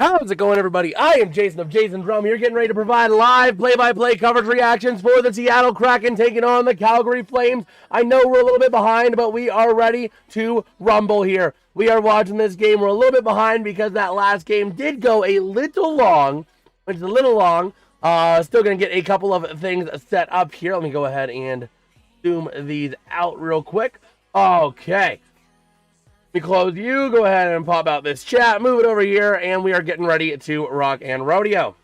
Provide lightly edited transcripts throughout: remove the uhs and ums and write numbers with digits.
How's it going, everybody? I am Jason of JasonsRealm here, getting ready to provide live play-by-play coverage reactions for the Seattle Kraken taking on the Calgary Flames. I know we're a little bit behind, but we are ready to rumble here. We are watching this game. We're a little bit behind because that last game did go a little long, which is a little long. Still going to get a couple of things set up here. Let me go ahead and zoom these out real quick. Okay. Let me close you, go ahead and pop out this chat, move it over here, and we are getting ready to rock and rodeo.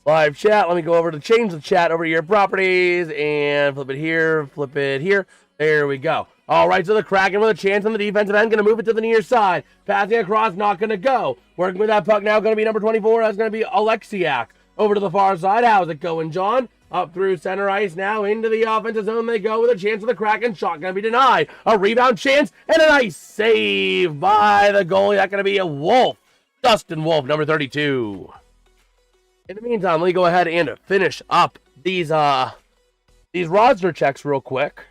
Live chat, let me go over to change the chat over here, properties, and flip it here, flip it here. There we go. All right, so the Kraken with a chance on the defensive end, going to move it to the near side. Passing across, not going to go. Working with that puck now, going to be number 24, that's going to be Alexiak. Over to the far side, how's it going, John? Up through center ice now, into the offensive zone they go with a chance of the Kraken. Shot going to be denied. A rebound chance, and a nice save by the goalie. That's going to be a Wolf. Dustin Wolf, number 32. In the meantime, let me go ahead and finish up these roster checks real quick,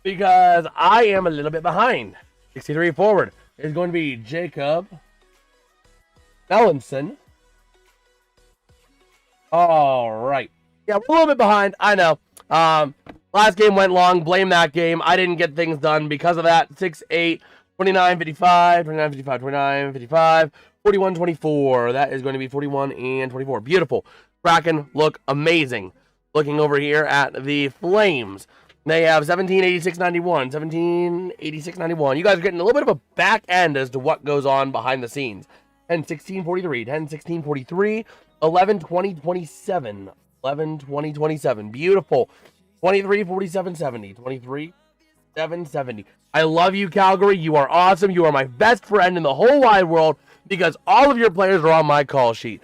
because I am a little bit behind. 63 forward is going to be Jacob Melanson. All right. Yeah, we're a little bit behind. I know. Last game went long. Blame that game. I didn't get things done because of that. 6-8, 29-55, 29-55, 29-55, 41-24. That is going to be 41 and 24. Beautiful. Kraken look amazing. Looking over here at the Flames. They have 17-86-91, 17-86-91. You guys are getting a little bit of a back end as to what goes on behind the scenes. 10-16-43, 10-16-43. 11-20-27, 11-20-27, beautiful, 23-47-70, 23-7-70. I love you, Calgary. You are awesome. You are my best friend in the whole wide world because all of your players are on my call sheet.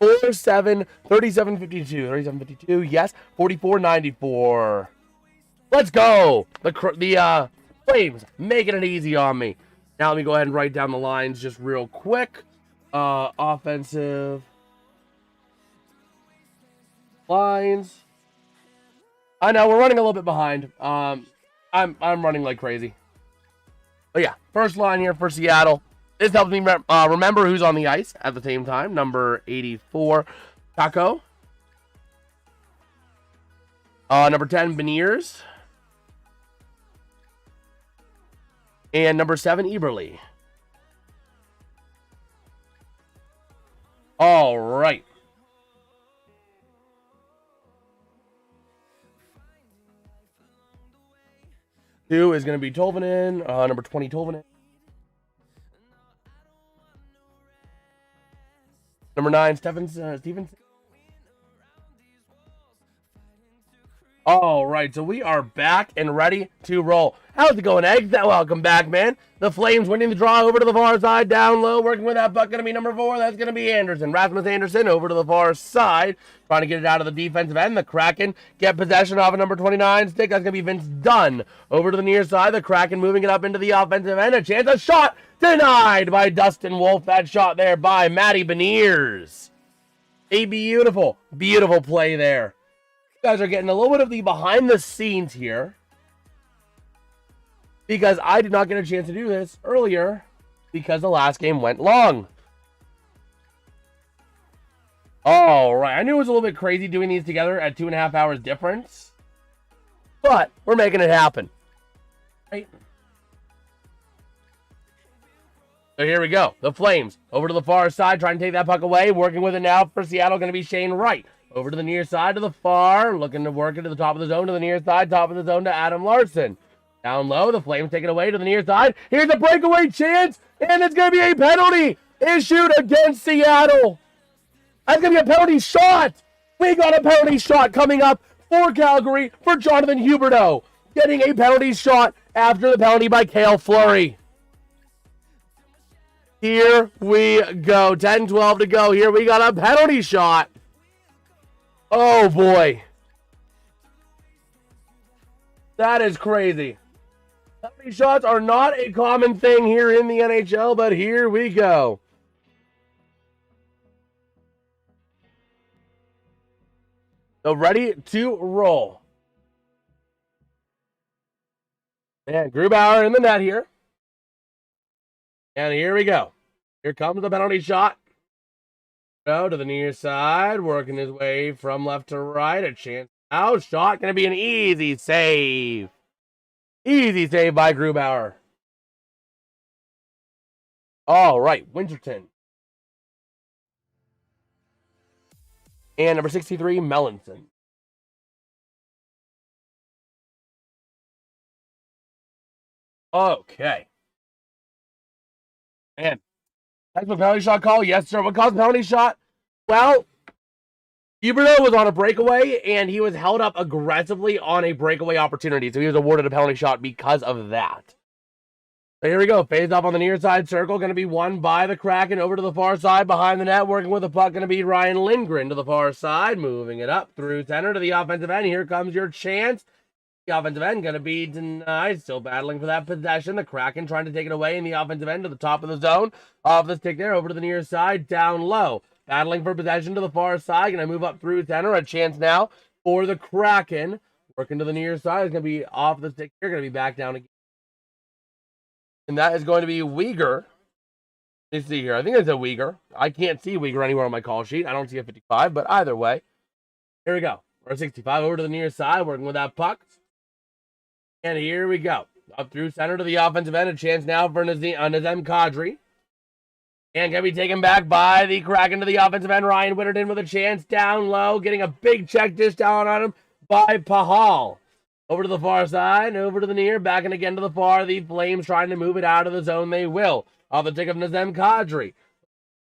4-7, 37-52, 37-52, yes, 44-94. Let's go. The Flames making it easy on me. Now let me go ahead and write down the lines just real quick. Offensive lines. I know we're running a little bit behind. I'm running like crazy. But yeah, first line here for Seattle. This helps me remember who's on the ice at the same time. Number 84, Taco. Number 10, Beniers. And number 7, Eberle. All right. Two is going to be Tolvanen, number 20, Tolvanen. Number 9, Stevenson. All right, so we are back and ready to roll. How's it going, Eggs? Welcome back, man. The Flames winning the draw over to the far side, down low, working with that puck, going to be number 4. That's going to be Anderson. Rasmus Anderson over to the far side, trying to get it out of the defensive end. The Kraken get possession off a number 29 stick. That's going to be Vince Dunn. Over to the near side, the Kraken moving it up into the offensive end. A chance, a shot denied by Dustin Wolf. That shot there by Matty Beniers. A beautiful, beautiful play there. You guys are getting a little bit of the behind the scenes here, because I did not get a chance to do this earlier because the last game went long. All right. I knew it was a little bit crazy doing these together at 2.5 hours difference, but we're making it happen. Right? So here we go. The Flames over to the far side, trying to take that puck away. Working with it now for Seattle, going to be Shane Wright. Over to the near side to the far, looking to work it to the top of the zone, to the near side, top of the zone to Adam Larson. Down low, the Flames take it away to the near side. Here's a breakaway chance, and it's going to be a penalty issued against Seattle. That's going to be a penalty shot. We got a penalty shot coming up for Calgary for Jonathan Huberdeau. Getting a penalty shot after the penalty by Cale Fleury. Here we go. 10-12 to go. Here we got a penalty shot. Oh, boy. That is crazy. Penalty shots are not a common thing here in the NHL, but here we go. So ready to roll. And Grubauer in the net here. And here we go. Here comes the penalty shot. Go to the near side, working his way from left to right. A chance out. Shot going to be an easy save. Easy save by Grubauer. All right, Winterton. And number 63, Mellinson. Okay. Man, that's a penalty shot call? Yes, sir. What caused the penalty shot? Well, Huberdeau was on a breakaway, and he was held up aggressively on a breakaway opportunity, so he was awarded a penalty shot because of that. So here we go. Phase off on the near side circle. Going to be won by the Kraken over to the far side behind the net. Working with the puck. Going to be Ryan Lindgren to the far side. Moving it up through center to the offensive end. Here comes your chance. The offensive end going to be denied. Still battling for that possession. The Kraken trying to take it away in the offensive end to the top of the zone. Off the stick there. Over to the near side. Down low. Battling for possession to the far side. Going to move up through center. A chance now for the Kraken. Working to the near side. It's going to be off the stick here. Going to be back down again. And that is going to be Uyghur. Let's see here. I think it's a Uyghur. I can't see Uyghur anywhere on my call sheet. I don't see a 55, but either way. Here we go. We're 65 over to the near side, working with that puck. And here we go. Up through center to the offensive end. A chance now for Nazem Kadri. And can be taken back by the Kraken to the offensive end. Ryan Winterton with a chance down low. Getting a big check dish down on him by Pahal. Over to the far side, over to the near, back and again to the far. The Flames trying to move it out of the zone. They will. Off the tick of Nazem Kadri.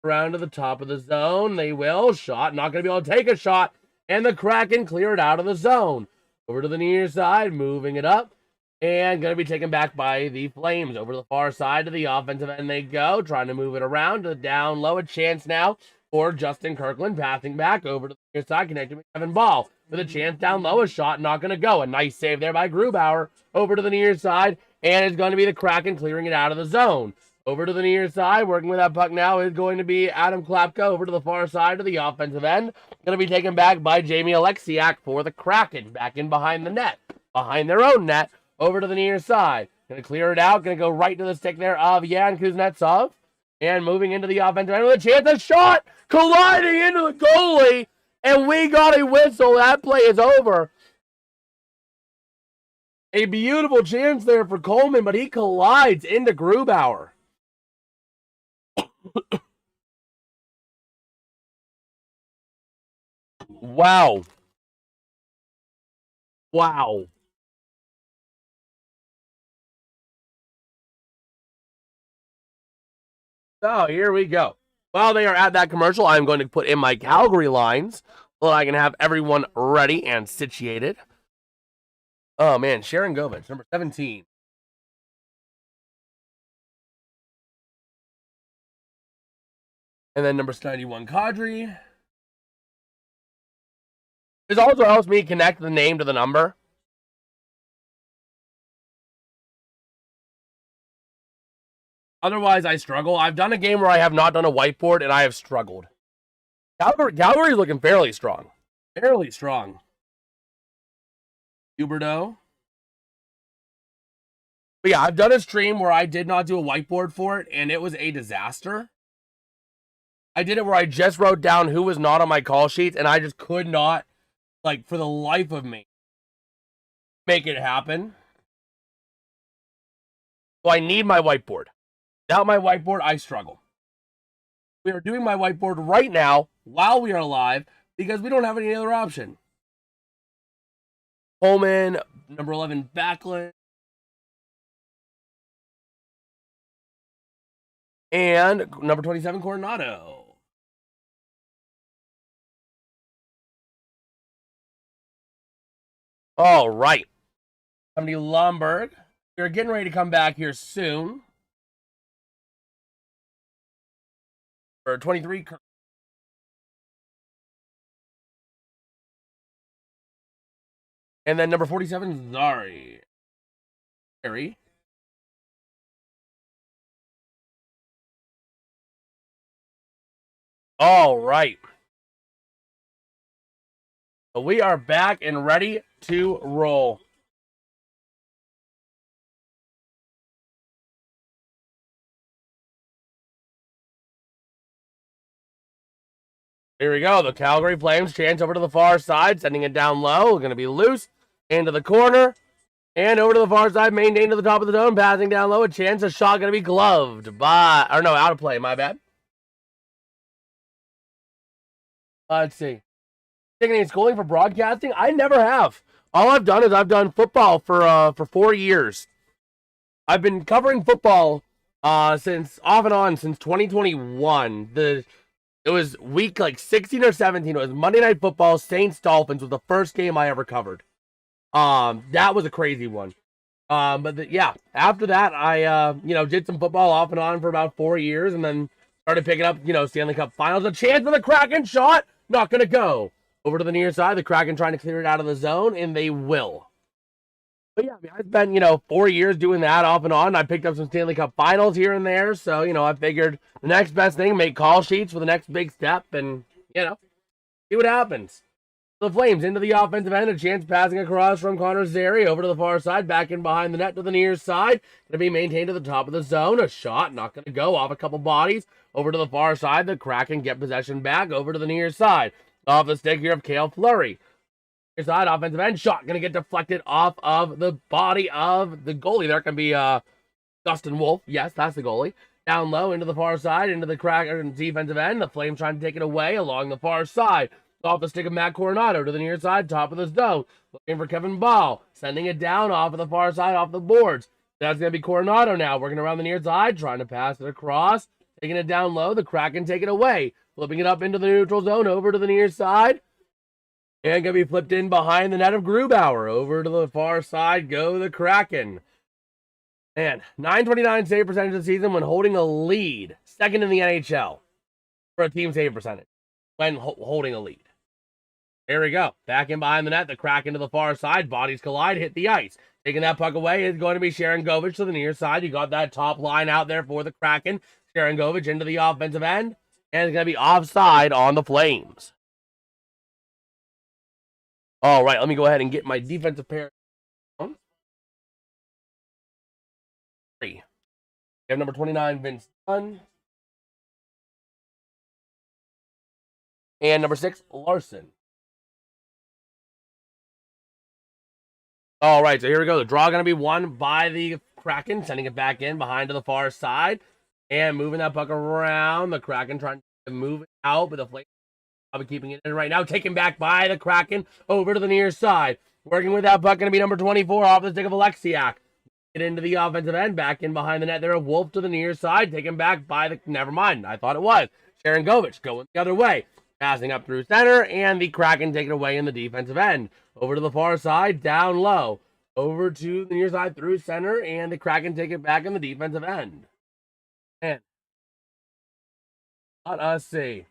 Around to the top of the zone. They will. Shot. Not going to be able to take a shot. And the Kraken clear it out of the zone. Over to the near side, moving it up. And going to be taken back by the Flames. Over to the far side to the offensive end they go. Trying to move it around to the down low. A chance now for Justin Kirkland. Passing back over to the near side. Connecting with Kevin Ball. With a chance down low. A shot not going to go. A nice save there by Grubauer. Over to the near side. And it's going to be the Kraken clearing it out of the zone. Over to the near side. Working with that puck now is going to be Adam Klapka. Over to the far side to the offensive end. Going to be taken back by Jamie Alexiak for the Kraken. Back in behind the net. Behind their own net. Over to the near side. Going to clear it out. Going to go right to the stick there of Yan Kuznetsov. And moving into the offensive end with a chance. A shot colliding into the goalie. And we got a whistle. That play is over. A beautiful chance there for Coleman, but he collides into Grubauer. Wow. Wow. So here we go. While they are at that commercial, I'm going to put in my Calgary lines so I can have everyone ready and situated. Oh, man. Sharon Govich, number 17. And then number 91, Kadri. This also helps me connect the name to the number. Otherwise, I struggle. I've done a game where I have not done a whiteboard, and I have struggled. Calgary's looking fairly strong. Fairly strong. Huberdeau. But yeah, I've done a stream where I did not do a whiteboard for it, and it was a disaster. I did it where I just wrote down who was not on my call sheets, and I just could not, like, for the life of me, make it happen. So I need my whiteboard. Without my whiteboard, I struggle. We are doing my whiteboard right now while we are live because we don't have any other option. Coleman, number 11, Backlund. And number 27, Coronado. All right. Somebody Lomberg. We're getting ready to come back here soon. For 23. And then number 47, Zari. Harry. All right. So we are back and ready to roll. Here we go. The Calgary Flames chance over to the far side, sending it down low. Going to be loose into the corner. And over to the far side, maintained to the top of the zone, passing down low. A chance, a shot going to be gloved by, or no, out of play, my bad. Let's see. Taking any schooling for broadcasting? I never have. All I've done is I've done football for 4 years. I've been covering football since off and on since 2021. It was week like 16 or 17. It was Monday Night Football. Saints Dolphins was the first game I ever covered. That was a crazy one. Yeah, after that, I did some football off and on for about 4 years, and then started picking up, Stanley Cup Finals. A chance for the Kraken shot, not gonna go. Over to the near side, the Kraken trying to clear it out of the zone, and they will. But yeah, I spent 4 years doing that off and on. I picked up some Stanley Cup Finals here and there, so I figured the next best thing, make call sheets for the next big step, and see what happens. The Flames into the offensive end, a chance passing across from Connor Zary over to the far side, back in behind the net to the near side. Going to be maintained to the top of the zone. A shot, not going to go, off a couple bodies. Over to the far side, the Kraken get possession back over to the near side. Off the stick here of Cale Fleury. Near side, offensive end, shot going to get deflected off of the body of the goalie. There can be Dustin Wolf. Yes, that's the goalie. Down low into the far side, into the Kraken defensive end. The Flames trying to take it away along the far side. Off the stick of Matt Coronado to the near side, top of the zone. Looking for Kevin Ball. Sending it down off of the far side, off the boards. That's going to be Coronado now. Working around the near side, trying to pass it across. Taking it down low. The Kraken take it away. Flipping it up into the neutral zone, over to the near side. And going to be flipped in behind the net of Grubauer. Over to the far side, go the Kraken. Man, .929 save percentage of the season when holding a lead. Second in the NHL for a team save percentage when holding a lead. There we go. Back in behind the net. The Kraken to the far side. Bodies collide. Hit the ice. Taking that puck away is going to be Sharangovich to the near side. You got that top line out there for the Kraken. Sharangovich into the offensive end. And it's going to be offside on the Flames. All right. Let me go ahead and get my defensive pair. We have number 29, Vince Dunn. And number 6, Larson. All right, so here we go. The draw going to be won by the Kraken, sending it back in behind to the far side and moving that puck around. The Kraken trying to move it out, but the Flames probably keeping it in right now. Taken back by the Kraken over to the near side. Working with that puck going to be number 24 off the stick of Alexiak. Get into the offensive end, back in behind the net there. Wolf to the near side, taken back by the, never mind, I thought it was Sharangovich going the other way. Passing up through center, and the Kraken take it away in the defensive end. Over to the far side, down low. Over to the near side through center, and the Kraken take it back in the defensive end. And let us see.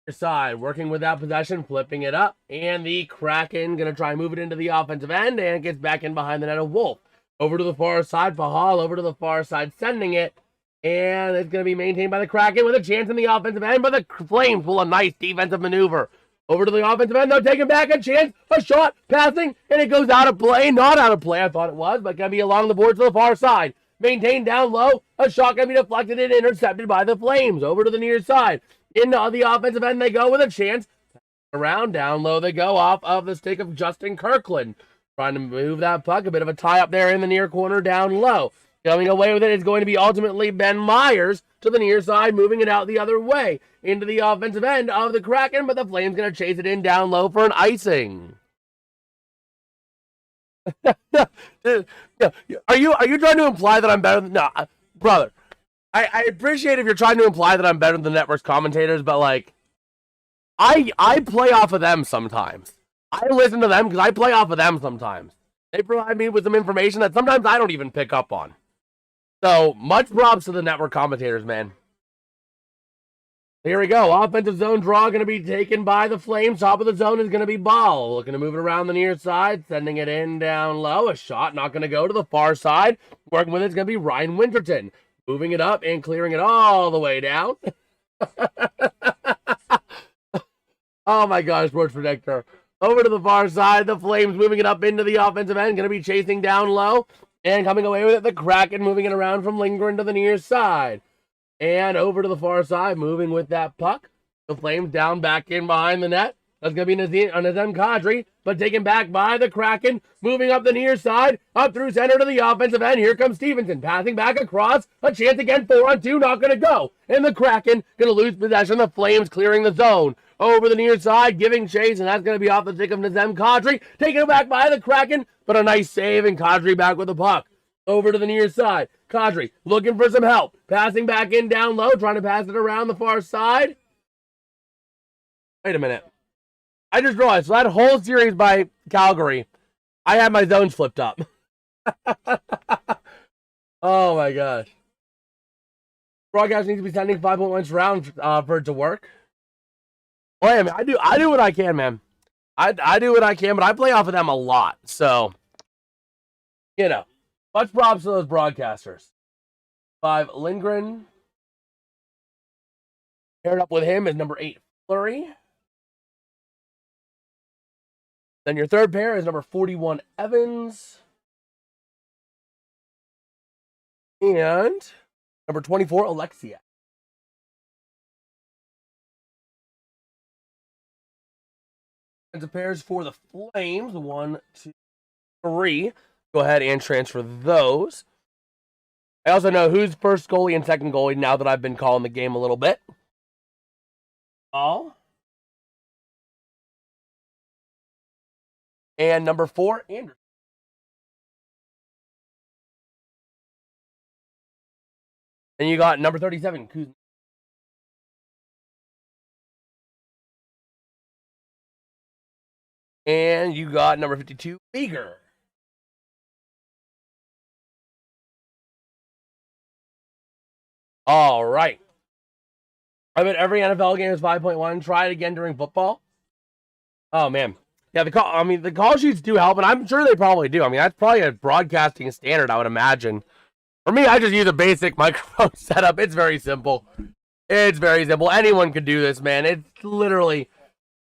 Near side, working with that possession, flipping it up, and the Kraken going to try and move it into the offensive end, and it gets back in behind the net of Wolf. Over to the far side, Pahal over to the far side, sending it. And it's going to be maintained by the Kraken with a chance in the offensive end, but the Flames pull a nice defensive maneuver. Over to the offensive end, though, taking back a chance, a shot, passing, and it goes out of play. Not out of play, I thought it was, but going to be along the boards to the far side. Maintained down low, a shot going to be deflected and intercepted by the Flames. Over to the near side. Into the offensive end they go with a chance. Around, down low they go off of the stick of Justin Kirkland. Trying to move that puck, a bit of a tie up there in the near corner, down low. Coming away with it is going to be ultimately Ben Myers to the near side, moving it out the other way into the offensive end of the Kraken, but the Flames going to chase it in down low for an icing. Are you trying to imply that I'm better than... No, brother. I appreciate if you're trying to imply that I'm better than the network's commentators, but like, I play off of them sometimes. I listen to them because I play off of them sometimes. They provide me with some information that sometimes I don't even pick up on. So, much props to the network commentators, man. Here we go. Offensive zone draw going to be taken by the Flames. Top of the zone is going to be Ball. Looking to move it around the near side. Sending it in down low. A shot not going to go to the far side. Working with it is going to be Ryan Winterton. Moving it up and clearing it all the way down. Oh my gosh, Sports Predictor. Over to the far side. The Flames moving it up into the offensive end. Going to be chasing down low. And coming away with it, the Kraken moving it around from Lindgren to the near side. And over to the far side, moving with that puck. The Flames down back in behind the net. That's going to be Nazem Kadri, but taken back by the Kraken. Moving up the near side, up through center to the offensive end. Here comes Stevenson, passing back across. A chance again, 4-on-2, not going to go. And the Kraken going to lose possession. The Flames clearing the zone. Over the near side, giving chase, and that's going to be off the stick of Nazem Kadri. Taken back by the Kraken, but a nice save, and Kadri back with the puck. Over to the near side. Kadri looking for some help. Passing back in down low, trying to pass it around the far side. Wait a minute. I just realized, so that whole series by Calgary, I had my zones flipped up. Oh my gosh. Broadcast needs to be sending 5.1 rounds for it to work. Well, I mean, I do what I can, man. I do what I can, but I play off of them a lot. So, you know, much props to those broadcasters. 5, Lindgren. Paired up with him is number 8, Fleury. Then your third pair is number 41, Evans. And number 24, Alexia. Defensive pairs for the Flames. 1, 2, 3. Go ahead and transfer those. I also know who's first goalie and second goalie now that I've been calling the game a little bit. All. And number 4, Anderson. And you got number 37, Kuzma. And you got number 52, Beecher. All right. I bet every NFL game is 5.1. Try it again during football. Oh, man. Yeah, the call sheets do help, and I'm sure they probably do. I mean, that's probably a broadcasting standard, I would imagine. For me, I just use a basic microphone setup. It's very simple. It's very simple. Anyone could do this, man. It's literally...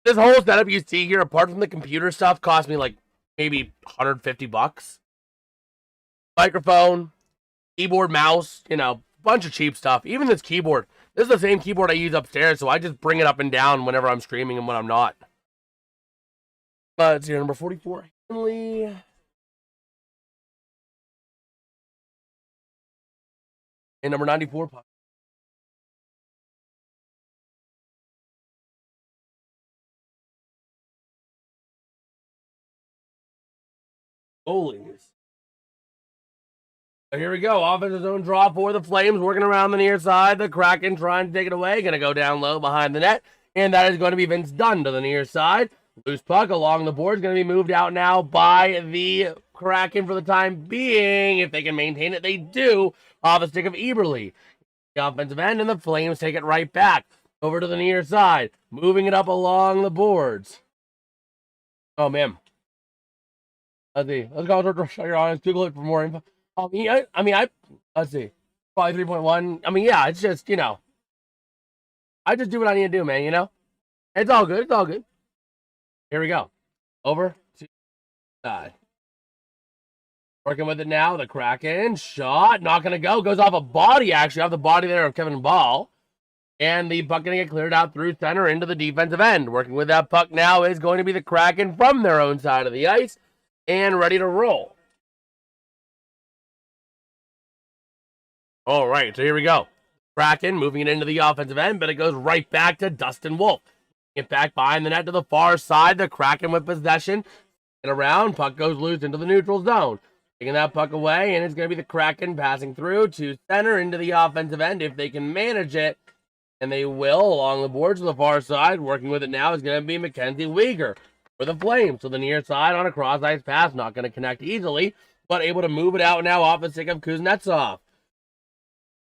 This whole setup you see here, apart from the computer stuff, cost me like maybe $150. Microphone, keyboard, mouse, you know, bunch of cheap stuff. Even this keyboard. This is the same keyboard I use upstairs, so I just bring it up and down whenever I'm streaming and when I'm not. Let's see, number 44, Henley. And number 94, Puck. Goalies. So here we go. Offensive zone draw for the Flames. Working around the near side. The Kraken trying to take it away. Going to go down low behind the net. And that is going to be Vince Dunn to the near side. Loose puck along the board. Going to be moved out now by the Kraken for the time being. If they can maintain it, they do. Off the stick of Eberle. The offensive end, and the Flames take it right back. Over to the near side. Moving it up along the boards. Oh, man. Let's see. Let's go to your audience. Google it for more info. Let's see. Probably 3.1. I mean, yeah, it's just, you know. I just do what I need to do, man, you know? It's all good. It's all good. Here we go. Over to the side. Working with it now. The Kraken. Shot. Not going to go. Goes off a body, actually. Off the body there of Kevin Ball. And the puck going to get cleared out through center into the defensive end. Working with that puck now is going to be the Kraken from their own side of the ice. And ready to roll. All right, so here we go. Kraken moving it into the offensive end, but it goes right back to Dustin Wolf. Get back behind the net to the far side. The Kraken with possession. Get around. Puck goes loose into the neutral zone. Taking that puck away, and it's going to be the Kraken passing through to center into the offensive end if they can manage it. And they will along the boards to the far side. Working with it now is going to be Mackenzie Weegar for the Flames. So the near side on a cross-ice pass. Not going to connect easily, but able to move it out now off the stick of Kuznetsov.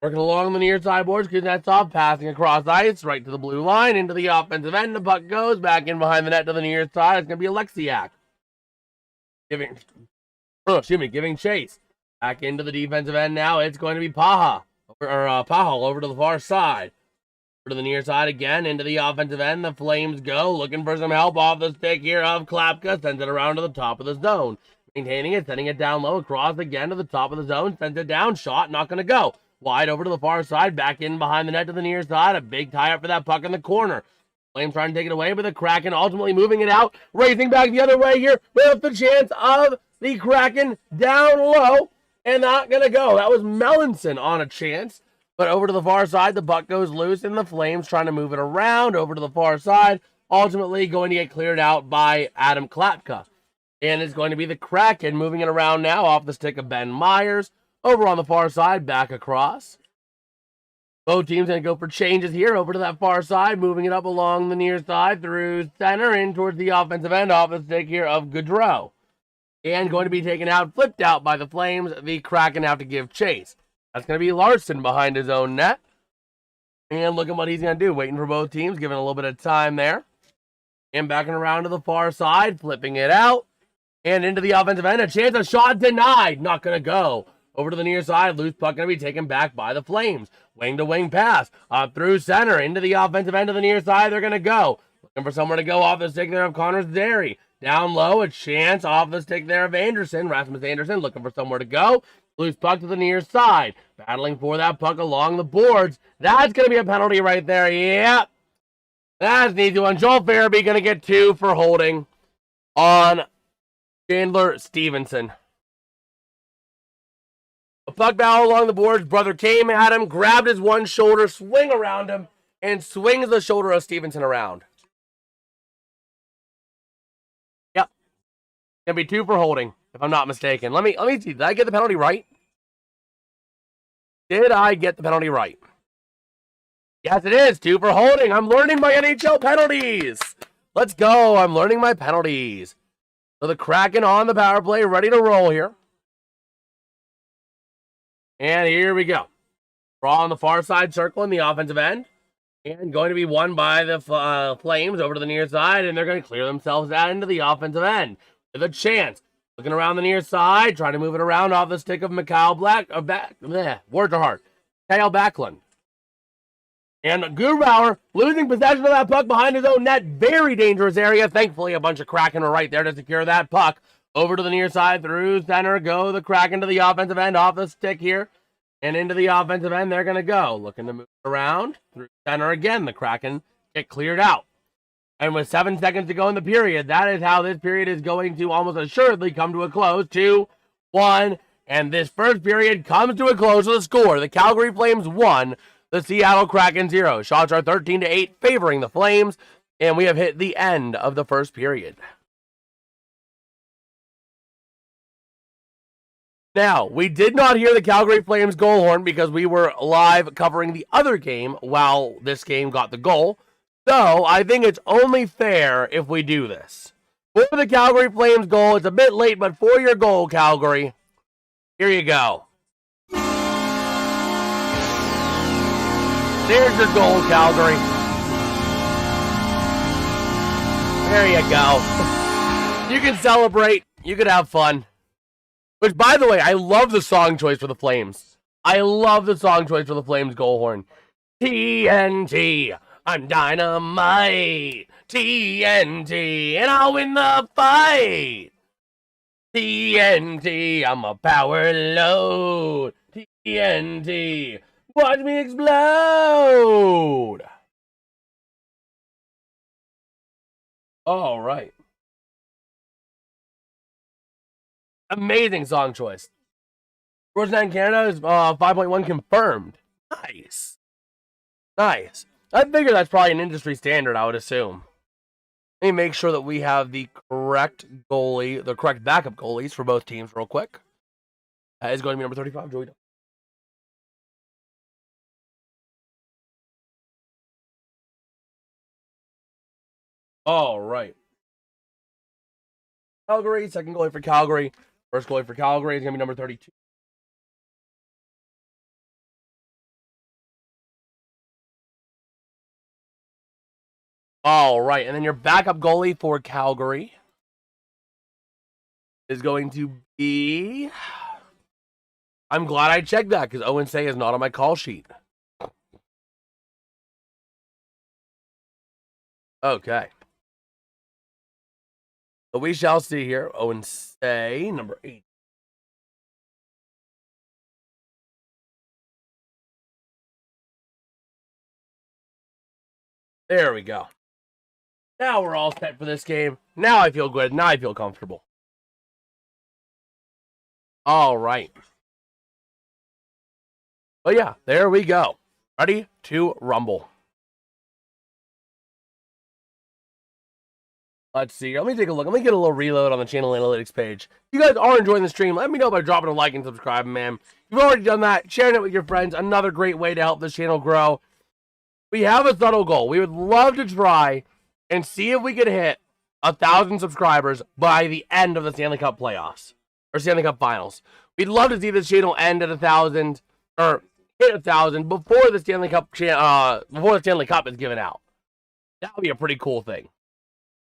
Working along the near side boards, Kuznetsov passing across ice, right to the blue line, into the offensive end. The puck goes back in behind the net to the near side. It's going to be Alexiak. Giving chase. Back into the defensive end now. It's going to be Pahal over to the far side. Over to the near side again, into the offensive end. The Flames go, looking for some help off the stick here of Klapka. Sends it around to the top of the zone. Maintaining it, sending it down low, across again to the top of the zone. Sends it down, shot, not going to go. Wide over to the far side, back in behind the net to the near side. A big tie-up for that puck in the corner. Flames trying to take it away, but the Kraken ultimately moving it out. Racing back the other way here with the chance of the Kraken down low. And not going to go. That was Melanson on a chance. But over to the far side, the puck goes loose, and the Flames trying to move it around over to the far side. Ultimately going to get cleared out by Adam Klapka. And it's going to be the Kraken moving it around now off the stick of Ben Myers. Over on the far side, back across. Both teams going to go for changes here over to that far side, moving it up along the near side through center in towards the offensive end off the stick here of Gaudreau. And going to be taken out, flipped out by the Flames. The Kraken have to give chase. That's going to be Larson behind his own net. And look at what he's going to do. Waiting for both teams, giving a little bit of time there. And backing around to the far side, flipping it out. And into the offensive end. A chance, a shot denied. Not going to go. Over to the near side. Loose puck going to be taken back by the Flames. Wing-to-wing pass. Up through center. Into the offensive end of the near side. They're going to go. Looking for somewhere to go off the stick there of Connor Zary. Down low, a chance off the stick there of Anderson. Rasmus Anderson looking for somewhere to go. Loose puck to the near side. Battling for that puck along the boards. That's going to be a penalty right there. Yep. That's an easy one. Joel Farabee going to get 2 for holding on Chandler Stevenson. A puck battle along the boards. Brother came at him, grabbed his one shoulder, swing around him, and swings the shoulder of Stevenson around. Gonna be 2 for holding, if I'm not mistaken. Let me see. Did I get the penalty right? Did I get the penalty right? Yes, it is. 2 for holding. I'm learning my NHL penalties. Let's go. I'm learning my penalties. So the Kraken on the power play, ready to roll here. And here we go. Draw on the far side circle in the offensive end. And going to be won by the Flames over to the near side. And they're going to clear themselves out into the offensive end. With a chance. Looking around the near side. Trying to move it around off the stick of Mikhail words are hard. Kyle Backlund. And Grubauer losing possession of that puck behind his own net. Very dangerous area. Thankfully, a bunch of Kraken were right there to secure that puck. Over to the near side. Through center. Go the Kraken to the offensive end. Off the stick here. And into the offensive end. They're going to go. Looking to move around. Through center again. The Kraken get cleared out. And with 7 seconds to go in the period, that is how this period is going to almost assuredly come to a close. 2-1. And this first period comes to a close with a score. The Calgary Flames 1, the Seattle Kraken 0. Shots are 13-8, favoring the Flames. And we have hit the end of the first period. Now, we did not hear the Calgary Flames goal horn because we were live covering the other game while this game got the goal. So, I think it's only fair if we do this. For the Calgary Flames goal, it's a bit late, but for your goal, Calgary, here you go. There's your goal, Calgary. There you go. You can celebrate. You can have fun. Which, by the way, I love the song choice for the Flames. I love the song choice for the Flames goal horn. TNT. I'm dynamite, TNT, and I'll win the fight. TNT, I'm a power load. TNT, watch me explode. All right. Amazing song choice. Sportsnet Canada is 5.1 confirmed. Nice. Nice. I figure that's probably an industry standard, I would assume. Let me make sure that we have the correct goalie, the correct backup goalies for both teams real quick. That is going to be number 35, Joey Daccord. All right. Calgary, second goalie for Calgary. First goalie for Calgary is going to be number 32. All right, and then your backup goalie for Calgary is going to be... I'm glad I checked that because Owen Say is not on my call sheet. Okay. So we shall see here. Owen Say, number 8. There we go. Now we're all set for this game. Now I feel good. Now I feel comfortable. All right. But yeah, there we go. Ready to rumble. Let's see. Let me take a look. Let me get a little reload on the channel analytics page. If you guys are enjoying the stream, let me know by dropping a like and subscribing, man. If you've already done that, sharing it with your friends. Another great way to help this channel grow. We have a subtle goal. We would love to try and see if we could hit 1,000 subscribers by the end of the Stanley Cup playoffs or Stanley Cup finals. We'd love to see this channel end at 1,000 or hit 1,000 before the Stanley Cup is given out. That would be a pretty cool thing.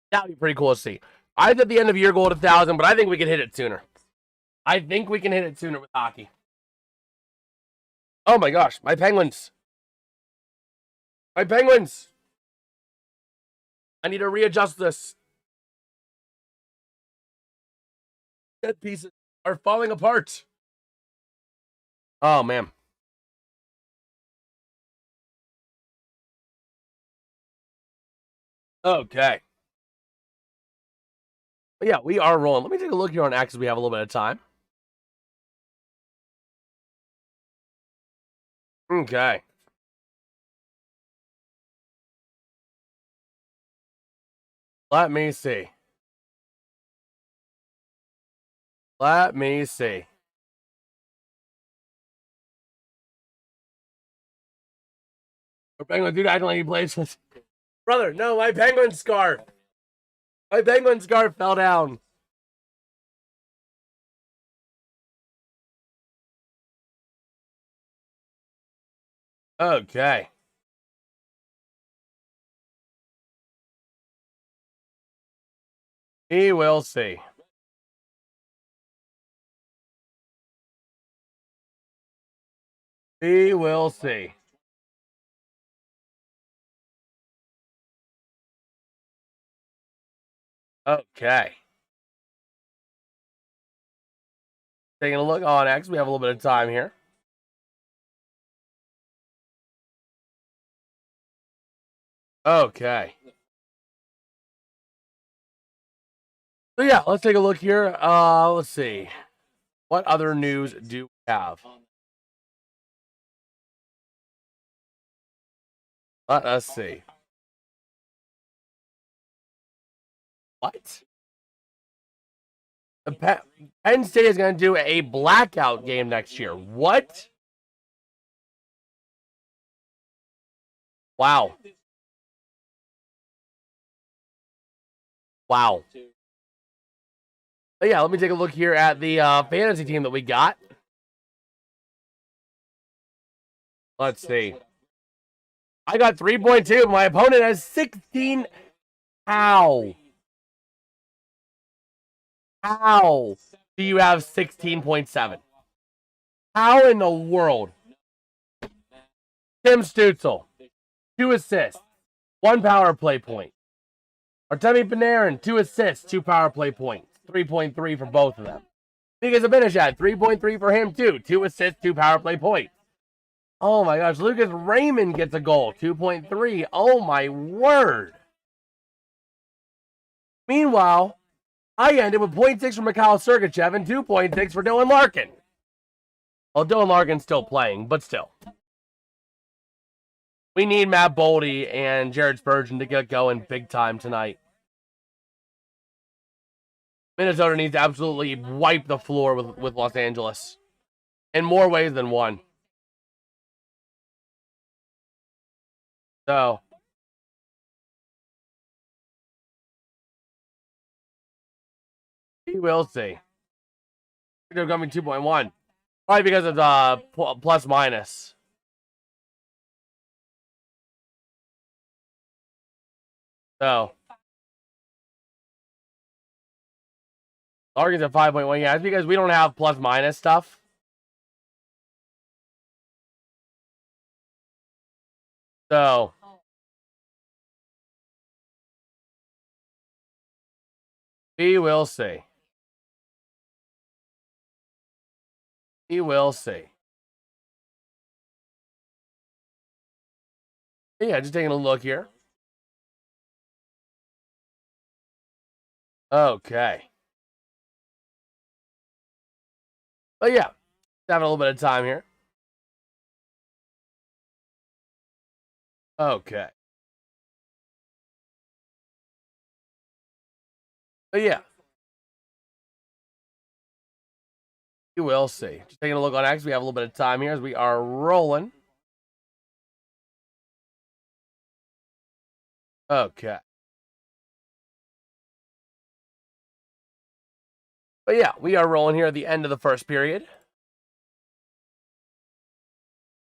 That would be pretty cool to see. I set the end of year goal at 1,000, but I think we can hit it sooner. I think we can hit it sooner with hockey. Oh my gosh, my Penguins. My Penguins. I need to readjust this. Set pieces are falling apart. Oh man. Okay. But yeah, we are rolling. Let me take a look here on X as we have a little bit of time. Okay. Let me see. Let me see. Our Penguin dude acting like he plays with. Brother, no, my Penguin scarf. My Penguin scarf fell down. Okay. We will see. We will see. Okay. Taking a look on X. We have a little bit of time here. Okay. So yeah, let's take a look here. Let's see. What other news do we have? Let us see. What? Penn State is going to do a blackout game next year. What? Wow. Wow. But yeah, let me take a look here at the fantasy team that we got. Let's see. I got 3.2. My opponent has 16. How? How do you have 16.7? How in the world? Tim Stützle, 2 assists, 1 power play point. Artemi Panarin, 2 assists, 2 power play points. 3.3 for both of them. Mika Zibanejad, 3.3 for him too. 2 assists, 2 power play points. Oh my gosh, Lucas Raymond gets a goal, 2.3. Oh my word. Meanwhile, I ended with 0.6 for Mikhail Sergachev and 2.6 for Dylan Larkin. Well, Dylan Larkin's still playing, but still. We need Matt Boldy and Jared Spurgeon to get going big time tonight. Minnesota needs to absolutely wipe the floor with Los Angeles in more ways than one. So, we will see. They're coming 2.1. Probably because of plus minus. So, Larkin's at 5.1. Yeah, it's because we don't have plus minus stuff. So, we will see. We will see. Yeah, just taking a look here. Okay. But yeah, having a little bit of time here. Okay. But yeah. You will see. Just taking a look on X. We have a little bit of time here as we are rolling. Okay. But yeah, we are rolling here at the end of the first period.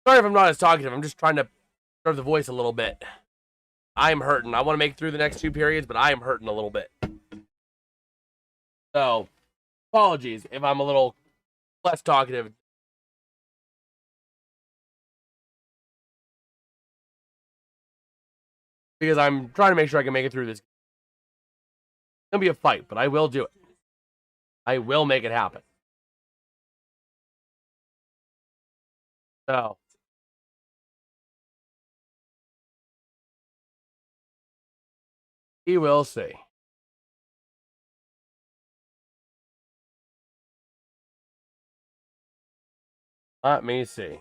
Sorry if I'm not as talkative. I'm just trying to preserve the voice a little bit. I'm hurting. I want to make it through the next 2 periods, but I am hurting a little bit. So, apologies if I'm a little less talkative. Because I'm trying to make sure I can make it through this. It's going to be a fight, but I will do it. I will make it happen. So, we will see. Let me see.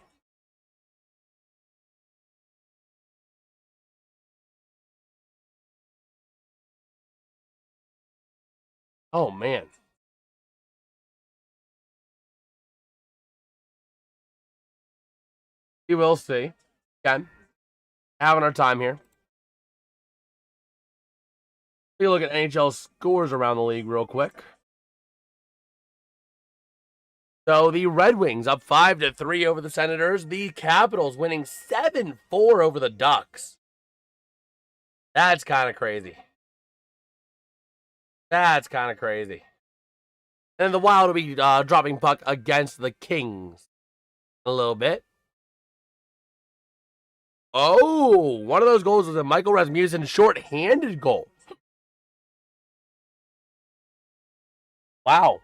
Oh, man. We will see. Again, having our time here. Take a look at NHL scores around the league real quick. So the Red Wings up 5-3 over the Senators. The Capitals winning 7-4 over the Ducks. That's kind of crazy. That's kind of crazy. And the Wild will be dropping puck against the Kings a little bit. Oh, one of those goals was a Michael Rasmussen short-handed goal. Wow.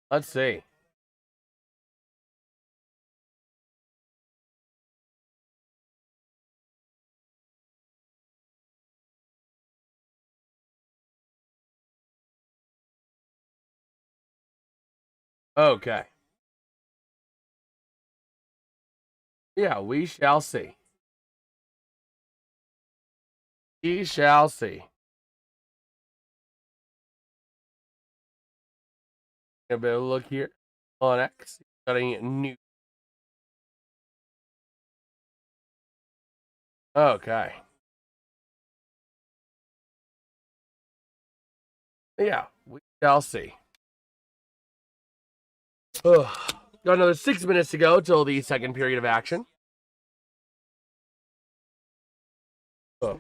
Let's see. Okay. Yeah, we shall see. We shall see. A bit of a look here on X. Got any new? Okay. Yeah, we shall see. Ugh. Got another 6 minutes to go till the second period of action. Ugh.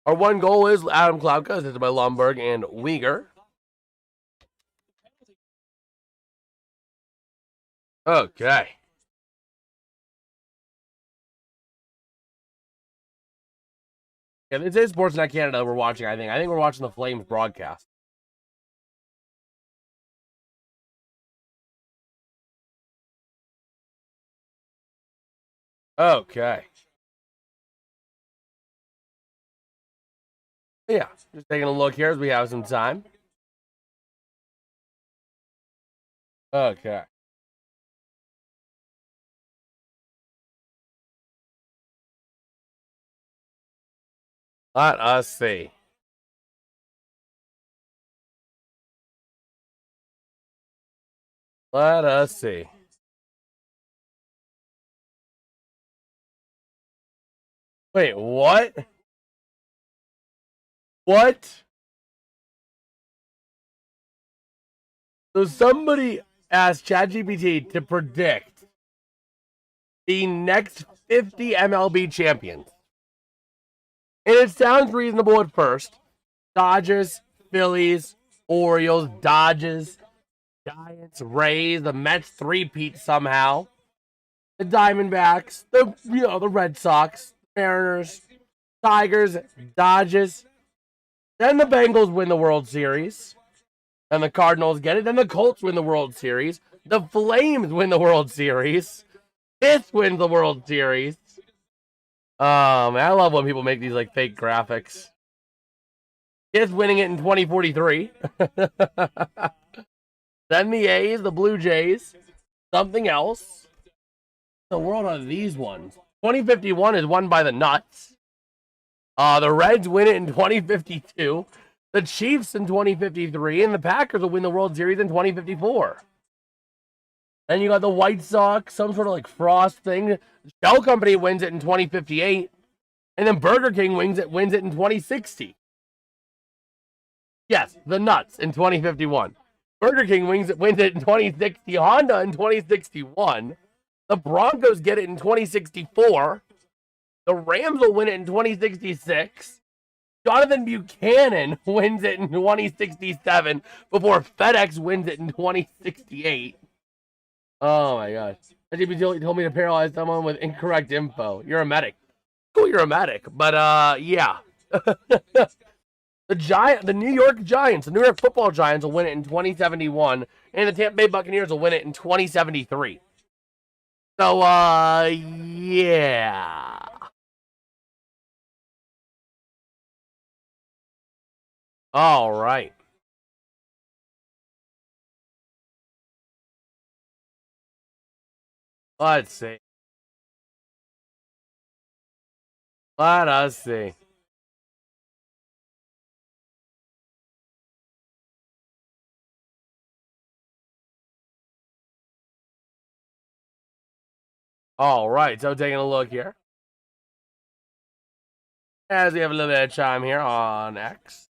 Our one goal is Adam Klaudka, assisted by Lomberg and Weegar. Okay. Yeah, this is Sportsnet Canada we're watching, I think. I think we're watching the Flames broadcast. Okay. Yeah, just taking a look here as we have some time. Okay. Let us see. Let us see. Wait, what? What? So somebody asked ChatGPT to predict the next 50 MLB champions. And it sounds reasonable at first. Dodgers, Phillies, Orioles, Dodgers, Giants, Rays, the Mets three-peat somehow. The Diamondbacks, the Red Sox, Mariners, Tigers, Dodgers. Then the Bengals win the World Series. And the Cardinals get it. Then the Colts win the World Series. The Flames win the World Series. This wins the World Series. Man, I love when people make these like fake graphics. Kids winning it in 2043. Then the A's, the Blue Jays, something else. The world are these ones. 2051 is won by the Nuts. The Reds win it in 2052. The Chiefs in 2053, and the Packers will win the World Series in 2054. Then you got the White Sox, some sort of like frost thing. Shell Company wins it in 2058, and then Burger King wins it in 2060. Yes, the Nuts in 2051. Burger King wins it in 2060. Honda in 2061. The Broncos get it in 2064. The Rams will win it in 2066. Jonathan Buchanan wins it in 2067 before FedEx wins it in 2068. Oh my gosh. JP told me to paralyze someone with incorrect info. You're a medic. Cool, you're a medic. But yeah. The New York Giants, the New York Football Giants will win it in 2071, and the Tampa Bay Buccaneers will win it in 2073. So yeah. All right. Let's see. Let us see. All right. So taking a look here. As we have a little bit of time here on X.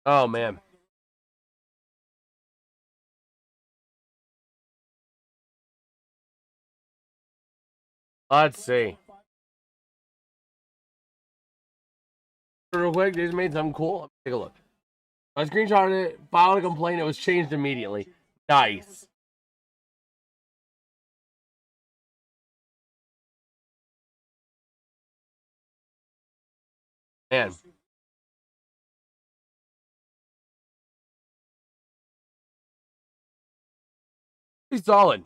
Oh, man. Let's see. Real quick, they just made something cool. Take a look. I screenshotted it, filed a complaint, it was changed immediately. Nice. Man. Pretty solid.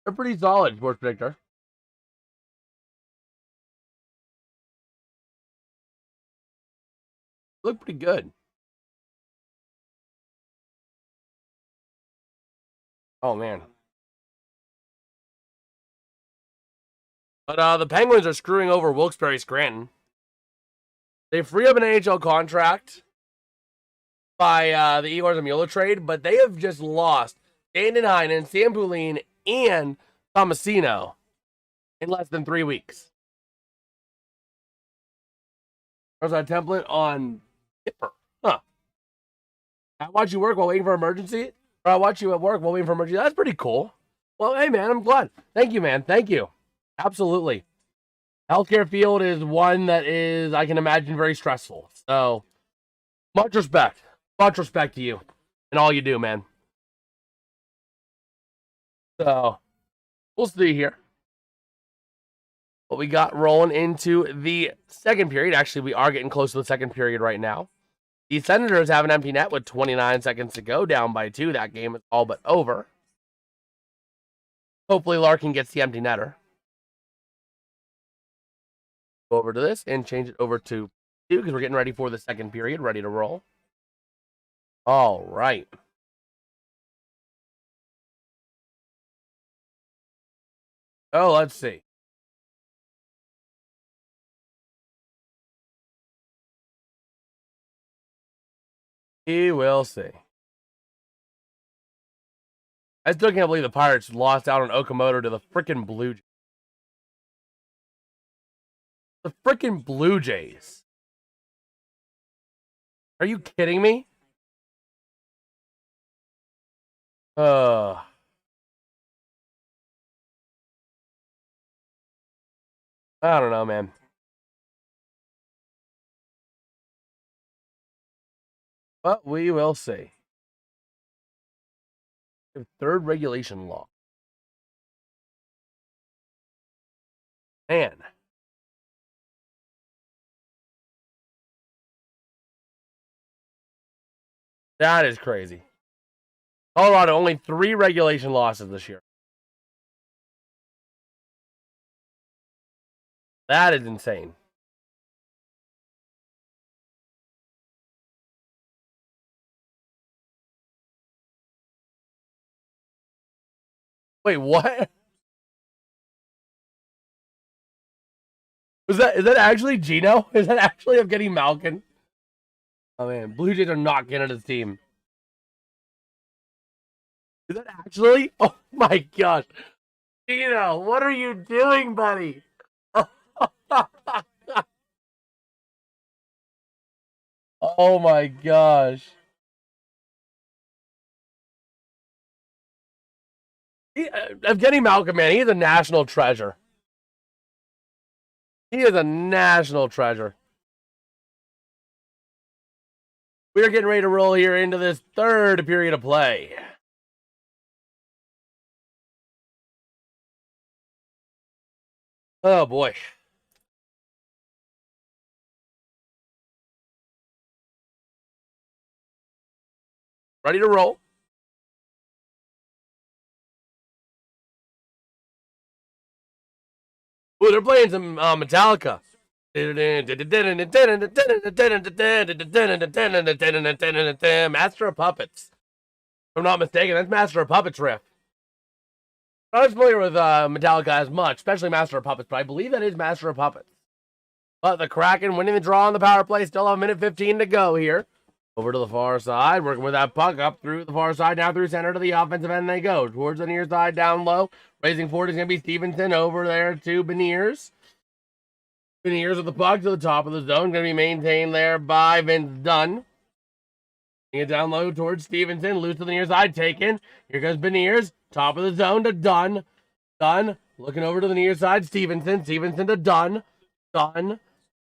They're pretty solid, Sports Predictor. Look pretty good. Oh, man. But the Penguins are screwing over Wilkes-Barre Scranton. They free up an NHL contract by the Igor Zamula trade, but they have just lost Jaden Heinen, Sam Poulin, and Tomasino in less than 3 weeks. There's a template on Dipper. Huh. I watch you work while waiting for emergency? Or I watch you at work while waiting for emergency? That's pretty cool. Well, hey, man, I'm glad. Thank you, man. Thank you. Absolutely. Healthcare field is one that is, I can imagine, very stressful. So, much respect. Much respect to you and all you do, man. So, we'll see here what we got rolling into the second period. Actually, we are getting close to the second period right now. The Senators have an empty net with 29 seconds to go, down by 2. That game is all but over. Hopefully, Larkin gets the empty netter. Go over to this and change it over to 2 because we're getting ready for the second period, ready to roll. All right. Oh, let's see. We will see. I still can't believe the Pirates lost out on Okamoto to the freaking Blue Jays. The freaking Blue Jays. Are you kidding me? I don't know, man. But we will see. Third regulation law. Man. That is crazy. Colorado, only 3 regulation losses this year. That is insane. Wait, what? Is that actually Gino? Is that actually Evgeny Malkin? Oh man, Blue Jays are not getting this team. Is that actually? Oh my gosh. Gino, what are you doing, buddy? Oh my gosh. Evgeny Malkin, man, he's a national treasure. He is a national treasure. We are getting ready to roll here into this third period of play. Oh boy. Ready to roll. Ooh, they're playing some Metallica. Master of Puppets. If I'm not mistaken, that's Master of Puppets riff. I'm not familiar with Metallica as much, especially Master of Puppets, but I believe that is Master of Puppets. But the Kraken winning the draw on the power play. Still have a minute 15 to go here. Over to the far side, working with that puck up through the far side, now through center to the offensive end they go. Towards the near side, down low. Raising forward is going to be Stevenson over there to Beniers. Beniers with the puck to the top of the zone. Going to be maintained there by Vince Dunn. It down low towards Stevenson. Loose to the near side, taken. Here goes Beniers. Top of the zone to Dunn. Dunn looking over to the near side. Stevenson. Stevenson to Dunn. Dunn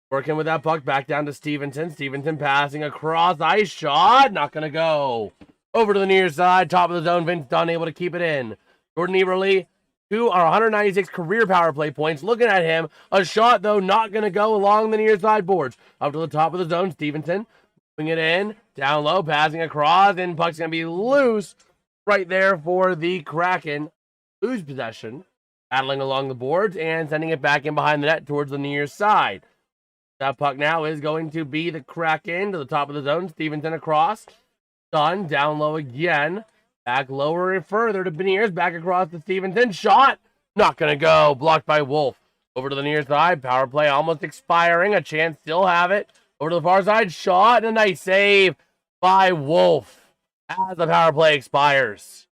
working with that puck back down to Stevenson. Stevenson passing across. Ice shot. Not going to go. Over to the near side. Top of the zone. Vince Dunn able to keep it in. Jordan Eberle, 196 career power play points. Looking at him. A shot, though, not going to go along the near side boards. Up to the top of the zone. Stevenson moving it in. Down low. Passing across. And puck's going to be loose right there for the Kraken. Lose possession. Battling along the boards and sending it back in behind the net towards the near side. That puck now is going to be the Kraken to the top of the zone. Stevenson across. Dunn down low again. Back lower and further to Beniers. Back across to Stevenson. Shot. Not going to go. Blocked by Wolf. Over to the near side. Power play almost expiring. A chance still have it. Over to the far side. Shot. And a nice save by Wolf as the power play expires.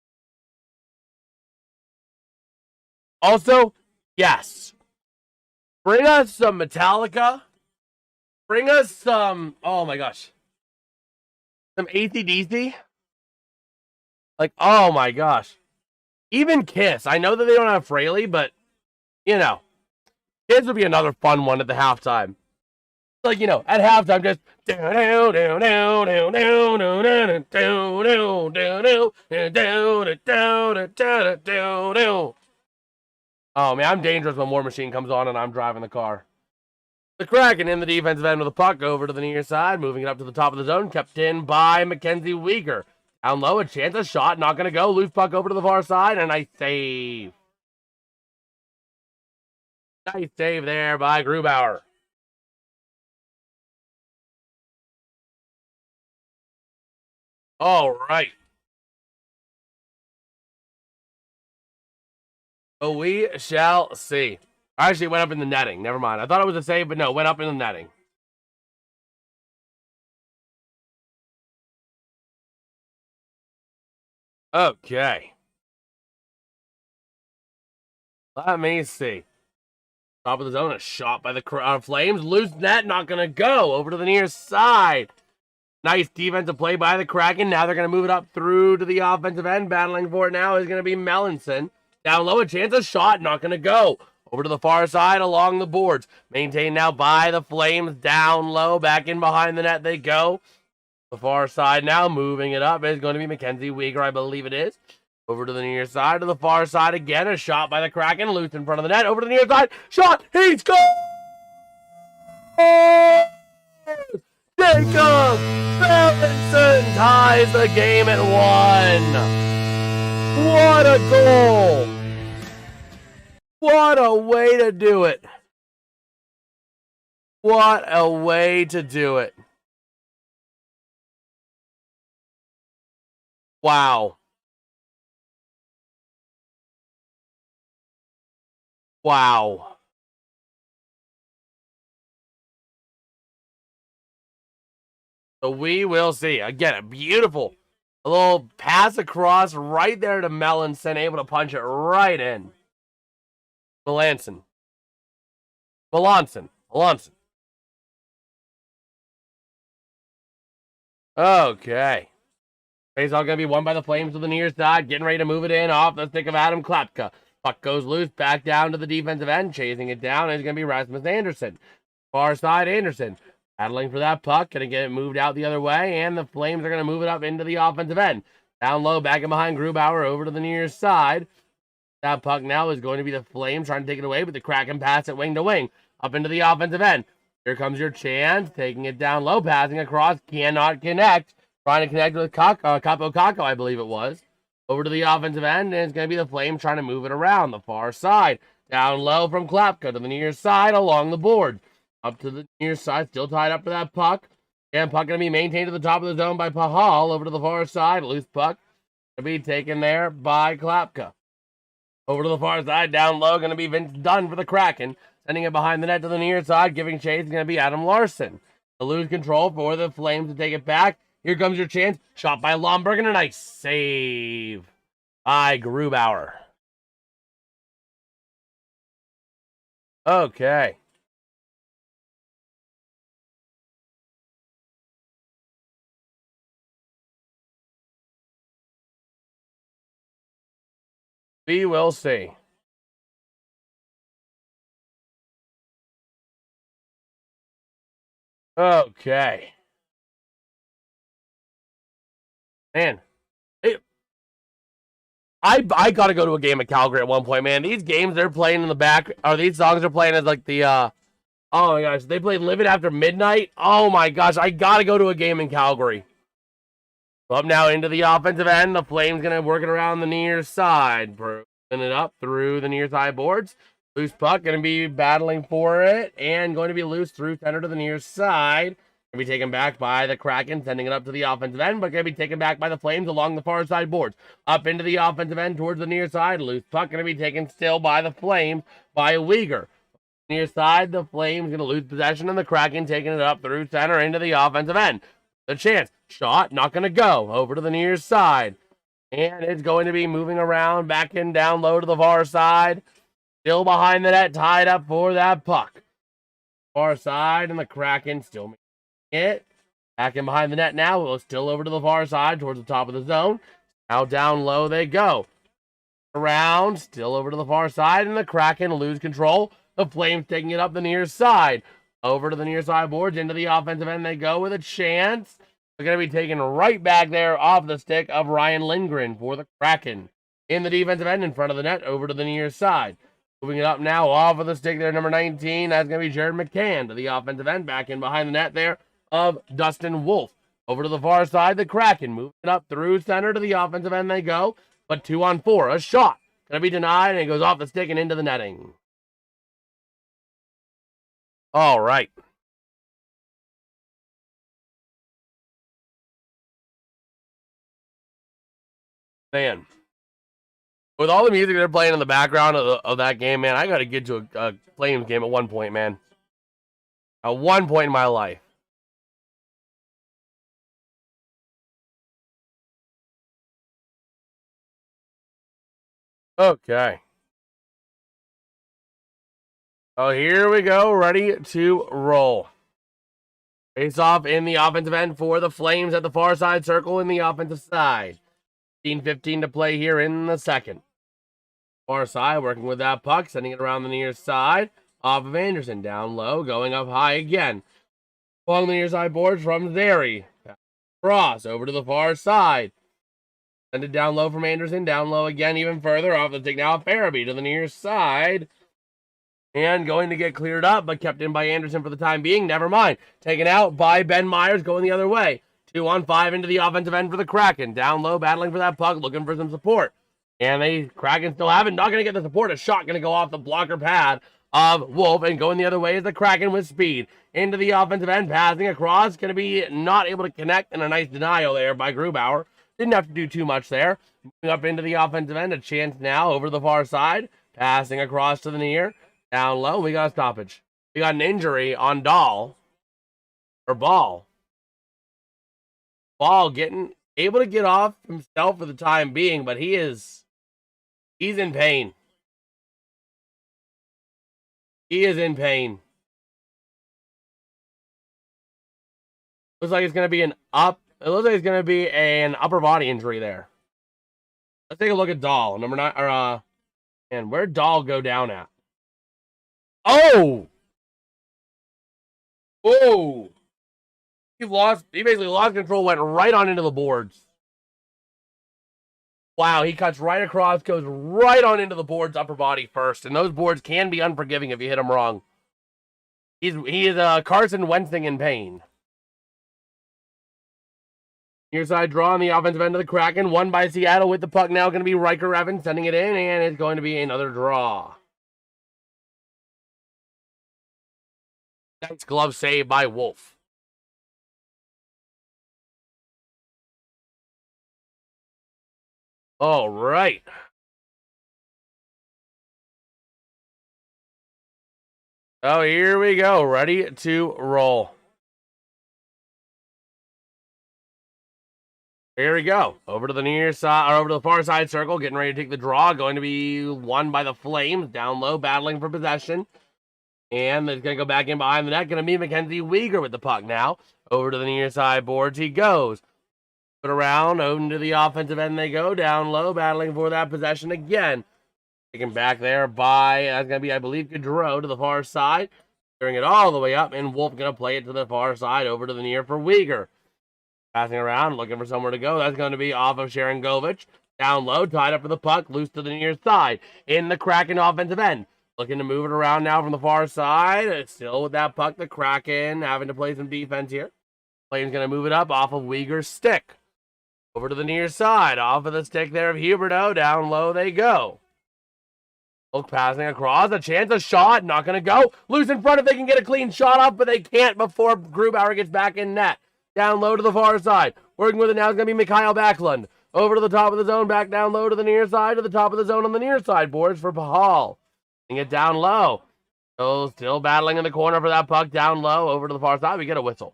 Also, yes. Bring us some Metallica. Bring us some, oh my gosh, some AC/DC. Like, oh my gosh. Even Kiss. I know that they don't have Fraley, but, you know, Kiss would be another fun one at the halftime. Like, you know, at halftime, just. Oh man, I'm dangerous when War Machine comes on and I'm driving the car. The Kraken in the defensive end with the puck over to the near side, moving it up to the top of the zone, kept in by Mackenzie Weegar. Down low, a chance, a shot, not going to go. Loose puck over to the far side, and a nice save. Nice save there by Grubauer. All right. So we shall see. Actually, it went up in the netting. Never mind. I thought it was a save, but no, it went up in the netting. Okay. Let me see. Top of the zone, a shot by the Flames. Loose net, not going to go. Over to the near side. Nice defensive play by the Kraken. Now they're going to move it up through to the offensive end. Battling for it now is going to be Melanson. Down low, a chance, a shot, not going to go. Over to the far side along the boards. Maintained now by the Flames. Down low, back in behind the net they go. The far side now, moving it up, is going to be Mackenzie Weegar, I believe it is. Over to the near side, to the far side again. A shot by the Kraken, loose in front of the net. Over to the near side, shot, he scores! Jacob Melanson ties the game at 1. What a goal! What a way to do it! What a way to do it! Wow. Wow. So we will see. Again, a beautiful a little pass across right there to Melanson, able to punch it right in. Melanson. Okay. Face all going to be won by the Flames to the near side. Getting ready to move it in off the stick of Adam Klapka. Puck goes loose. Back down to the defensive end. Chasing it down is going to be Rasmus Andersson. Far side, Andersson. Battling for that puck. Going to get it moved out the other way. And the Flames are going to move it up into the offensive end. Down low, back and behind Grubauer over to the near side. That puck now is going to be the Flames trying to take it away, but the Kraken pass it wing to wing. Up into the offensive end. Here comes your chance. Taking it down low, passing across. Cannot connect. Trying to connect with Capo Caco, I believe it was. Over to the offensive end, and it's going to be the Flames trying to move it around the far side. Down low from Klapka to the near side along the board. Up to the near side, still tied up for that puck. And puck going to be maintained to the top of the zone by Pahal. Over to the far side, loose puck. Going to be taken there by Klapka. Over to the far side, down low, going to be Vince Dunn for the Kraken. Sending it behind the net to the near side, giving chase is going to be Adam Larsson. To lose control for the Flames to take it back. Here comes your chance. Shot by Lomberg and a nice save by Grubauer. Okay. We will see. Okay. Man, I got to go to a game at Calgary at one point, man. These games they're playing in the back, or these songs are playing as like the, oh my gosh, they play Live It After Midnight. Oh my gosh, I got to go to a game in Calgary. Up now into the offensive end. The Flames going to work it around the near side. Bringing it up through the near side boards. Loose puck, going to be battling for it, and going to be loose through center to the near side. Going to be taken back by the Kraken, sending it up to the offensive end, but going to be taken back by the Flames along the far side boards. Up into the offensive end towards the near side. Loose puck going to be taken still by the Flames by Uyghur. Near side, the Flames going to lose possession, and the Kraken taking it up through center into the offensive end. The chance. Shot, not going to go. Over to the near side. And it's going to be moving around, back and down low to the far side. Still behind the net, tied up for that puck. Far side, and the Kraken still making it. Back in behind the net now. Still over to the far side, towards the top of the zone. Now down low they go. Around, still over to the far side, and the Kraken lose control. The Flames taking it up the near side. Over to the near side boards, into the offensive end they go with a chance. They're going to be taken right back there off the stick of Ryan Lindgren for the Kraken. In the defensive end, in front of the net, over to the near side. Moving it up now off of the stick there, number 19. That's going to be Jared McCann to the offensive end, back in behind the net there of Dustin Wolf. Over to the far side, the Kraken moving it up through center to the offensive end they go. But 2-on-4, a shot. Going to be denied, and it goes off the stick and into the netting. All right. Man. With all the music they're playing in the background of that game, man, I got to get to a Flames game at one point, man. At one point in my life. Okay. Oh, here we go. Ready to roll. Face off in the offensive end for the Flames at the far side circle in the offensive side. 15 to play here in the second. Far side, working with that puck, sending it around the near side. Off of Andersson, down low, going up high again. Along the near side boards from Zary. Cross, over to the far side. Send it down low from Andersson, down low again, even further. Off the stick now, Farabee to the near side. And going to get cleared up, but kept in by Andersson for the time being. Never mind. Taken out by Ben Myers, going the other way. 2-on-5 into the offensive end for the Kraken. Down low, battling for that puck, looking for some support. And Kraken still have it. Not going to get the support. A shot going to go off the blocker pad of Wolf. And going the other way is the Kraken with speed. Into the offensive end. Passing across. Going to be not able to connect. And a nice denial there by Grubauer. Didn't have to do too much there. Moving up into the offensive end. A chance now over the far side. Passing across to the near. Down low. We got a stoppage. We got an injury on Ball. Ball getting able to get off himself for the time being, but he's in pain. He is in pain. Looks like it's going to be an upper body injury there. Let's take a look at Dahl. Number 9, and where'd Dahl go down at? Oh! Whoa! He basically lost control, went right on into the boards. Wow, he cuts right across, goes right on into the boards, upper body first. And those boards can be unforgiving if you hit them wrong. He is Carson Wentzing in pain. Near side draw on the offensive end of the Kraken. Won by Seattle with the puck now. Going to be Riker Evans sending it in, and it's going to be another draw. Nice glove save by Wolf. All right. Oh, here we go. Ready to roll. Here we go. Over to the near side, or over to the far side circle. Getting ready to take the draw. Going to be won by the Flames. Down low, battling for possession. And it's going to go back in behind the net. Going to be Mackenzie Weegar with the puck now. Over to the near side boards he goes. Put around, into the offensive end they go. Down low, battling for that possession again. Taken back there by, that's going to be, I believe, Gaudreau to the far side. Clearing it all the way up, and Wolf going to play it to the far side, over to the near for Weegar. Passing around, looking for somewhere to go. That's going to be off of Sharangovich. Down low, tied up for the puck, loose to the near side. In the Kraken offensive end. Looking to move it around now from the far side. Still with that puck, the Kraken having to play some defense here. Flames going to move it up off of Weegar's stick. Over to the near side, off of the stick there of Huberdeau. Down low they go. Look, passing across, a chance, a shot, not going to go. Loose in front if they can get a clean shot off, but they can't before Grubauer gets back in net. Down low to the far side. Working with it now is going to be Mikhail Backlund. Over to the top of the zone, back down low to the near side, to the top of the zone on the near side boards for Pahal. Getting it down low. Still battling in the corner for that puck, down low, over to the far side. We get a whistle.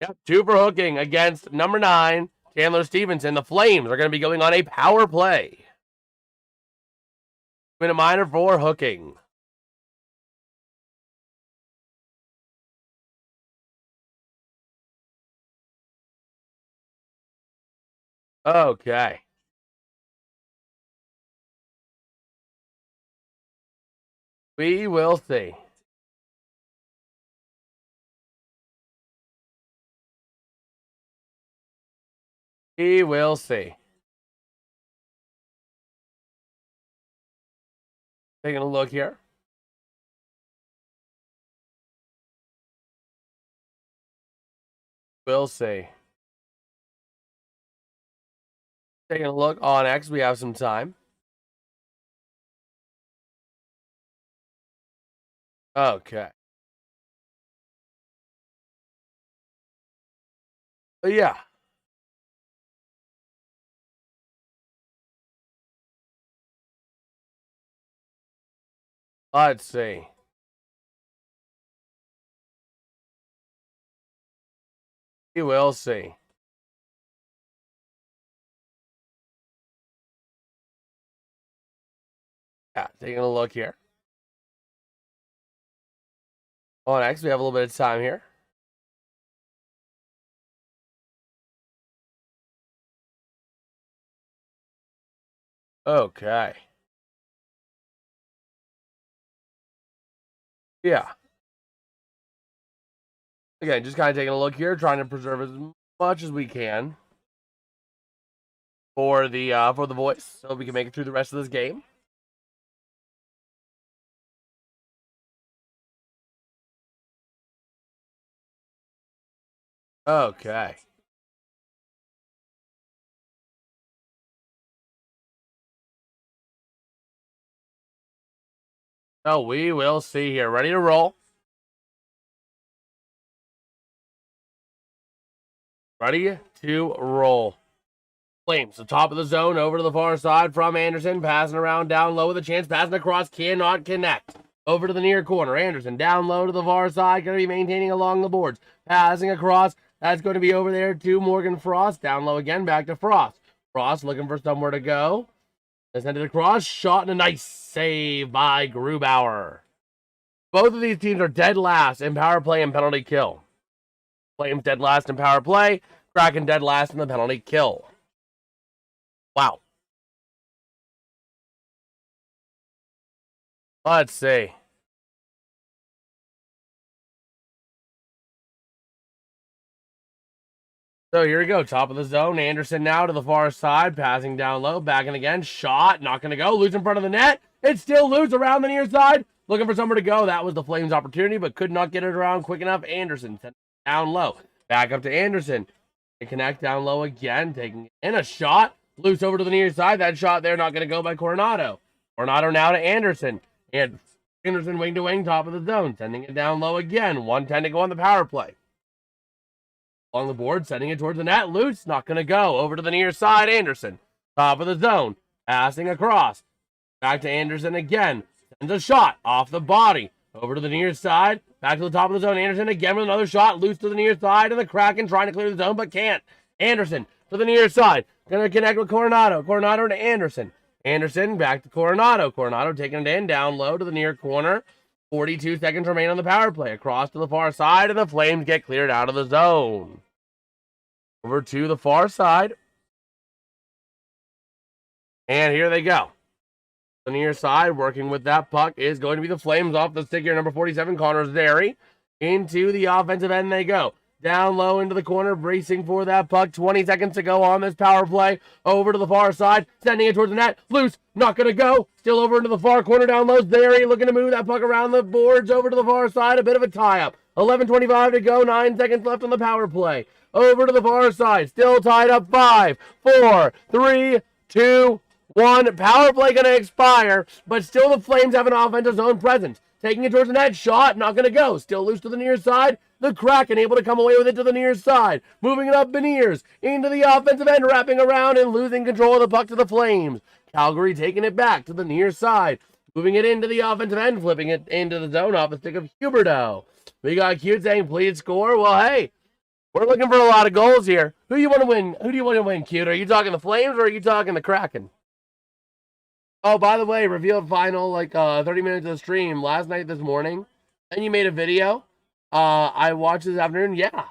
Yep, 2 for hooking against number 9, Chandler Stevenson. The Flames are going to be going on a power play. Minute minor for hooking. Okay. We will see. We will see. Taking a look here. We'll see. Taking a look on X. We have some time. Okay. But yeah. Let's see. We will see. Yeah, taking a look here. On X, we have a little bit of time here. Okay. Yeah. Again, just kind of taking a look here, trying to preserve as much as we can for the voice, so we can make it through the rest of this game. Okay. So we will see here. Ready to roll. Ready to roll. Flames, the top of the zone, over to the far side from Anderson, passing around down low with a chance, passing across, cannot connect. Over to the near corner, Anderson down low to the far side, going to be maintaining along the boards. Passing across, that's going to be over there to Morgan Frost, down low again, back to Frost. Frost looking for somewhere to go. Let's send it across, shot and a nice save by Grubauer. Both of these teams are dead last in power play and penalty kill. Flames dead last in power play, Kraken dead last in the penalty kill. Wow. Let's see. So here we go. Top of the zone. Anderson now to the far side. Passing down low. Backing again. Shot. Not going to go. Loose in front of the net. It's still loose around the near side. Looking for somewhere to go. That was the Flames' opportunity, but could not get it around quick enough. Anderson down low. Back up to Anderson. They connect down low again. Taking in a shot. Loose over to the near side. That shot there not going to go by Coronado. Coronado now to Anderson. And Anderson wing to wing, top of the zone. Sending it down low again. 1:10 to go on the power play. Along the board, sending it towards the net. Loose, not going to go. Over to the near side, Anderson. Top of the zone. Passing across. Back to Anderson again. Sends a shot off the body. Over to the near side. Back to the top of the zone. Anderson again with another shot. Loose to the near side. And the Kraken trying to clear the zone, but can't. Anderson to the near side. Going to connect with Coronado. Coronado to Anderson. Anderson back to Coronado. Coronado taking it in down low to the near corner. 42 seconds remain on the power play. Across to the far side, and the Flames get cleared out of the zone. Over to the far side. And here they go. The near side, working with that puck, is going to be the Flames off the stick here. Number 47, Connor Zary. Into the offensive end they go. Down low into the corner, bracing for that puck. 20 seconds to go on this power play. Over to the far side, sending it towards the net. Loose, not going to go. Still over into the far corner, down low. Zary looking to move that puck around the boards over to the far side. A bit of a tie-up. 11:25 to go, 9 seconds left on the power play. Over to the far side, still tied up. 5, 4, 3, 2, 1. Power play going to expire, but still the Flames have an offensive zone presence. Taking it towards the net, shot, not going to go. Still loose to the near side. The Kraken able to come away with it to the near side. Moving it up Beniers into the offensive end, wrapping around and losing control of the puck to the Flames. Calgary taking it back to the near side. Moving it into the offensive end, flipping it into the zone off the stick of Huberdeau. We got Cute saying, please score. Well, hey, we're looking for a lot of goals here. Who do you want to win? Who do you want to win, Cute? Are you talking the Flames or are you talking the Kraken? Oh, by the way, revealed final, 30 minutes of the stream last night, this morning. And you made a video. I watched this afternoon. Yeah.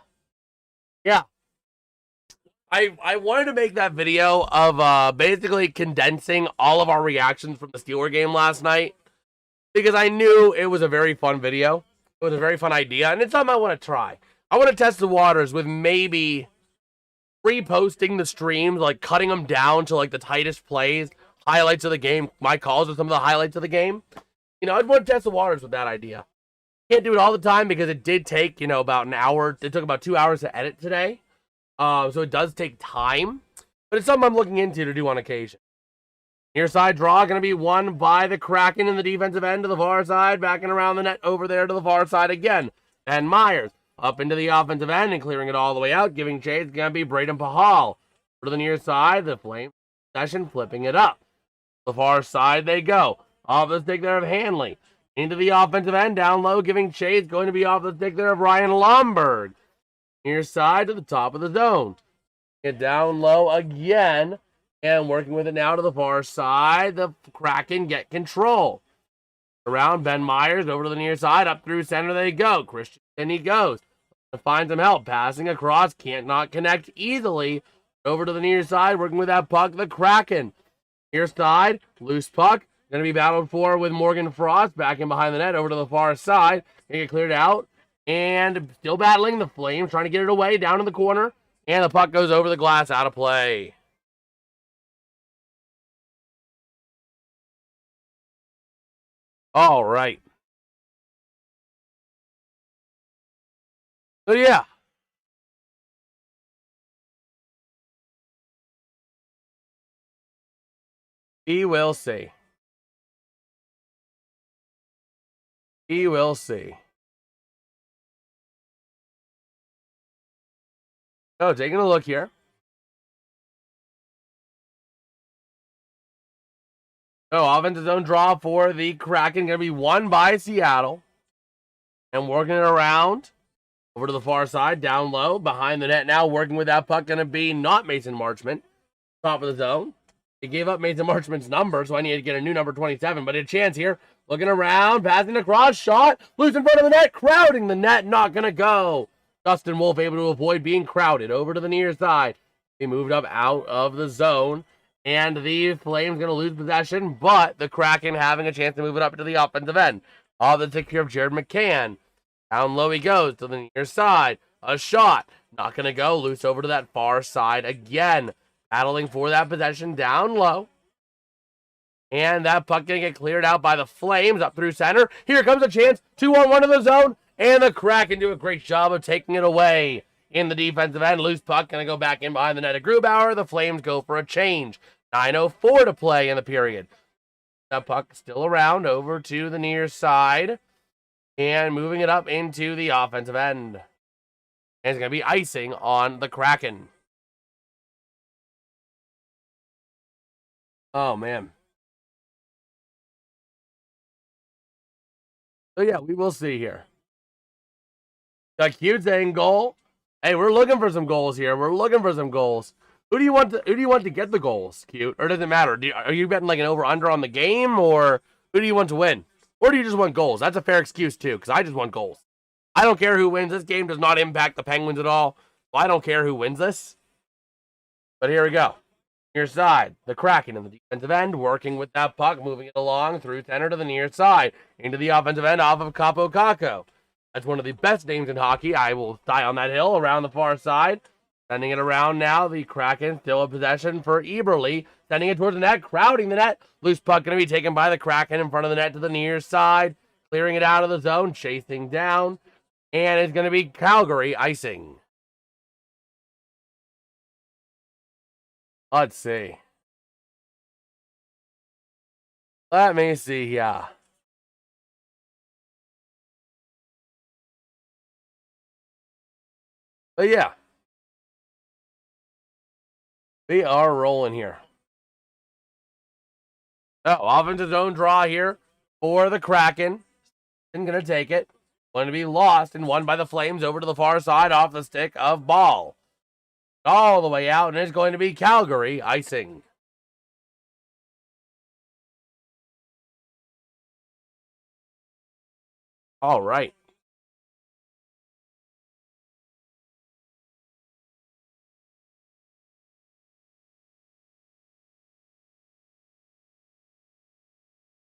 I wanted to make that video of basically condensing all of our reactions from the Steelers game last night. Because I knew it was a very fun video. It was a very fun idea. And it's something I want to try. I want to test the waters with maybe reposting the streams, like cutting them down to like the tightest plays, highlights of the game, my calls are some of the highlights of the game. I'd want to test the waters with that idea. Can't do it all the time because it did take, about an hour. It took about 2 hours to edit today. So it does take time. But it's something I'm looking into to do on occasion. Near side draw going to be won by the Kraken in the defensive end to the far side. Backing around the net over there to the far side again. And Myers up into the offensive end and clearing it all the way out. Giving chase going to be Braden Pahal. To the near side, the Flames possession, flipping it up. The far side they go. Off the stick there of Hanley. Into the offensive end, down low, giving chase. Going to be off the stick there of Ryan Lomberg. Near side to the top of the zone. Get down low again. And working with it now to the far side. The Kraken get control. Around Ben Myers, over to the near side. Up through center they go. Christian, and he goes. To find some help. Passing across. Can't not connect easily. Over to the near side. Working with that puck. The Kraken. Near side, loose puck. Going to be battled for with Morgan Frost. Back in behind the net, over to the far side. They get cleared out. And still battling the Flames, trying to get it away down in the corner. And the puck goes over the glass, out of play. All right. So, yeah. We will see. We will see. Oh, taking a look here. Oh, offensive zone draw for the Kraken. Going to be won by Seattle. And working it around over to the far side, down low, behind the net now, working with that puck. Going to be not Mason Marchment. Top of the zone. He gave up Mason Marchment's number, so I need to get a new number 27. But a chance here. Looking around, passing across, shot, loose in front of the net, crowding the net, not going to go. Dustin Wolf able to avoid being crowded over to the near side. He moved up out of the zone, and the Flames going to lose possession, but the Kraken having a chance to move it up to the offensive end. All the take care of Jared McCann. Down low he goes to the near side. A shot, not going to go, loose over to that far side again. Battling for that possession down low. And that puck going to get cleared out by the Flames up through center. Here comes a chance. 2-on-1 in the zone. And the Kraken do a great job of taking it away in the defensive end. Loose puck going to go back in behind the net of Grubauer. The Flames go for a change. 9:04 to play in the period. That puck still around over to the near side. And moving it up into the offensive end. And it's going to be icing on the Kraken. Oh, man. So, yeah, we will see here. A cute Zayne goal. Hey, we're looking for some goals here. We're looking for some goals. Who do you want to get the goals, cute? Or does it matter? Are you betting like an over-under on the game? Or who do you want to win? Or do you just want goals? That's a fair excuse, too, because I just want goals. I don't care who wins. This game does not impact the Penguins at all. So I don't care who wins this. But here we go. Near side, the Kraken in the defensive end, working with that puck, moving it along through center to the near side, into the offensive end off of Capo Caco. That's one of the best names in hockey. I will die on that hill around the far side. Sending it around now, the Kraken still in possession for Eberle. Sending it towards the net, crowding the net. Loose puck going to be taken by the Kraken in front of the net to the near side. Clearing it out of the zone, chasing down. And it's going to be Calgary icing. Let's see. Let me see, yeah. But yeah. We are rolling here. Oh, offensive zone draw here for the Kraken. Isn't going to take it. Going to be lost and won by the Flames over to the far side off the stick of Ball. All the way out, and it's going to be Calgary icing. All right.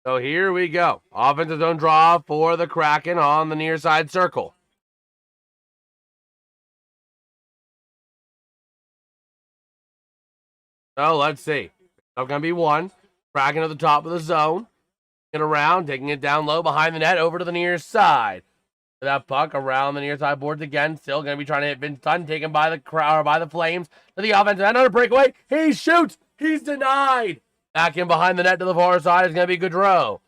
So here we go. Offensive zone draw for the Kraken on the near side circle. So let's see. It's going to be one. Kraken at the top of the zone. Get around, taking it down low behind the net over to the near side. That puck around the near side boards again. Still going to be trying to hit Vince Dunn, taken by the crowd, by the Flames to the offensive end on a breakaway. He shoots. He's denied. Back in behind the net to the far side is going to be Gaudreau.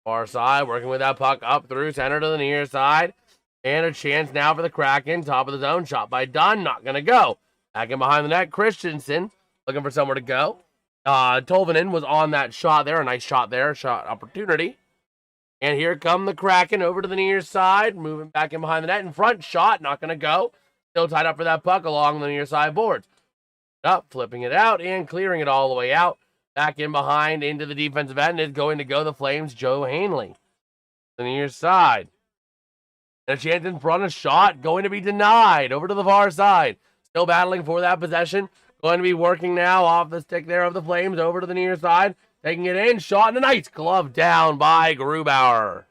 Far side, working with that puck up through center to the near side. And a chance now for the Kraken. Top of the zone, shot by Dunn. Not going to go. Back in behind the net, Christensen looking for somewhere to go. Tolvanen was on that shot there. A nice shot there. Shot opportunity. And here come the Kraken over to the near side. Moving back in behind the net. In front, shot. Not going to go. Still tied up for that puck along the near side boards. Up, flipping it out and clearing it all the way out. Back in behind into the defensive end is going to go the Flames, Joe Hanley. The near side. And a chance in front, a shot going to be denied over to the far side. Still battling for that possession. Going to be working now off the stick there of the Flames over to the near side. Taking it in, shot, and a nice glove down by Grubauer.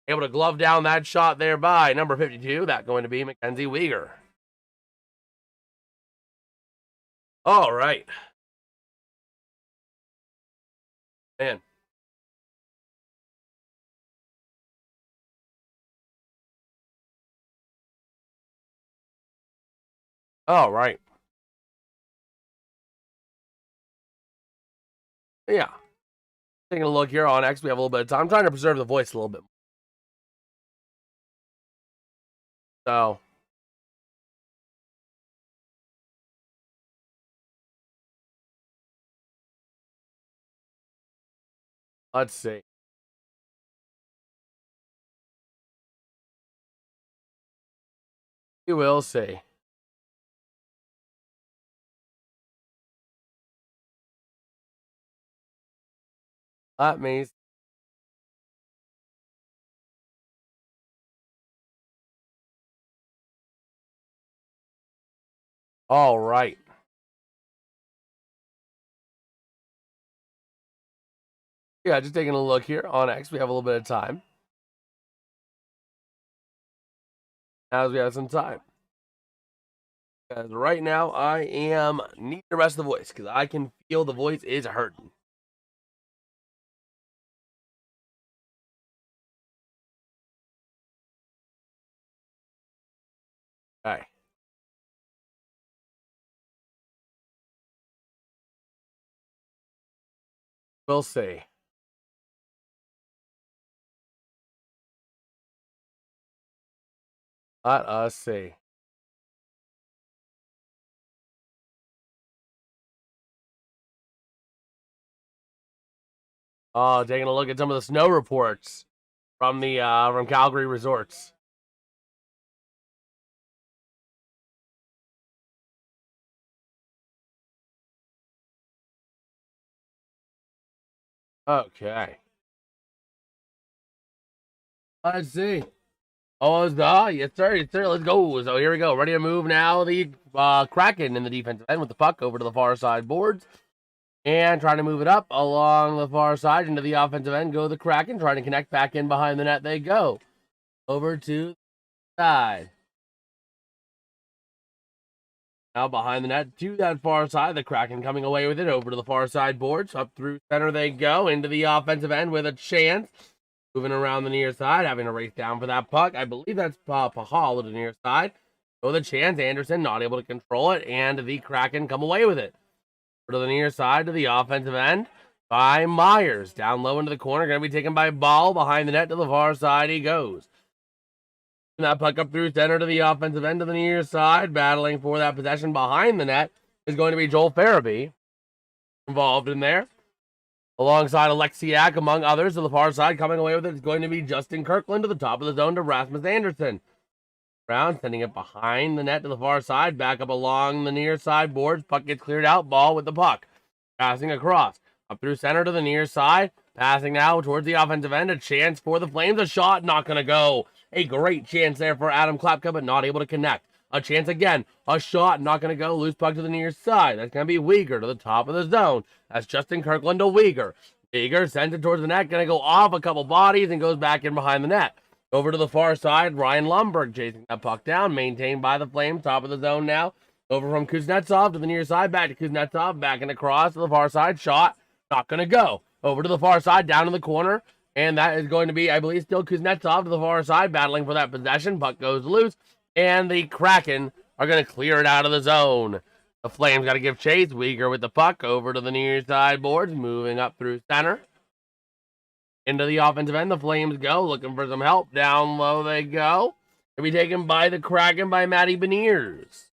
Able to glove down that shot there by number 52. That going to be Mackenzie Weegar. All right. Man. All right. Yeah. Taking a look here on X. We have a little bit of time. I'm trying to preserve the voice a little bit. So, let's see. We will see. That means all right. Yeah, just taking a look here on X. We have a little bit of time. As we have some time. Because right now I am needing to rest the voice because I can feel the voice is hurting. Okay. We'll see. Let us see. Oh, taking a look at some of the snow reports from the from Calgary resorts. Okay. Let's see. Oh, yes, sir. Yes, sir. Let's go. So here we go. Ready to move now. The Kraken in the defensive end with the puck over to the far side boards. And trying to move it up along the far side into the offensive end. Go the Kraken. Trying to connect back in behind the net. They go. Over to the side. Now behind the net to that far side. The Kraken coming away with it. Over to the far side boards. Up through center they go. Into the offensive end with a chance. Moving around the near side, having to race down for that puck. I believe that's Pahal to the near side. So the chance, Anderson not able to control it, and the Kraken come away with it. To the near side to the offensive end by Myers. Down low into the corner, going to be taken by Ball. Behind the net to the far side he goes. And that puck up through center to the offensive end to the near side. Battling for that possession behind the net is going to be Joel Farabee involved in there. Alongside Alexiak, among others, to the far side, coming away with it is going to be Justin Kirkland to the top of the zone to Rasmus Anderson. Brown sending it behind the net to the far side, back up along the near side boards. Puck gets cleared out, Ball with the puck. Passing across, up through center to the near side. Passing now towards the offensive end, a chance for the Flames, a shot, not going to go. A great chance there for Adam Klapka, but not able to connect. A chance again. A shot. Not going to go. Loose puck to the near side. That's going to be Weegar to the top of the zone. That's Justin Kirkland to Weegar. Weegar sends it towards the net. Going to go off a couple bodies and goes back in behind the net. Over to the far side. Ryan Lundberg chasing that puck down. Maintained by the Flames. Top of the zone now. Over from Kuznetsov to the near side. Back to Kuznetsov. Back and across to the far side. Shot. Not going to go. Over to the far side. Down in the corner. And that is going to be, I believe, still Kuznetsov to the far side. Battling for that possession. Puck goes loose. And the Kraken are going to clear it out of the zone. The Flames got to give chase. Weegar with the puck over to the near side boards. Moving up through center. Into the offensive end. The Flames go. Looking for some help. Down low they go. They'll be taken by the Kraken by Matty Beniers.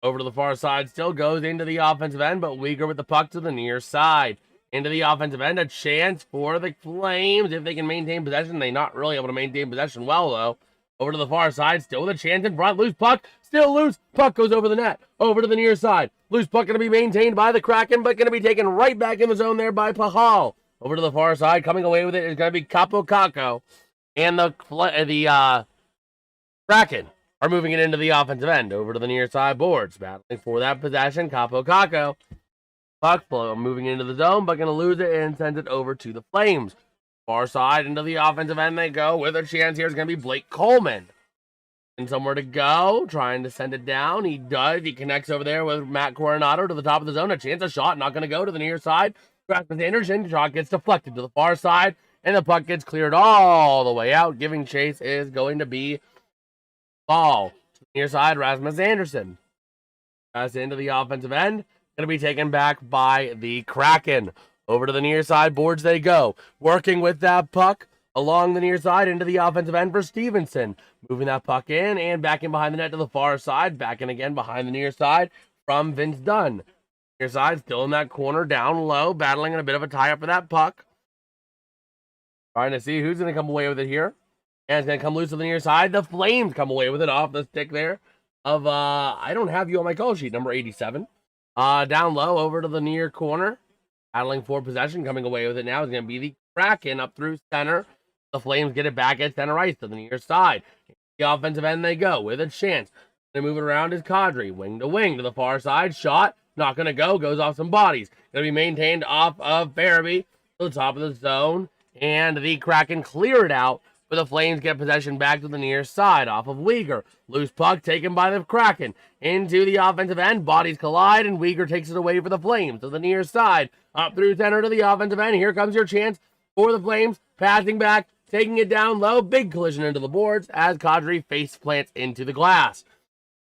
Over to the far side. Still goes into the offensive end. But Weegar with the puck to the near side. Into the offensive end, a chance for the Flames if they can maintain possession. They're not really able to maintain possession well, though. Over to the far side, still with a chance in front. Loose puck, still loose. Puck goes over the net. Over to the near side. Loose puck going to be maintained by the Kraken, but going to be taken right back in the zone there by Pahal. Over to the far side, coming away with it is going to be Capo Caco. And the Kraken are moving it into the offensive end. Over to the near side boards. Battling for that possession, Capo Caco. Puck flow moving into the zone, but going to lose it and send it over to the Flames. Far side into the offensive end they go. With a chance here is going to be Blake Coleman. And somewhere to go, trying to send it down. He does. He connects over there with Matt Coronado to the top of the zone. A chance, a shot, not going to go to the near side. Rasmus Anderson, shot gets deflected to the far side, and the puck gets cleared all the way out. Giving chase is going to be Ball. To the near side, Rasmus Anderson. Pass into the offensive end. going to be taken back by the Kraken. Over to the near side boards they go. Working with that puck along the near side into the offensive end for Stevenson. Moving that puck in and back in behind the net to the far side. Back in again behind the near side from Vince Dunn. Near side still in that corner down low. Battling in a bit of a tie-up for that puck. Trying to see who's going to come away with it here. And it's going to come loose to the near side. The Flames come away with it off the stick there of, I don't have you on my call sheet, number 87. Down low over to the near corner. Battling for possession, coming away with it now is going to be the Kraken up through center. The Flames get it back at center ice to the near side. The offensive end they go with a chance. They move it around is Kadri. Wing to the far side. Shot. Not going to go. Goes off some bodies. Going to be maintained off of Farabee to the top of the zone. And the Kraken clear it out. But the Flames get possession back to the near side off of Weegar. Loose puck taken by the Kraken. Into the offensive end. Bodies collide and Weegar takes it away for the Flames to the near side. Up through center to the offensive end. Here comes your chance for the Flames. Passing back. Taking it down low. Big collision into the boards as Kadri face plants into the glass.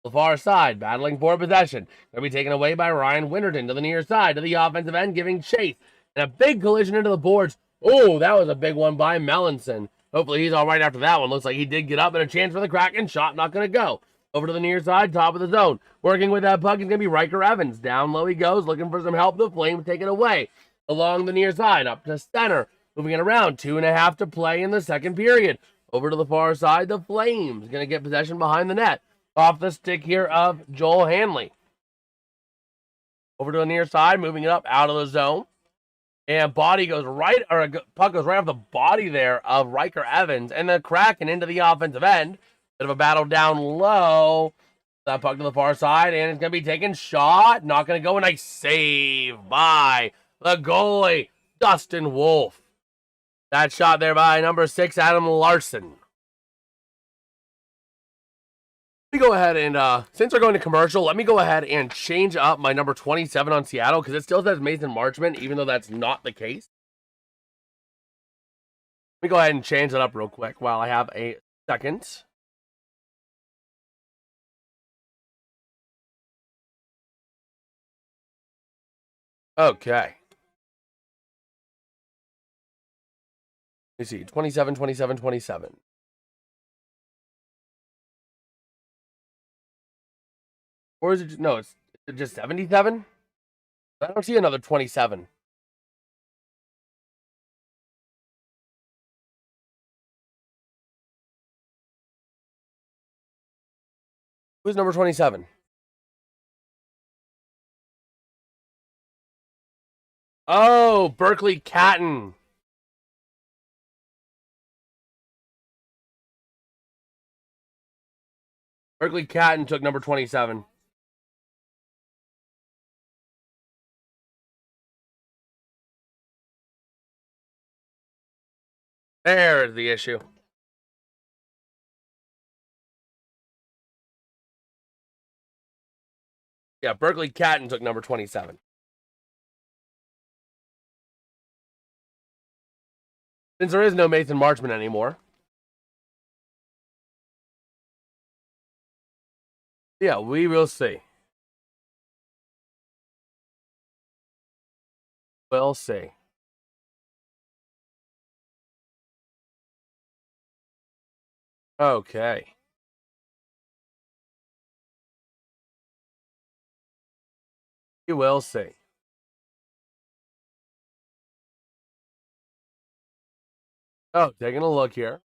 The far side battling for possession. Going to be taken away by Ryan Winterton to the near side to the offensive end giving chase. And a big collision into the boards. Oh, that was a big one by Melanson. Hopefully he's all right after that one. Looks like he did get up and a chance for the Kraken. Shot not going to go. Over to the near side, top of the zone. Working with that puck is going to be Riker Evans. Down low he goes, looking for some help. The Flames take it away. Along the near side, up to center. Moving it around, 2.5 to play in the second period. Over to the far side, the Flames going to get possession behind the net. Off the stick here of Joel Hanley. Over to the near side, moving it up out of the zone. And body goes right, or a puck goes right off the body there of Riker Evans. And the Kraken into the offensive end. Bit of a battle down low. That puck to the far side, and it's going to be taken. Shot, not going to go. A nice save by the goalie, Dustin Wolf. That shot there by number 6, Adam Larson. Let me go ahead and, since we're going to commercial, let me go ahead and change up my number 27 on Seattle, because it still says Mason Marchment, even though that's not the case. Let me go ahead and change that up real quick while I have a second. Okay. Let me see, 27, 27, 27. Or is it, no, it's just 77? I don't see another 27. Who's number 27? Oh, Berkeley Catton. Berkeley Catton took number 27. There's the issue. Yeah, Berkeley Catton took number 27. Since there is no Mason Marchment anymore. Yeah, we will see. We'll see. Okay. We will see. Oh, taking a look here.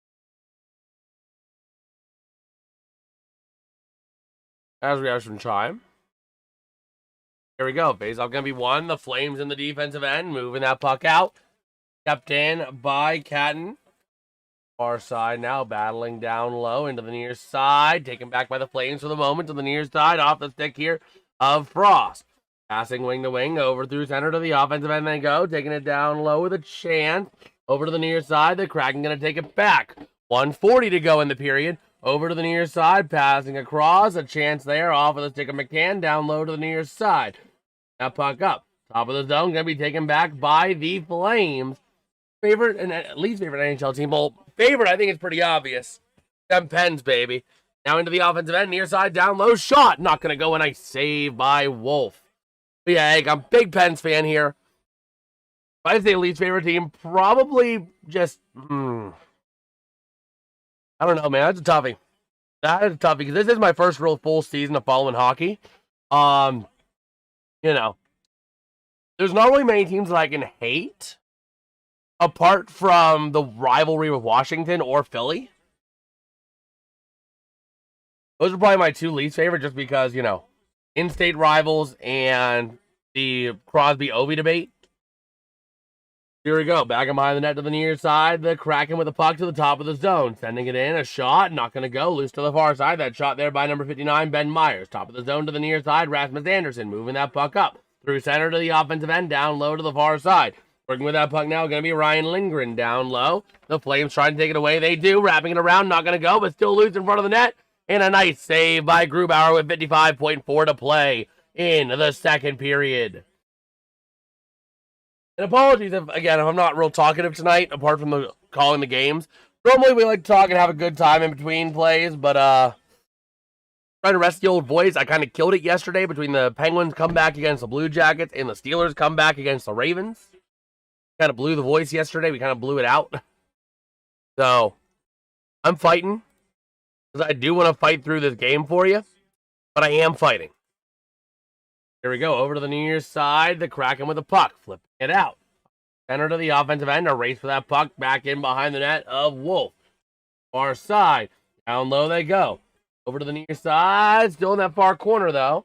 As we have some time. Here we go. Face-off going to be won. The Flames in the defensive end. Moving that puck out. Kept in by Catton. Far side now. Battling down low into the near side. Taken back by the Flames for the moment to the near side. Off the stick here of Frost. Passing wing to wing. Over through center to the offensive end they go. Taking it down low with a chance. Over to the near side. The Kraken going to take it back. 1:40 to go in the period. Over to the near side, passing across, a chance there, off of the stick of McCann, down low to the near side. That puck up, top of the zone, going to be taken back by the Flames. Favorite, and at least favorite NHL team. Well, favorite, I think it's pretty obvious. Them Pens, baby. Now into the offensive end, near side, down low, shot. Not going to go, and a save by Wolf. But yeah, Egg, I'm a big Pens fan here. If I say least favorite team, probably just, I don't know, man. That's a toughie. That is a toughie because this is my first real full season of following hockey. You know, there's not really many teams that I can hate apart from the rivalry with Washington or Philly. Those are probably my two least favorite just because, in-state rivals and the Crosby-Ovi debate. Here we go. Back behind the net to the near side. The Kraken with the puck to the top of the zone. Sending it in. A shot. Not going to go. Loose to the far side. That shot there by number 59, Ben Myers. Top of the zone to the near side. Rasmus Anderson moving that puck up. Through center to the offensive end. Down low to the far side. Working with that puck now. Going to be Ryan Lindgren down low. The Flames trying to take it away. They do. Wrapping it around. Not going to go, but still loose in front of the net. And a nice save by Grubauer with 55.4 to play in the second period. And apologies if I'm not real talkative tonight, apart from calling the games. Normally we like to talk and have a good time in between plays, but trying to rest the old voice. I kind of killed it yesterday between the Penguins comeback against the Blue Jackets and the Steelers comeback against the Ravens. Kind of blew the voice yesterday. We kind of blew it out. So, I'm fighting. Because I do want to fight through this game for you. But I am fighting. Here we go. Over to the near side. The Kraken with the puck. Flipping it out. Center to the offensive end. A race for that puck. Back in behind the net of Wolf. Far side. Down low they go. Over to the near side. Still in that far corner, though.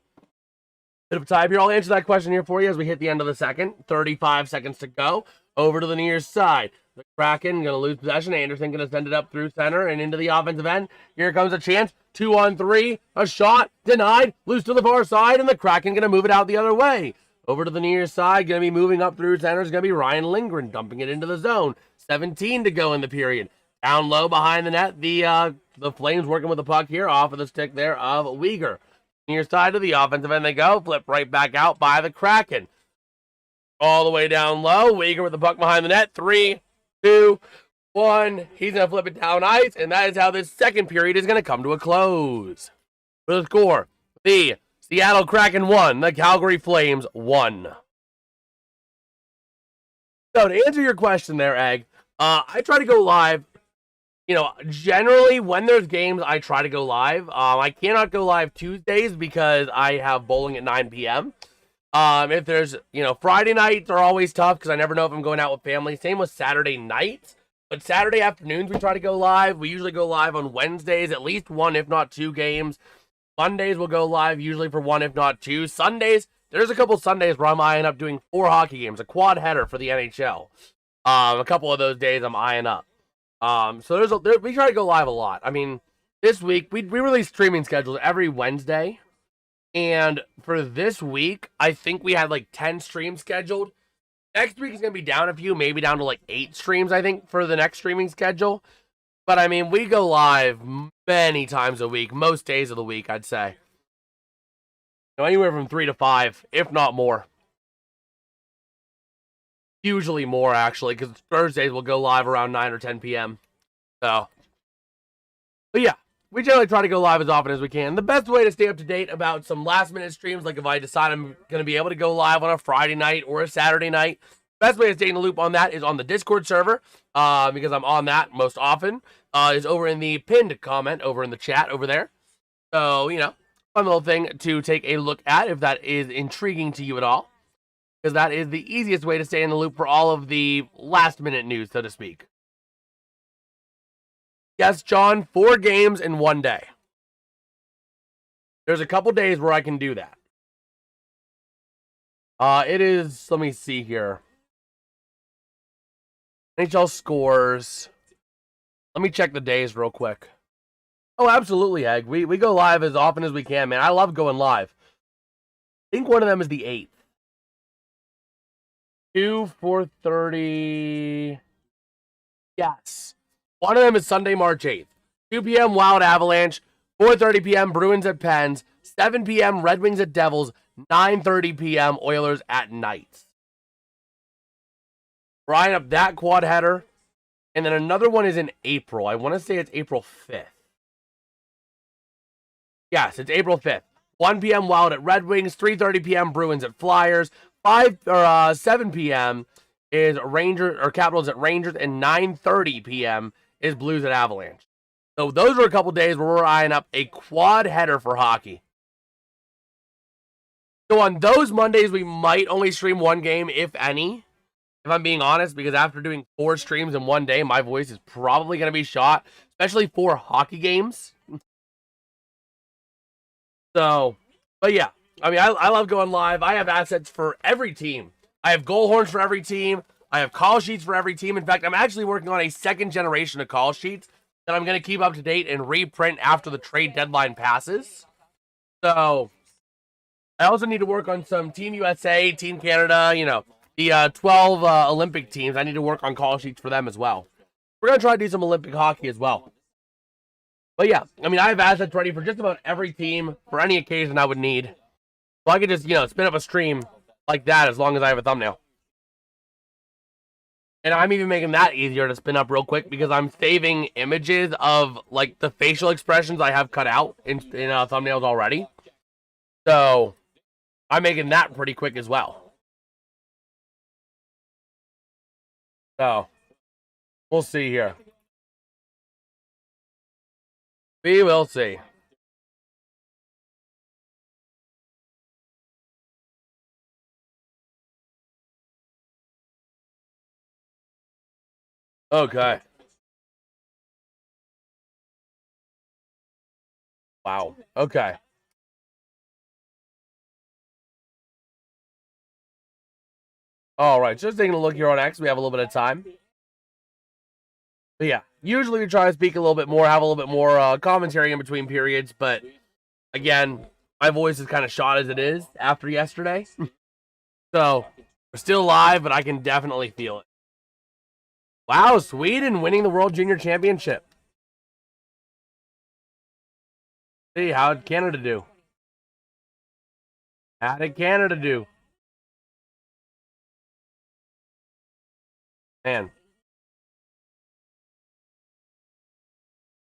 Bit of a tie here. I'll answer that question here for you as we hit the end of the second. 35 seconds to go. Over to the near side. The Kraken going to lose possession. Anderson going to send it up through center and into the offensive end. Here comes a chance. 2-on-3. A shot. Denied. Loose to the far side. And the Kraken going to move it out the other way. Over to the near side. Going to be moving up through center. Is going to be Ryan Lindgren dumping it into the zone. 17 to go in the period. Down low behind the net. The Flames working with the puck here. Off of the stick there of Uyghur. Near side of the offensive end they go. Flip right back out by the Kraken. All the way down low. Uyghur with the puck behind the net. 3, 2, 1. He's going to flip it down ice. And that is how this second period is going to come to a close. For the score, the Seattle Kraken 1. The Calgary Flames 1. So to answer your question there, Egg, I try to go live. Generally when there's games, I try to go live. I cannot go live Tuesdays because I have bowling at 9 p.m. If there's, Friday nights are always tough because I never know if I'm going out with family. Same with Saturday nights. But Saturday afternoons, we try to go live. We usually go live on Wednesdays, at least 1, if not 2 games. Mondays, we'll go live usually for 1, if not 2. Sundays, there's a couple Sundays where I'm eyeing up doing 4 hockey games, a quad header for the NHL. A couple of those days I'm eyeing up. So we try to go live a lot. I mean, this week, we release streaming schedules every Wednesday. And for this week, I think we had like 10 streams scheduled. Next week is going to be down a few, maybe down to like 8 streams, I think, for the next streaming schedule. But I mean, we go live many times a week, most days of the week, I'd say. Anywhere from 3 to 5, if not more. Usually more, actually, because Thursdays will go live around 9 or 10 p.m. So, but yeah. We generally try to go live as often as we can. The best way to stay up to date about some last-minute streams, like if I decide I'm going to be able to go live on a Friday night or a Saturday night, best way to stay in the loop on that is on the Discord server, because I'm on that most often, is over in the pinned comment, over in the chat over there. So, fun little thing to take a look at if that is intriguing to you at all, because that is the easiest way to stay in the loop for all of the last-minute news, so to speak. Yes, John, 4 games in 1 day. There's a couple days where I can do that. It is, let me see here. NHL scores. Let me check the days real quick. Oh, absolutely, Egg. We go live as often as we can, man. I love going live. I think one of them is the 8th. 4:30. Yes. One of them is Sunday, March 8th. 2 p.m. Wild Avalanche. 4:30 p.m. Bruins at Pens. 7 p.m. Red Wings at Devils. 9:30 p.m. Oilers at Knights. Brian up that quad header. And then another one is in April. I want to say it's April 5th. Yes, it's April 5th. 1 p.m. Wild at Red Wings, 3:30 p.m. Bruins at Flyers, 7 p.m. is Rangers or Capitals at Rangers, and 9:30 p.m. is Blues at Avalanche. So those are a couple days where we're eyeing up a quad header for hockey. So on those Mondays, we might only stream one game, if any, if I'm being honest, because after doing 4 streams in one day, my voice is probably going to be shot, especially for hockey games. So, but yeah, I mean, I love going live. I have assets for every team. I have goal horns for every team. I have call sheets for every team. In fact, I'm actually working on a second generation of call sheets that I'm going to keep up to date and reprint after the trade deadline passes. So, I also need to work on some Team USA, Team Canada, the 12 Olympic teams. I need to work on call sheets for them as well. We're going to try to do some Olympic hockey as well. But yeah, I mean, I have assets ready for just about every team for any occasion I would need. So I could just, spin up a stream like that as long as I have a thumbnail. And I'm even making that easier to spin up real quick because I'm saving images of, like, the facial expressions I have cut out in thumbnails already. So I'm making that pretty quick as well. So we'll see here. We will see. Okay. Wow. Okay. All right. Just taking a look here on X. We have a little bit of time. But yeah, usually we try to speak a little bit more, have a little bit more commentary in between periods. But again, my voice is kind of shot as it is after yesterday. So we're still live, but I can definitely feel it. Wow, Sweden winning the World Junior Championship. See, how did Canada do? How did Canada do? Man.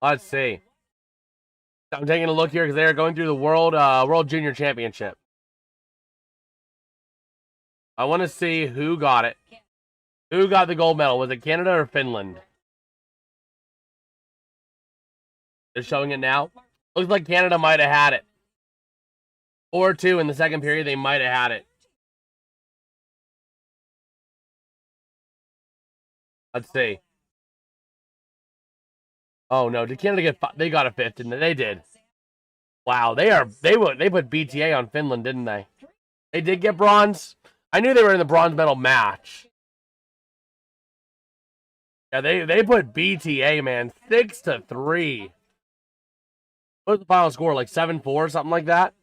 Let's see. I'm taking a look here because they're going through the World Junior Championship. I want to see who got it. Who got the gold medal? Was it Canada or Finland? They're showing it now. Looks like Canada might have had it. 4-2 in the second period. They might have had it. Let's see. Oh no! Did Canada get? They got a fifth, didn't they? They did. Wow, they put BTA on Finland, didn't they? They did get bronze. I knew they were in the bronze medal match. Yeah, they put BTA, man, 6-3. What was the final score? Like 7-4, something like that.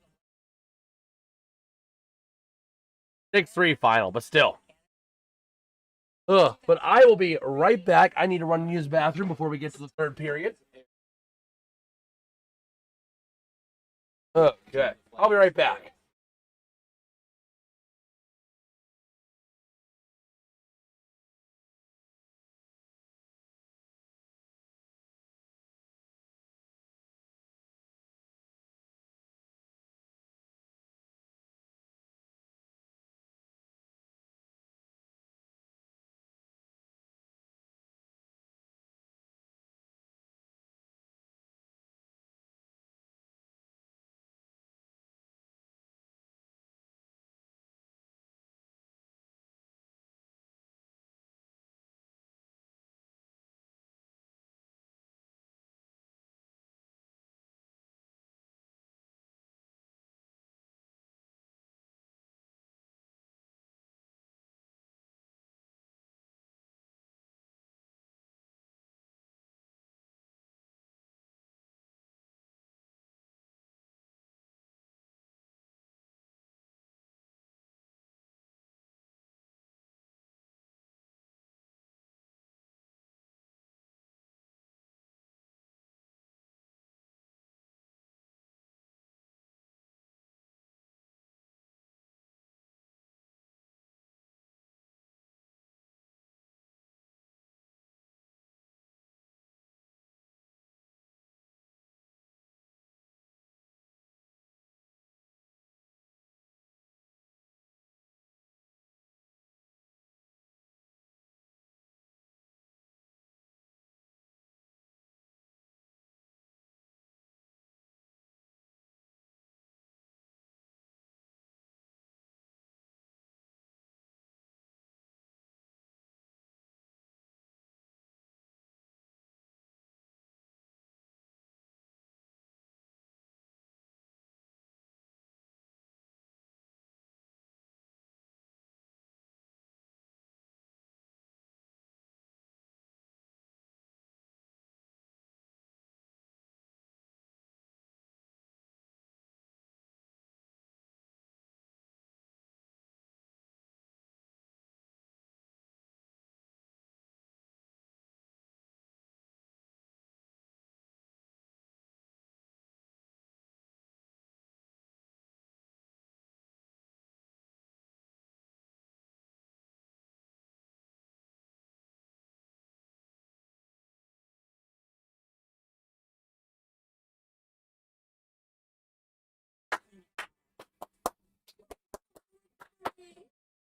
6-3 final, but still. Ugh, but I will be right back. I need to run and use the bathroom before we get to the third period. Okay, I'll be right back.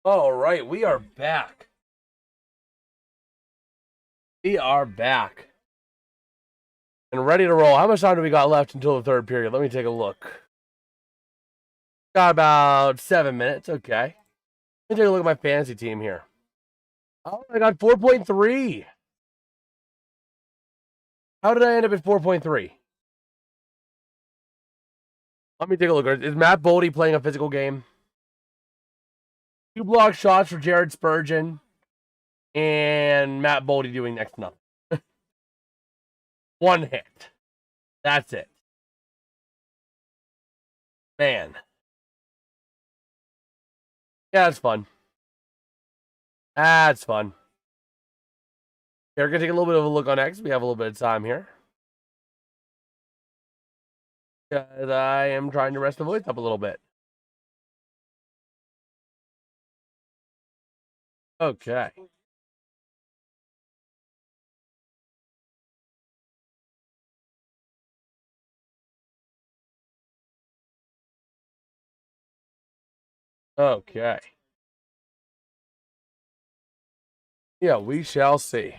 All right, we are back. We are back. And ready to roll. How much time do we got left until the third period? Let me take a look. Got about 7 minutes. Okay. Let me take a look at my fantasy team here. Oh, I got 4.3. How did I end up at 4.3? Let me take a look. Is Matt Boldy playing a physical game? 2 block shots for Jared Spurgeon. And Matt Boldy doing next to nothing. 1 hit. That's it. Man. Yeah, that's fun. That's fun. Okay, we're going to take a little bit of a look on X. We have a little bit of time here. Because I am trying to rest the voice up a little bit. Okay. Okay. Yeah, we shall see.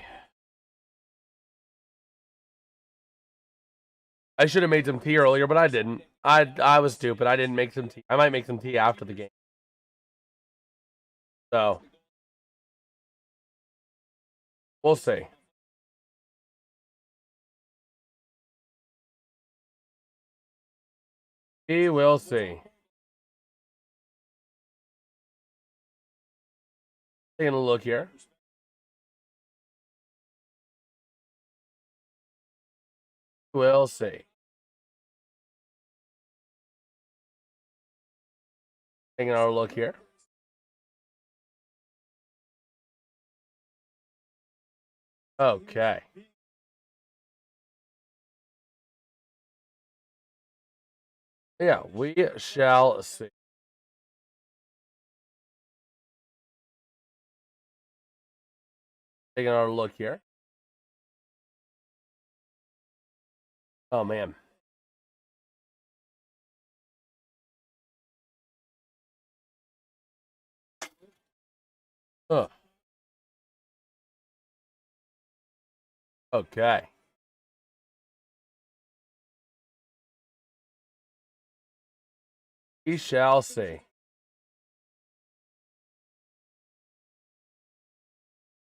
I should have made some tea earlier, but I didn't. I was stupid. I didn't make some tea. I might make some tea after the game. So, we'll see. We will see. Taking a look here. We'll see. Taking our look here. Okay. Yeah, we shall see. Taking our look here. Oh, man. Ugh. Okay. We shall see.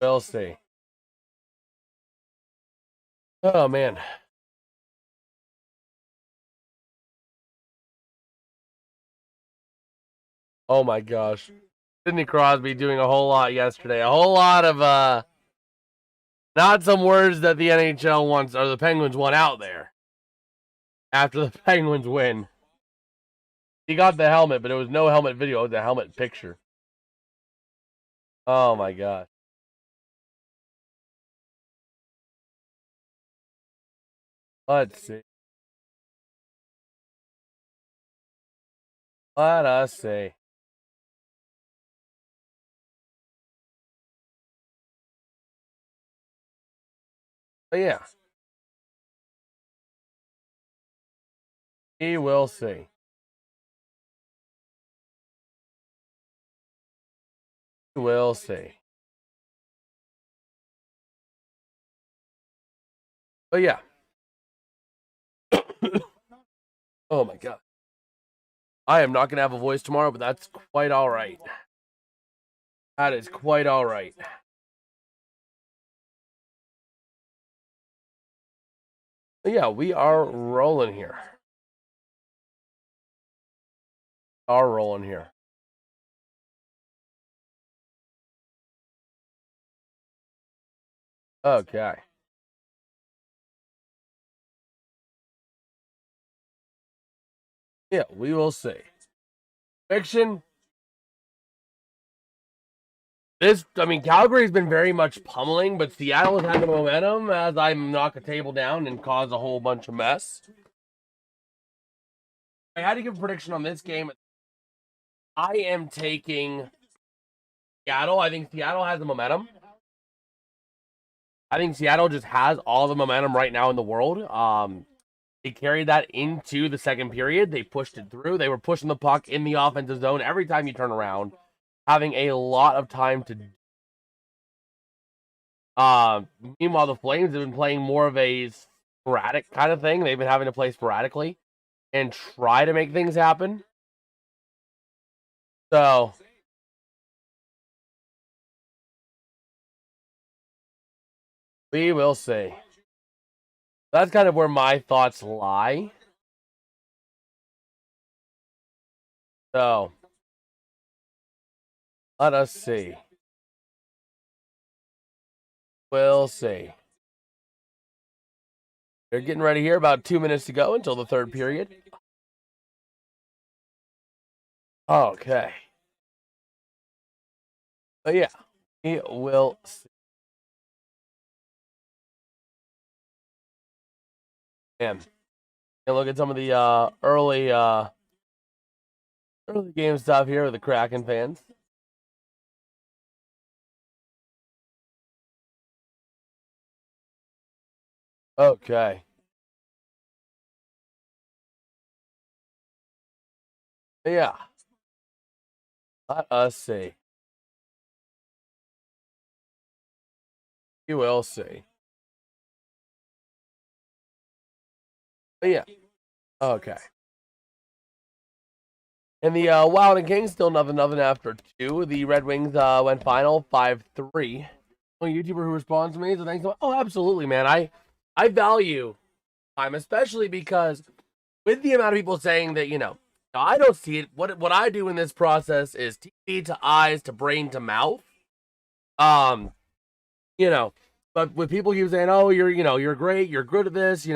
We'll see. Oh, man. Oh, my gosh. Sidney Crosby doing a whole lot yesterday. A whole lot of, not some words that the NHL wants, or the Penguins want out there. After the Penguins win. He got the helmet, but it was no helmet video. It was a helmet picture. Oh, my gosh. Let's see. Let us see. But yeah. We will see. We will see. But yeah. Oh my god. I am not going to have a voice tomorrow, but that's quite all right. That is quite all right. But yeah, we are rolling here. Okay. Yeah, we will see. Fiction. Calgary's been very much pummeling, but Seattle has had the momentum as I knock a table down and cause a whole bunch of mess. I had to give a prediction on this game. I am taking Seattle. I think Seattle has the momentum. I think Seattle just has all the momentum right now in the world. They carried that into the second period. They pushed it through. They were pushing the puck in the offensive zone every time you turn around. having a lot of time to. Meanwhile, the Flames have been playing more of a sporadic kind of thing. They've been having to play sporadically and try to make things happen. So, we will see. That's kind of where my thoughts lie. So, let us see. We'll see. They're getting ready here. About 2 minutes to go until the third period. Okay. But yeah, we will see. Man, and look at some of the early game stuff here with the Kraken fans. Okay. Yeah. Let us see. You will see. But yeah. Okay. And the Wild and Kings still nothing after 2. The Red Wings went final 5-3. A YouTuber who responds to me, so thanks. Oh, absolutely, man. I value time, especially because with the amount of people saying that, I don't see it. What I do in this process is TV to eyes to brain to mouth. But with people keep saying, "Oh, you're great, you're good at this,"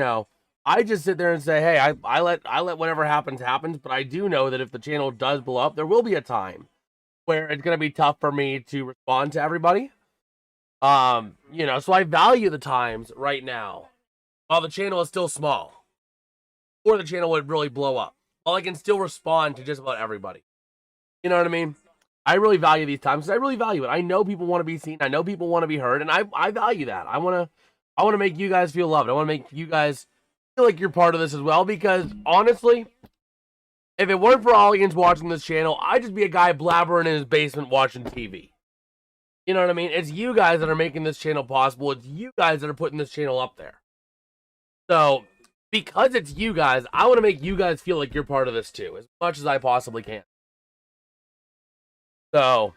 I just sit there and say, "Hey, I let whatever happens happens." But I do know that if the channel does blow up, there will be a time where it's gonna be tough for me to respond to everybody. So I value the times right now while the channel is still small, or the channel would really blow up. While I can still respond to just about everybody. You know what I mean? I really value these times because I really value it. I know people want to be seen. I know people want to be heard, and I value that. I want to make you guys feel loved. I want to make you guys feel like you're part of this as well, because honestly, if it weren't for audience watching this channel, I'd just be a guy blabbering in his basement watching TV. You know what I mean? It's you guys that are making this channel possible. It's you guys that are putting this channel up there. So, because it's you guys, I want to make you guys feel like you're part of this too, as much as I possibly can. So,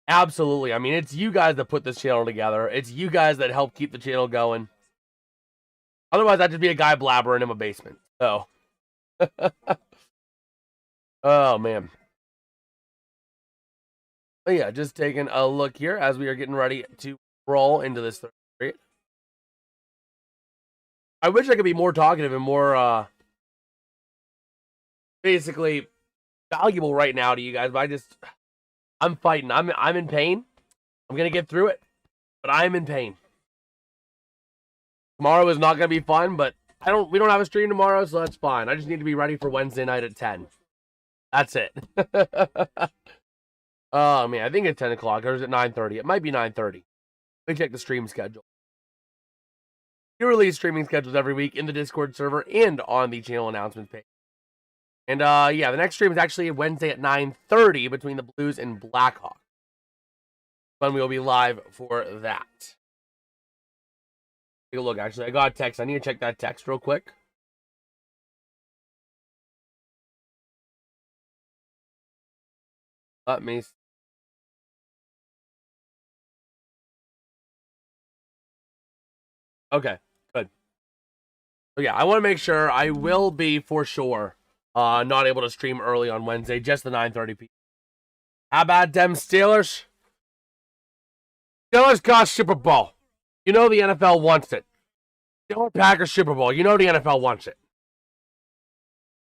absolutely. I mean, it's you guys that put this channel together. It's you guys that help keep the channel going. Otherwise, I'd just be a guy blabbering in my basement. So, oh, man. But yeah, just taking a look here as we are getting ready to roll into this third period. I wish I could be more talkative and more, basically valuable right now to you guys, but I'm fighting. I'm in pain. I'm gonna get through it, but I'm in pain. Tomorrow is not gonna be fun, but we don't have a stream tomorrow, so that's fine. I just need to be ready for Wednesday night at 10. That's it. Oh man, I think it's 10 o'clock, or is it 9:30? It might be 9:30. Let me check the stream schedule. We release streaming schedules every week in the Discord server and on the channel announcements page. And yeah, the next stream is actually Wednesday at 9:30 between the Blues and Blackhawks. When we will be live for that. Take a look, actually. I got a text. I need to check that text real quick. Let me see. Okay, good. So yeah, I want to make sure I will be for sure not able to stream early on Wednesday, just the 9:30 p.m. How about them Steelers? Steelers got Super Bowl. You know the NFL wants it. Steelers Packers Super Bowl. You know the NFL wants it.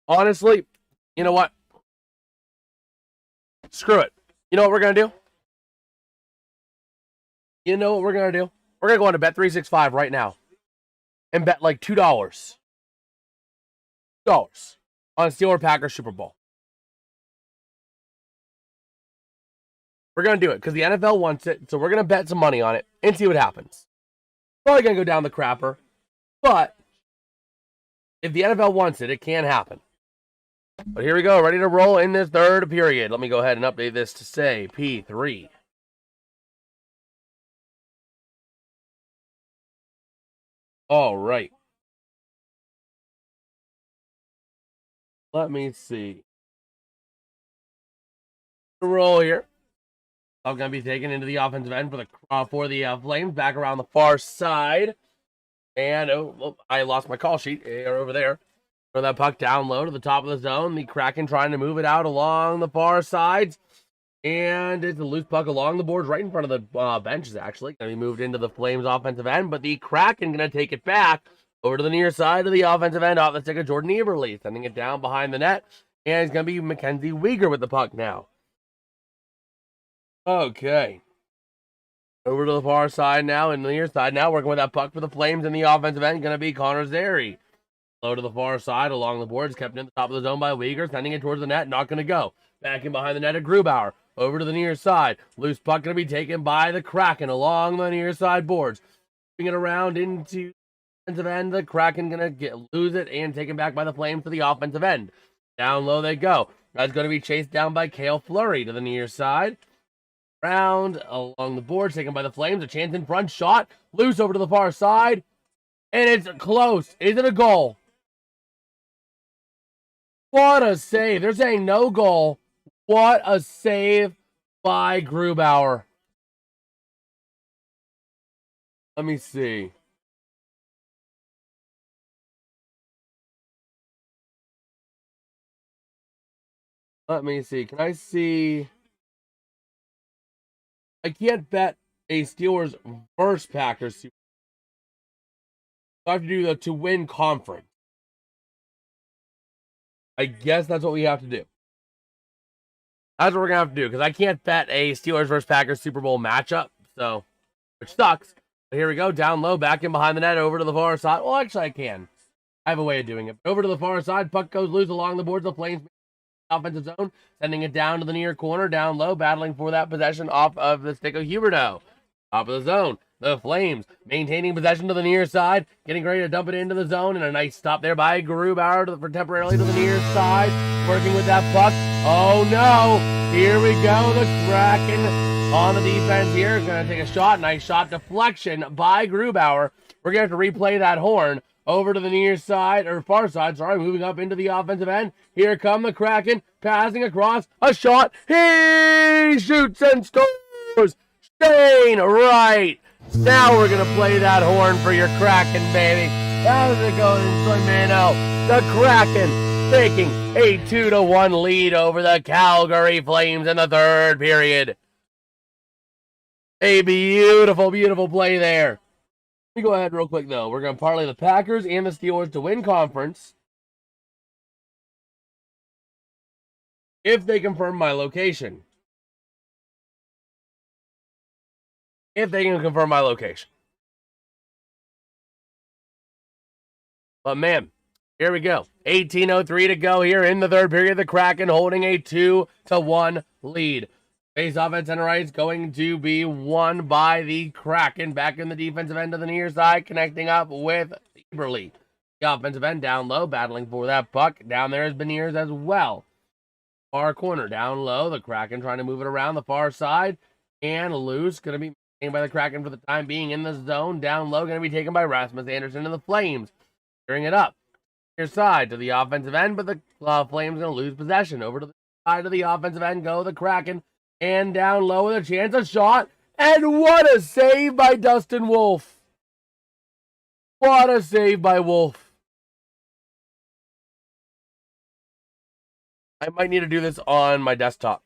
Honestly, you know what? Screw it. You know what we're going to do? You know what we're going to do? We're going to go on to Bet365 right now and bet like $2. $2 on Steelers Packers Super Bowl. We're going to do it because the NFL wants it, so we're going to bet some money on it and see what happens. Probably going to go down the crapper, but if the NFL wants it, it can happen. But here we go, ready to roll in this third period. Let me go ahead and update this to say P3. All right. Let me see. Roll here. I'm going to be taken into the offensive end for the Flames, back around the far side. And I lost my call sheet over there. Throw that puck down low to the top of the zone. The Kraken trying to move it out along the far sides. And it's a loose puck along the boards right in front of the benches, actually. Going to be moved into the Flames offensive end. But the Kraken going to take it back over to the near side of the offensive end off the stick of Jordan Eberle. Sending it down behind the net. And it's going to be Mackenzie Weegar with the puck now. Okay. Over to the far side now, and the near side now, working with that puck for the Flames in the offensive end, going to be Connor Zary. Low to the far side, along the boards, kept in the top of the zone by Weegar, sending it towards the net, not going to go. Back in behind the net at Grubauer. Over to the near side. Loose puck going to be taken by the Kraken along the near side boards. Moving it around into the offensive end, the Kraken going to lose it and taken back by the Flames to the offensive end. Down low they go. That's going to be chased down by Cale Fleury to the near side. Round along the board, taken by the Flames. A chance in front, shot loose over to the far side, and it's close. Is it a goal? What a save! They're saying no goal. What a save by Grubauer. Let me see. Can I see? I can't bet a Steelers versus Packers. So I have to do the to win conference. I guess that's what we have to do. That's what we're going to have to do, because I can't bet a Steelers versus Packers Super Bowl matchup, so, which sucks. But here we go, down low, back in behind the net, over to the far side. Well, actually, I can. I have a way of doing it. Over to the far side, puck goes loose along the boards. The Flames offensive zone, sending it down to the near corner, down low, battling for that possession off of the stick of Huberdeau. Top of the zone, the Flames maintaining possession to the near side, getting ready to dump it into the zone, and a nice stop there by Grubauer for temporarily to the near side, working with that puck. Oh no! Here we go, the Kraken on the defense here, going to take a shot, nice shot deflection by Grubauer. We're going to have to replay that horn. Over to the near side, or far side, sorry, moving up into the offensive end. Here come the Kraken, passing across, a shot. He shoots and scores. Zayne, right. Now we're going to play that horn for your Kraken, baby. How's it going, Slimano? The Kraken taking a 2-1 lead over the Calgary Flames in the third period. A beautiful, beautiful play there. Let me go ahead real quick, though. We're going to parlay the Packers and the Steelers to win conference if they confirm my location. If they can confirm my location. But, man, here we go. 18:03 to go here in the third period. The Kraken holding a 2-1 lead. Face-off at center ice going to be won by the Kraken. Back in the defensive end of the near side, connecting up with Eberle. The offensive end down low, battling for that puck. Down there is Beniers as well. Far corner down low. The Kraken trying to move it around the far side. And loose. Going to be taken by the Kraken for the time being in the zone. Down low. Going to be taken by Rasmus Andersson and the Flames. Clearing it up. Near side to the offensive end. But the Flames going to lose possession. Over to the side of the offensive end go the Kraken. And down low with a chance, a shot. And what a save by Dustin Wolf. What a save by Wolf. I might need to do this on my desktop.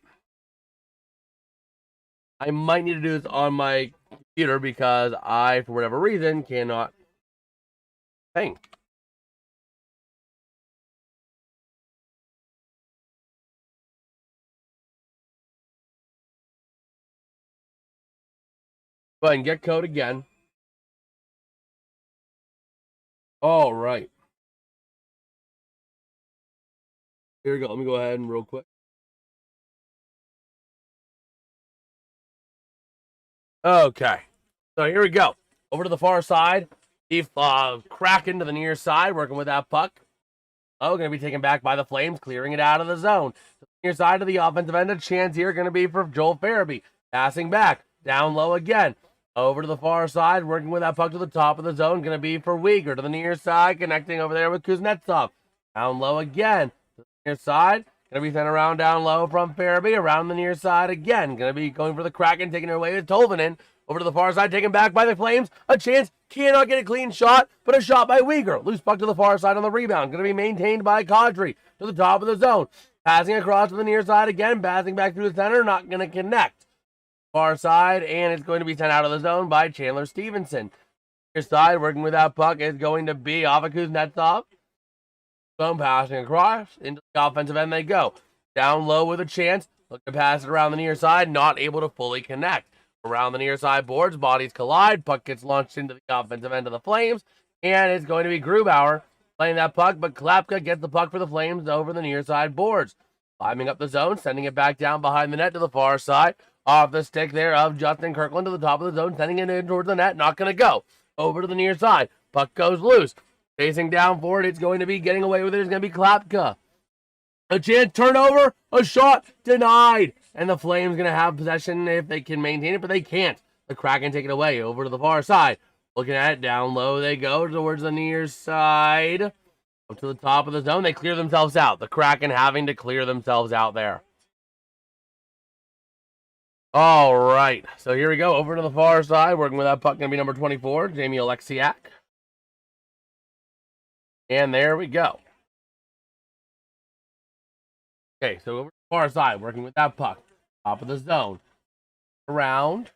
I might need to do this on my computer because I, for whatever reason, cannot think. Go ahead and get code again. All right. Here we go. Let me go ahead and real quick. Okay. So here we go. Over to the far side. The Kraken to the near side, working with that puck. going to be taken back by the Flames, clearing it out of the zone. Near side of the offensive end, a chance here going to be for Joel Farabee. Passing back, down low again. Over to the far side, working with that puck to the top of the zone, going to be for Weegar to the near side, connecting over there with Kuznetsov. Down low again, to the near side, going to be sent around down low from Farabee, around the near side again. Going to be going for the Kraken, taking it away with Tolvanen. Over to the far side, taken back by the Flames. A chance, cannot get a clean shot, but a shot by Weegar. Loose puck to the far side on the rebound. Going to be maintained by Kadri to the top of the zone. Passing across to the near side again, passing back through the center, not going to connect. Far side, and it's going to be sent out of the zone by Chandler Stevenson. Near side, working with that puck, is going to be off of Kuznetsov. Zone passing across, into the offensive end they go. Down low with a chance, look to pass it around the near side, not able to fully connect. Around the near side boards, bodies collide, puck gets launched into the offensive end of the Flames, and it's going to be Grubauer playing that puck, but Klapka gets the puck for the Flames over the near side boards. Climbing up the zone, sending it back down behind the net to the far side. Off the stick there of Justin Kirkland to the top of the zone, sending it in towards the net, not going to go. Over to the near side, puck goes loose. Facing down for it, it's going to be getting away with it, it's going to be Klapka. A chance, turnover, a shot, denied. And the Flames going to have possession if they can maintain it, but they can't. The Kraken take it away over to the far side. Looking at it, down low they go towards the near side. Up to the top of the zone, they clear themselves out. The Kraken having to clear themselves out there. All right, so here we go, over to the far side. Working with that puck, going to be number 24, Jamie Oleksiak. And there we go. Okay, so over to the far side, working with that puck. Top of the zone. Around.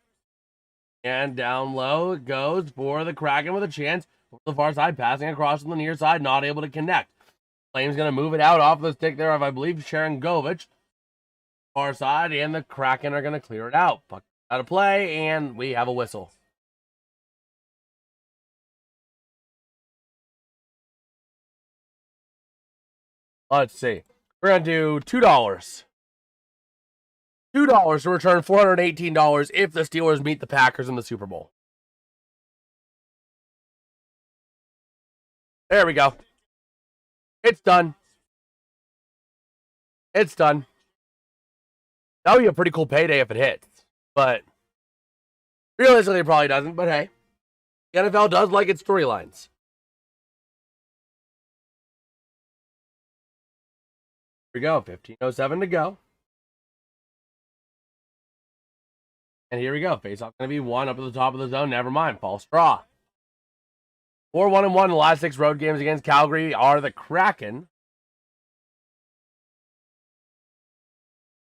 And down low it goes for the Kraken with a chance. Over the far side, passing across from the near side, not able to connect. Flames going to move it out off the stick there of, I believe, Sharon Govich. Far side, and the Kraken are going to clear it out. Puck out of play, and we have a whistle. Let's see. We're going to do $2. $2 to return $418 if the Steelers meet the Packers in the Super Bowl. There we go. It's done. It's done. That would be a pretty cool payday if it hits. But realistically, it probably doesn't. But hey, the NFL does like its storylines. Here we go. 15:07 to go. And here we go. Face-off going to be one up at the top of the zone. Never mind. False draw. 4-1-1 in the last 6 road games against Calgary are the Kraken.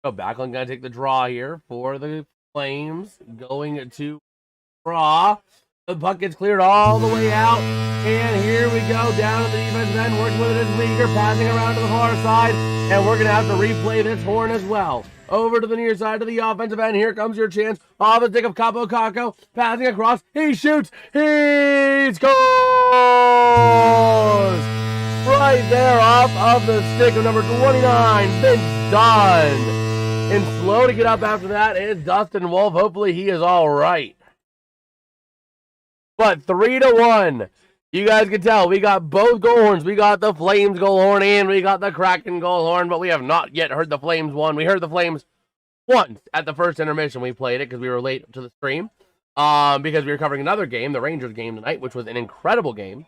So Backlund going to take the draw here for the Flames. Going to draw. The puck gets cleared all the way out. And here we go down to the defensive end. Working with it as Weegar. Passing around to the far side. And we're going to have to replay this horn as well. Over to the near side of the offensive end. Here comes your chance. Off the stick of Capo Caco. Passing across. He shoots. He scores! Right there off of the stick of number 29. Vince Dunn. And slow to get up after that is Dustin Wolf. Hopefully he is all right. But 3-1. You guys can tell we got both goal horns. We got the Flames goal horn and we got the Kraken goal horn, but we have not yet heard the Flames one. We heard the Flames once at the first intermission. We played it because we were late to the stream because we were covering another game, the Rangers game tonight, which was an incredible game.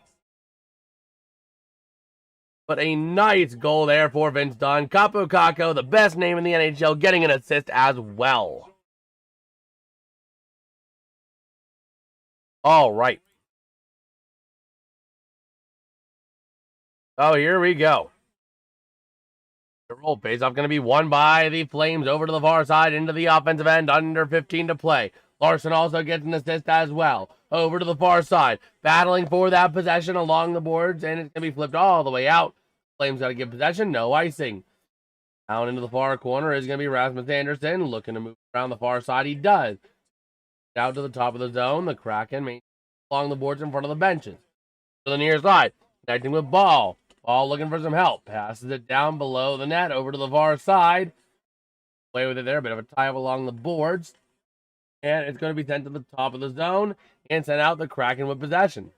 But a nice goal there for Vince Dunn. Capo Caco, the best name in the NHL, getting an assist as well. All right. Oh, here we go. The roll face-off going to be won by the Flames over to the far side into the offensive end, under 15 to play. Larson also gets an assist as well. Over to the far side, battling for that possession along the boards, and it's going to be flipped all the way out. Flames got to get possession, no icing. Down into the far corner is going to be Rasmus Anderson, looking to move around the far side. He does. Out to the top of the zone, the Kraken along the boards in front of the benches. To the near side, connecting with Ball. Ball looking for some help. Passes it down below the net over to the far side. Play with it there. A bit of a tie-up along the boards. And it's going to be sent to the top of the zone and sent out the Kraken with possession.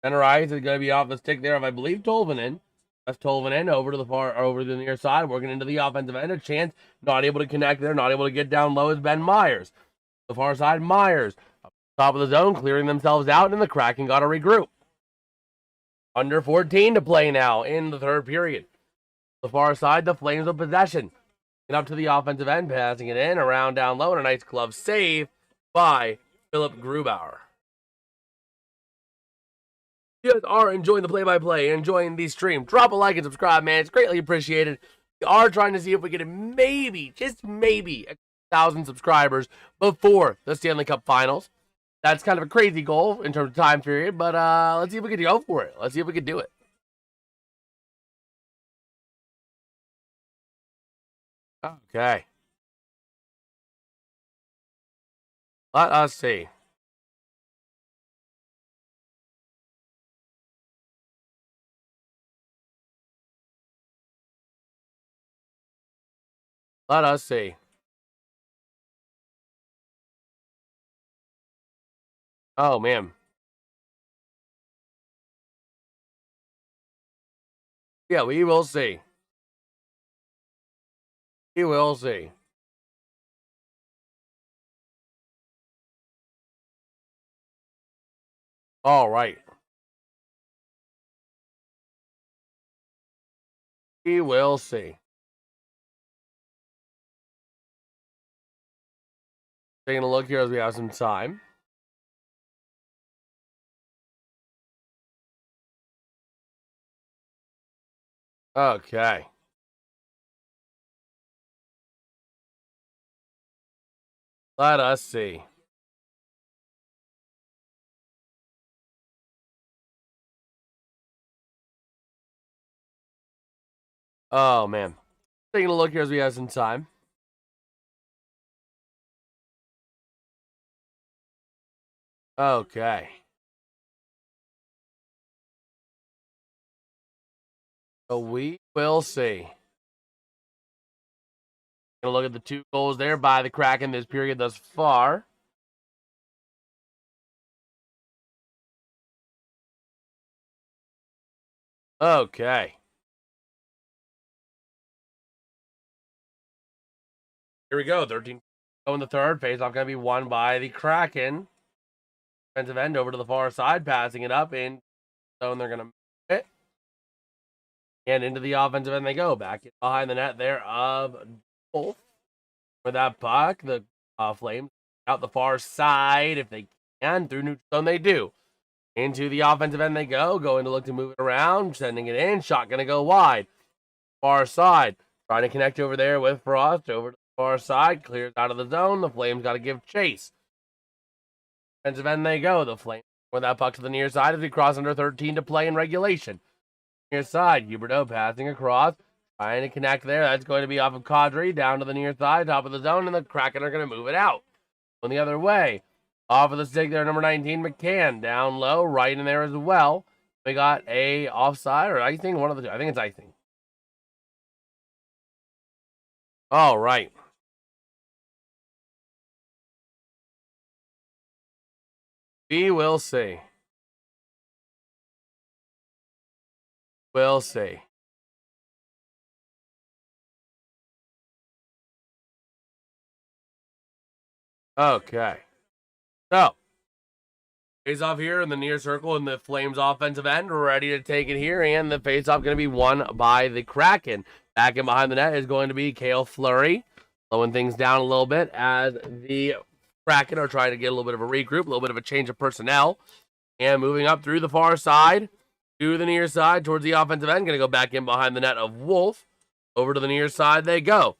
Center ice is going to be off the stick there of, I believe, Tolvanen. That's Tolvanen over to the near side, working into the offensive end. A chance, not able to connect there, not able to get down low is Ben Myers. The far side, Myers. Up top of the zone, clearing themselves out, and the Kraken got to regroup. Under 14 to play now in the third period. The far side, the Flames with possession. And up to the offensive end, passing it in, around down low, and a nice glove save by Philipp Grubauer. If you guys are enjoying the play-by-play, enjoying the stream, drop a like and subscribe, man. It's greatly appreciated. We are trying to see if we get maybe, just maybe, 1,000 subscribers before the Stanley Cup Finals. That's kind of a crazy goal in terms of time period, but let's see if we can go for it. Let's see if we can do it. Okay. Let us see. Let us see. Oh, man. Yeah, we will see. We will see. All right. We will see. Taking a look here as we have some time. Okay. Let us see. Oh, man. Taking a look here as we have some time. Okay. So we will see. Gonna look at the 2 goals there by the Kraken this period thus far. Okay. Here we go. 13 in the third. Face-off going to be won by the Kraken. Defensive end over to the far side, passing it up in zone. They're going to move it. And into the offensive end they go. Back behind the net there of Wolf. For that puck, the Flames out the far side if they can. Through neutral zone they do. Into the offensive end they go. Going to look to move it around. Sending it in. Shot going to go wide. Far side. Trying to connect over there with Frost. Over to the far side. Clears out of the zone. The Flames got to give chase. Defensive end they go. The Flames with that puck to the near side as we cross under 13 to play in regulation. Near side. Huberdeau passing across. Trying to connect there. That's going to be off of Kadri. Down to the near side. Top of the zone. And the Kraken are going to move it out. On the other way. Off of the stick there. Number 19. McCann. Down low. Right in there as well. We got a offside or icing. One of the two. I think it's icing. All right. We will see. We'll see. Okay. So, face-off here in the near circle in the Flames offensive end. Ready to take it here, and the face-off going to be won by the Kraken. Back in behind the net is going to be Cale Fleury. Slowing things down a little bit as the Kraken are trying to get a little bit of a regroup, a little bit of a change of personnel. And moving up through the far side to the near side towards the offensive end. Going to go back in behind the net of Wolf. Over to the near side they go.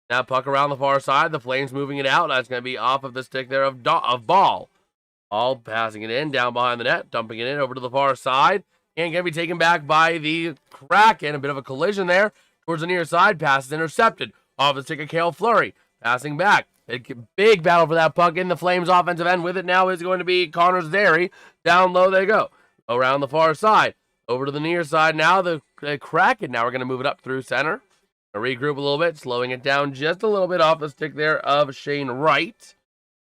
Now puck around the far side. The Flames moving it out. That's going to be off of the stick there of Ball. Ball passing it in down behind the net. Dumping it in over to the far side. And going to be taken back by the Kraken. A bit of a collision there towards the near side. Pass is intercepted. Off the stick of Cale Fleury. Passing back. A big battle for that puck in the Flames offensive end. With it now is going to be Connor Zary. Down low they go. Around the far side. Over to the near side now. The Kraken now we're going to move it up through center. Regroup a little bit. Slowing it down just a little bit off the stick there of Shane Wright.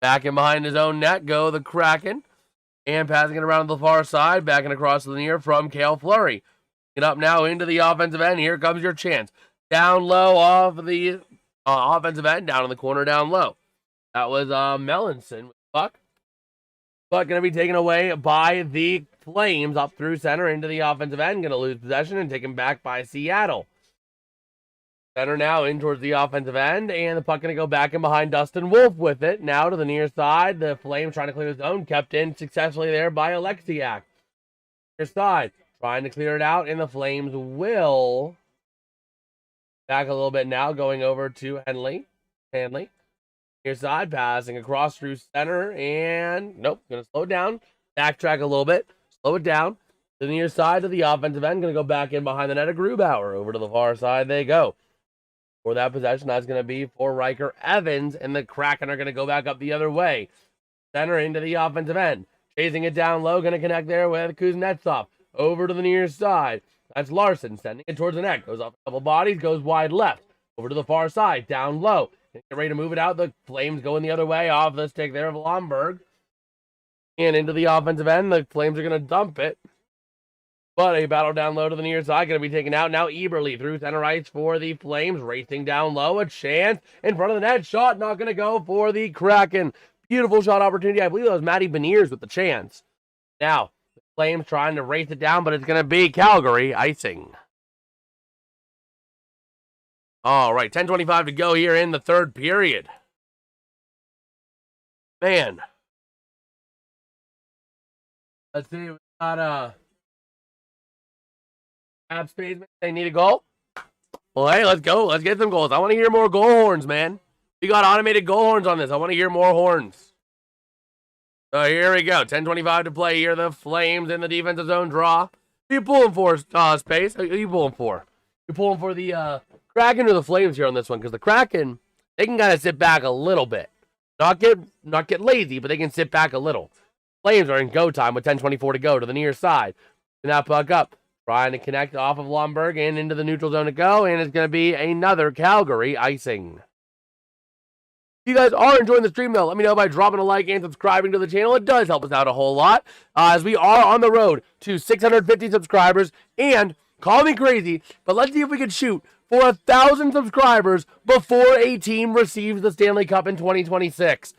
Back in behind his own net go the Kraken. And passing it around to the far side. Backing across to the near from Cale Fleury. Get up now into the offensive end. Here comes your chance. Down low off the offensive end, down in the corner, down low. That was Melanson with the puck. But going to be taken away by the Flames up through center into the offensive end. Going to lose possession and taken back by Seattle. Center now in towards the offensive end, and the puck going to go back in behind Dustin Wolf with it. Now to the near side. The Flames trying to clear the zone. Kept in successfully there by Alexiak. Near side. Trying to clear it out, and the Flames will back a little bit now, going over to Hanley. Near side, passing across through center, and nope, going to slow it down. Backtrack a little bit, slow it down. To the near side of the offensive end, going to go back in behind the net of Grubauer. Over to the far side they go. For that possession, that's going to be for Riker Evans, and the Kraken are going to go back up the other way. Center into the offensive end. Chasing it down low, going to connect there with Kuznetsov. Over to the near side. That's Larson sending it towards the net. Goes off a couple bodies, goes wide left. Over to the far side, down low. Get ready to move it out. The Flames going the other way off the stick there of Lomberg. And into the offensive end, the Flames are going to dump it. But a battle down low to the near side, going to be taken out. Now Eberle through center ice for the Flames. Racing down low, a chance in front of the net. Shot not going to go for the Kraken. Beautiful shot opportunity. I believe that was Matty Beniers with the chance. Now, Flames trying to race it down, but it's going to be Calgary icing. All right, 10:25 to go here in the third period. Man. Let's see. We got Ab Space. They need a goal. Well, hey, let's go. Let's get some goals. I want to hear more goal horns, man. We got automated goal horns on this. I want to hear more horns. So here we go. 10:25 to play here. The Flames in the defensive zone draw. Who you pulling for, Space? Who you pulling for? You pulling for the Kraken or the Flames here on this one? Because the Kraken, they can kind of sit back a little bit. Not get lazy, but they can sit back a little. Flames are in go time with 10:24 to go to the near side. And that puck up. Trying to connect off of Lomberg and into the neutral zone to go. And it's going to be another Calgary icing. If you guys are enjoying the stream, though, let me know by dropping a like and subscribing to the channel. It does help us out a whole lot, as we are on the road to 650 subscribers. And call me crazy, but let's see if we can shoot for 1,000 subscribers before a team receives the Stanley Cup in 2026.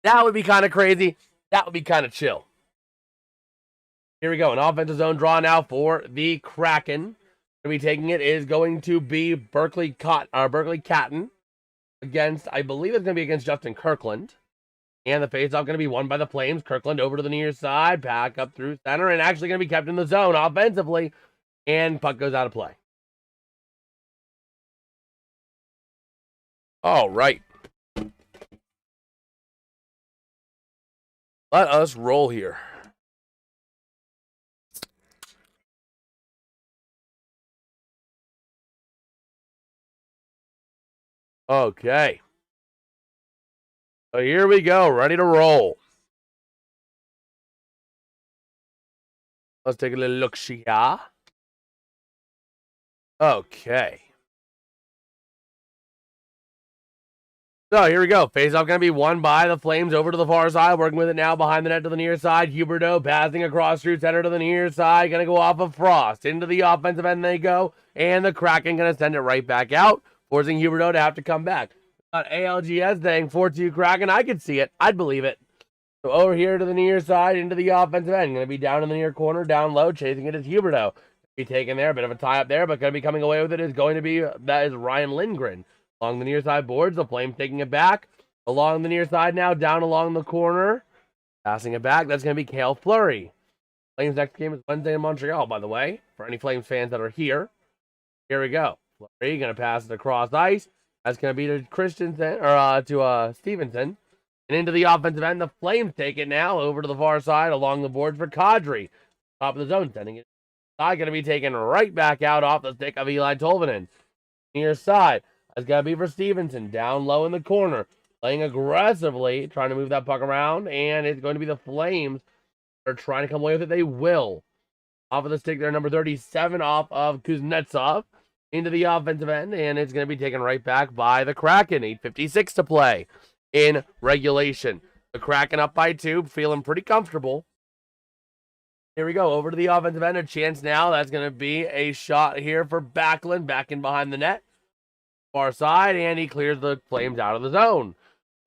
That would be kind of crazy. That would be kind of chill. Here we go. An offensive zone draw now for the Kraken. Going to be taking it is going to be Berkeley Catton. Against, I believe it's going to be against Justin Kirkland. And the faceoff going to be won by the Flames. Kirkland over to the near side. Back up through center. And actually going to be kept in the zone offensively. And puck goes out of play. All right. Let us roll here. Okay. So here we go. Ready to roll. Let's take a little look-see here. Okay. So here we go. Face-off going to be won by the Flames over to the far side. Working with it now behind the net to the near side. Huberdeau passing across through center to the near side. Going to go off of Frost. Into the offensive end they go. And the Kraken going to send it right back out, forcing Huberdeau to have to come back. Got ALGS saying 4-2 Kraken. I could see it. I'd believe it. So over here to the near side, into the offensive end. Going to be down in the near corner, down low. Chasing it is Huberdeau. Be taken there. A bit of a tie up there, but going to be coming away with it is going to be, that is Ryan Lindgren. Along the near side boards, the Flames taking it back. Along the near side now, down along the corner. Passing it back. That's going to be Cale Fleury. Flames next game is Wednesday in Montreal, by the way, for any Flames fans that are here. Here we go. Fleury going to pass it across ice. That's going to be to Christensen, or to Stevenson. And into the offensive end, the Flames take it now over to the far side along the boards for Kadri. Top of the zone, sending it. Going to be taken right back out off the stick of Eli Tolvanen. Near side. That's going to be for Stevenson. Down low in the corner. Playing aggressively. Trying to move that puck around. And it's going to be the Flames. They're trying to come away with it. They will. Off of the stick there, number 37 off of Kuznetsov. Into the offensive end. And it's going to be taken right back by the Kraken. 8:56 to play in regulation. The Kraken up by 2. Feeling pretty comfortable. Here we go. Over to the offensive end. A chance now. That's going to be a shot here for Backlund. Back in behind the net. Far side. And he clears the Flames out of the zone.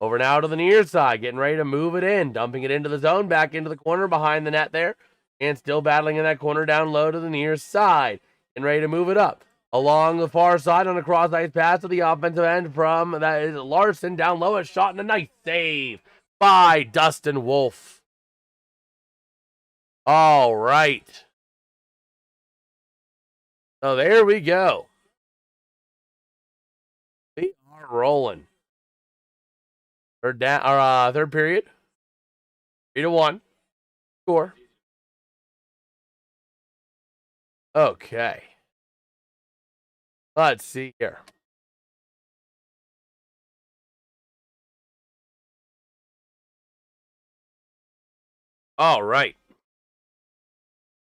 Over now to the near side. Getting ready to move it in. Dumping it into the zone. Back into the corner behind the net there. And still battling in that corner down low to the near side. Getting ready to move it up. Along the far side on a cross-ice pass to the offensive end from that is Larson down low. A shot and a nice save by Dustin Wolf. All right. So there we go. We are rolling. Third period. 3-1. Score. Okay. Let's see here. All right.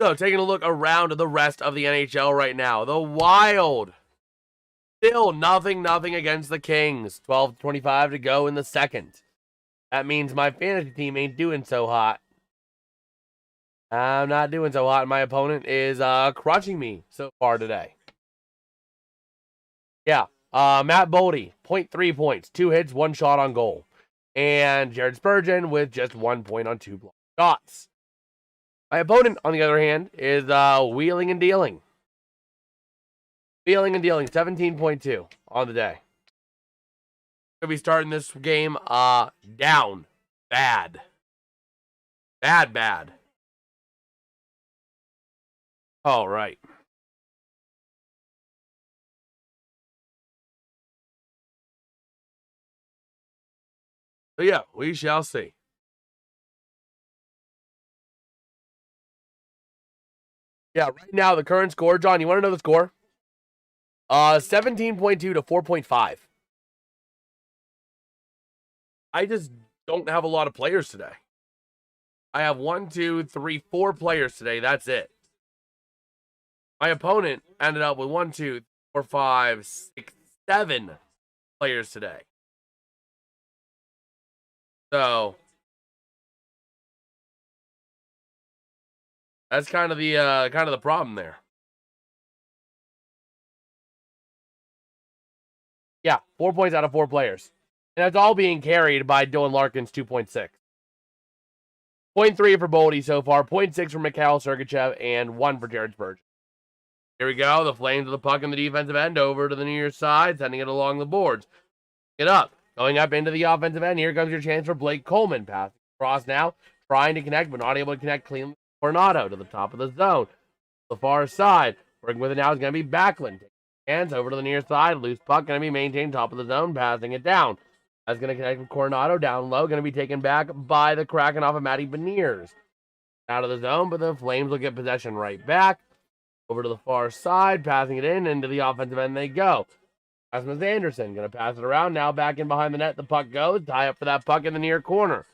So, taking a look around the rest of the NHL right now. The Wild. Still nothing against the Kings. 12:25 to go in the second. That means my fantasy team ain't doing so hot. I'm not doing so hot. My opponent is crushing me so far today. Yeah. Matt Boldy, 0.3 points. 2 hits, 1 shot on goal. And Jared Spurgeon with just 1 point on 2 blocked shots. My opponent, on the other hand, is wheeling and dealing. Wheeling and dealing, 17.2 on the day. Going to be starting this game down. Bad. Bad. All right. So yeah, we shall see. Yeah, right now the current score, John, you want to know the score? 17.2 to 4.5. I just don't have a lot of players today. I have 1, 2, 3, 4 players today. That's it. My opponent ended up with 1, 2, 4, 5, 6, 7 players today. So that's kind of the problem there. Yeah, 4 points out of 4 players. And that's all being carried by Dylan Larkin's 2.6. 0.3 for Boldy so far, 0.6 for Mikhail Sergachev, and 1 for Jared Spurgeon. Here we go. The Flames with the puck in the defensive end over to the near side, sending it along the boards. Get up. Going up into the offensive end. Here comes your chance for Blake Coleman. Passing across now. Trying to connect, but not able to connect cleanly. Coronado to the top of the zone. The far side. Working with it now is going to be Backlund. Hands over to the near side. Loose puck going to be maintained top of the zone. Passing it down. That's going to connect with Coronado down low. Going to be taken back by the Kraken off of Matty Beniers. Out of the zone, but the Flames will get possession right back. Over to the far side. Passing it in. Into the offensive end they go. Rasmus Anderson going to pass it around. Now back in behind the net. The puck goes. Tie up for that puck in the near corner.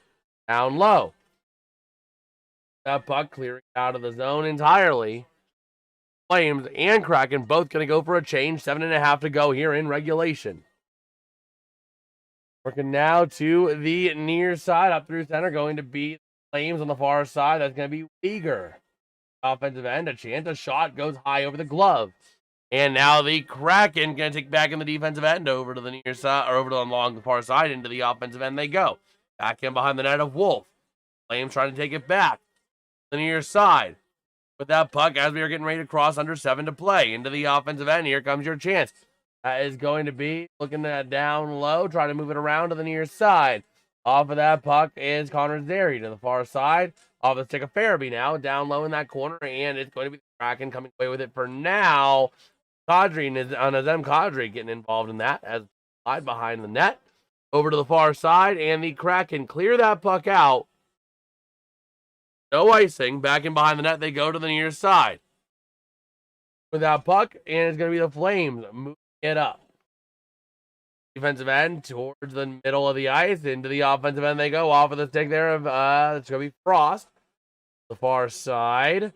Down low. That puck clearing out of the zone entirely. Flames and Kraken both going to go for a change. 7.5 to go here in regulation. Working now to the near side. Up through center. Going to be Flames on the far side. That's going to be Beecher. Offensive end. A chance. A shot goes high over the glove. And now the Kraken going to take back in the defensive end over to the near side, or over to along the far side into the offensive end they go. Back in behind the net of Wolf. Flames trying to take it back. The near side. With that puck as we are getting ready to cross under 7 to play. Into the offensive end. Here comes your chance. That is going to be looking at down low. Trying to move it around to the near side. Off of that puck is Connor Zary to the far side. Off the stick of Farabee now. Down low in that corner. And it's going to be the Kraken coming away with it for now. Kadri and Nazem Kadri getting involved in that as slide behind the net. Over to the far side, and the Kraken clear that puck out. No icing. Back in behind the net, they go to the near side. With that puck, and it's going to be the Flames moving it up. Defensive end towards the middle of the ice. Into the offensive end they go. Off of the stick there of it's going to be Frost. The far side.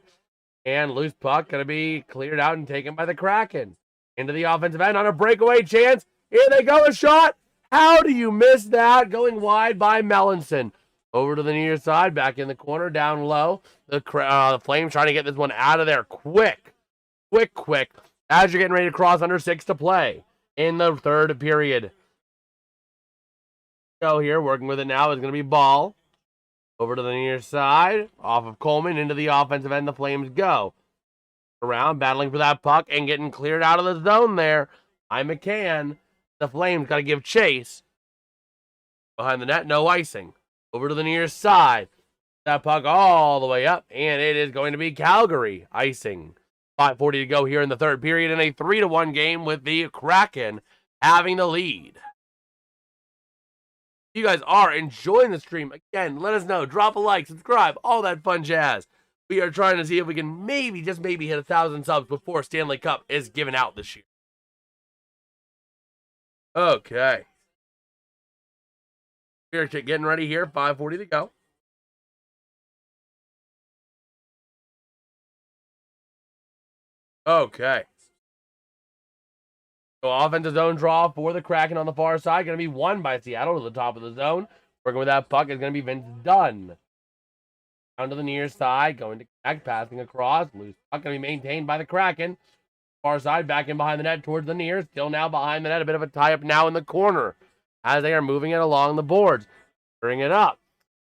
And loose puck going to be cleared out and taken by the Kraken. Into the offensive end on a breakaway chance. Here they go, a shot. How do you miss that? Going wide by Melanson. Over to the near side, back in the corner, down low. The Flames trying to get this one out of there quick. As you're getting ready to cross under 6 to play in the third period. Go here, working with it now is going to be Ball. Over to the near side, off of Coleman, into the offensive end, the Flames go. Around, battling for that puck, and getting cleared out of the zone there by McCann. The Flames got to give chase. Behind the net, no icing. Over to the near side. That puck all the way up, and it is going to be Calgary icing. 5:40 to go here in the third period in a 3-1 game with the Kraken having the lead. If you guys are enjoying the stream, again, let us know. Drop a like, subscribe, all that fun jazz. We are trying to see if we can maybe, just maybe, hit 1,000 subs before Stanley Cup is given out this year. Okay. We're getting ready here. 5:40 to go. Okay. So offensive zone draw for the Kraken on the far side. Going to be won by Seattle to the top of the zone. Working with that puck is going to be Vince Dunn. Down to the near side. Going to back, passing across. Loose puck going to be maintained by the Kraken. Far side, back in behind the net towards the near. Still now behind the net. A bit of a tie-up now in the corner as they are moving it along the boards. Bring it up.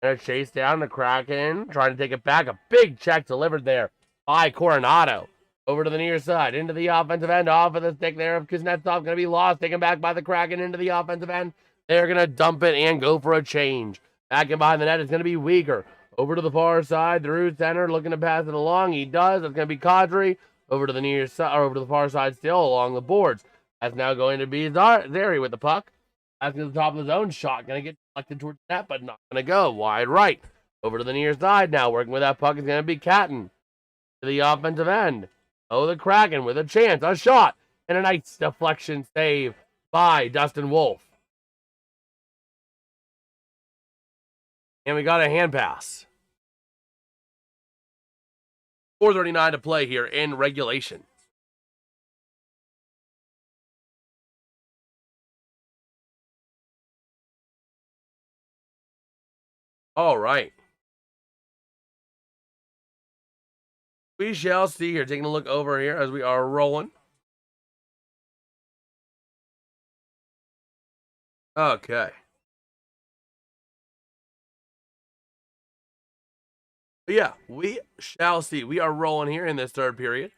And a chase down the Kraken. Trying to take it back. A big check delivered there by Coronado. Over to the near side. Into the offensive end. Off of the stick there of Kuznetsov. Going to be lost. Taken back by the Kraken into the offensive end. They're going to dump it and go for a change. Back in behind the net is going to be Weegar. Over to the far side. Through center. Looking to pass it along. He does. It's going to be Kadri. Over to the near side. Or over to the far side still along the boards. That's now going to be Zary with the puck. That's to the top of the zone. Shot going to get deflected towards the net, but not going to go. Wide right. Over to the near side now. Working with that puck is going to be Catton. To the offensive end. Oh, the Kraken with a chance. A shot. And a nice deflection save by Dustin Wolf. And we got a hand pass. 4:39 to play here in regulation. All right. We shall see here. Taking a look over here as we are rolling. Okay. But yeah, we shall see. We are rolling here in this third period.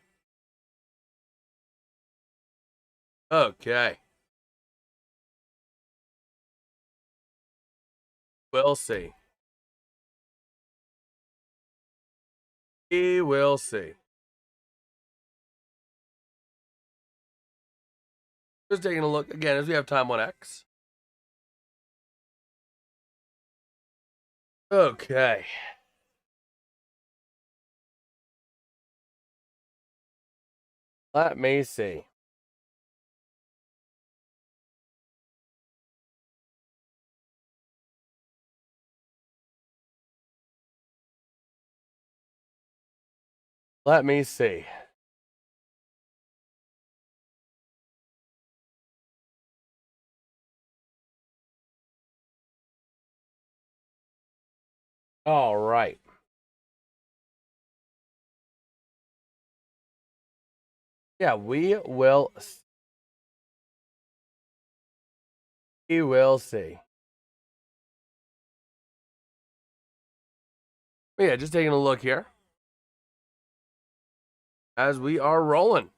Okay. We'll see. We will see. Just taking a look again as we have time on X. Okay. Let me see. Let me see. All right. Yeah, we will see. We will see. But yeah, just taking a look here as we are rolling.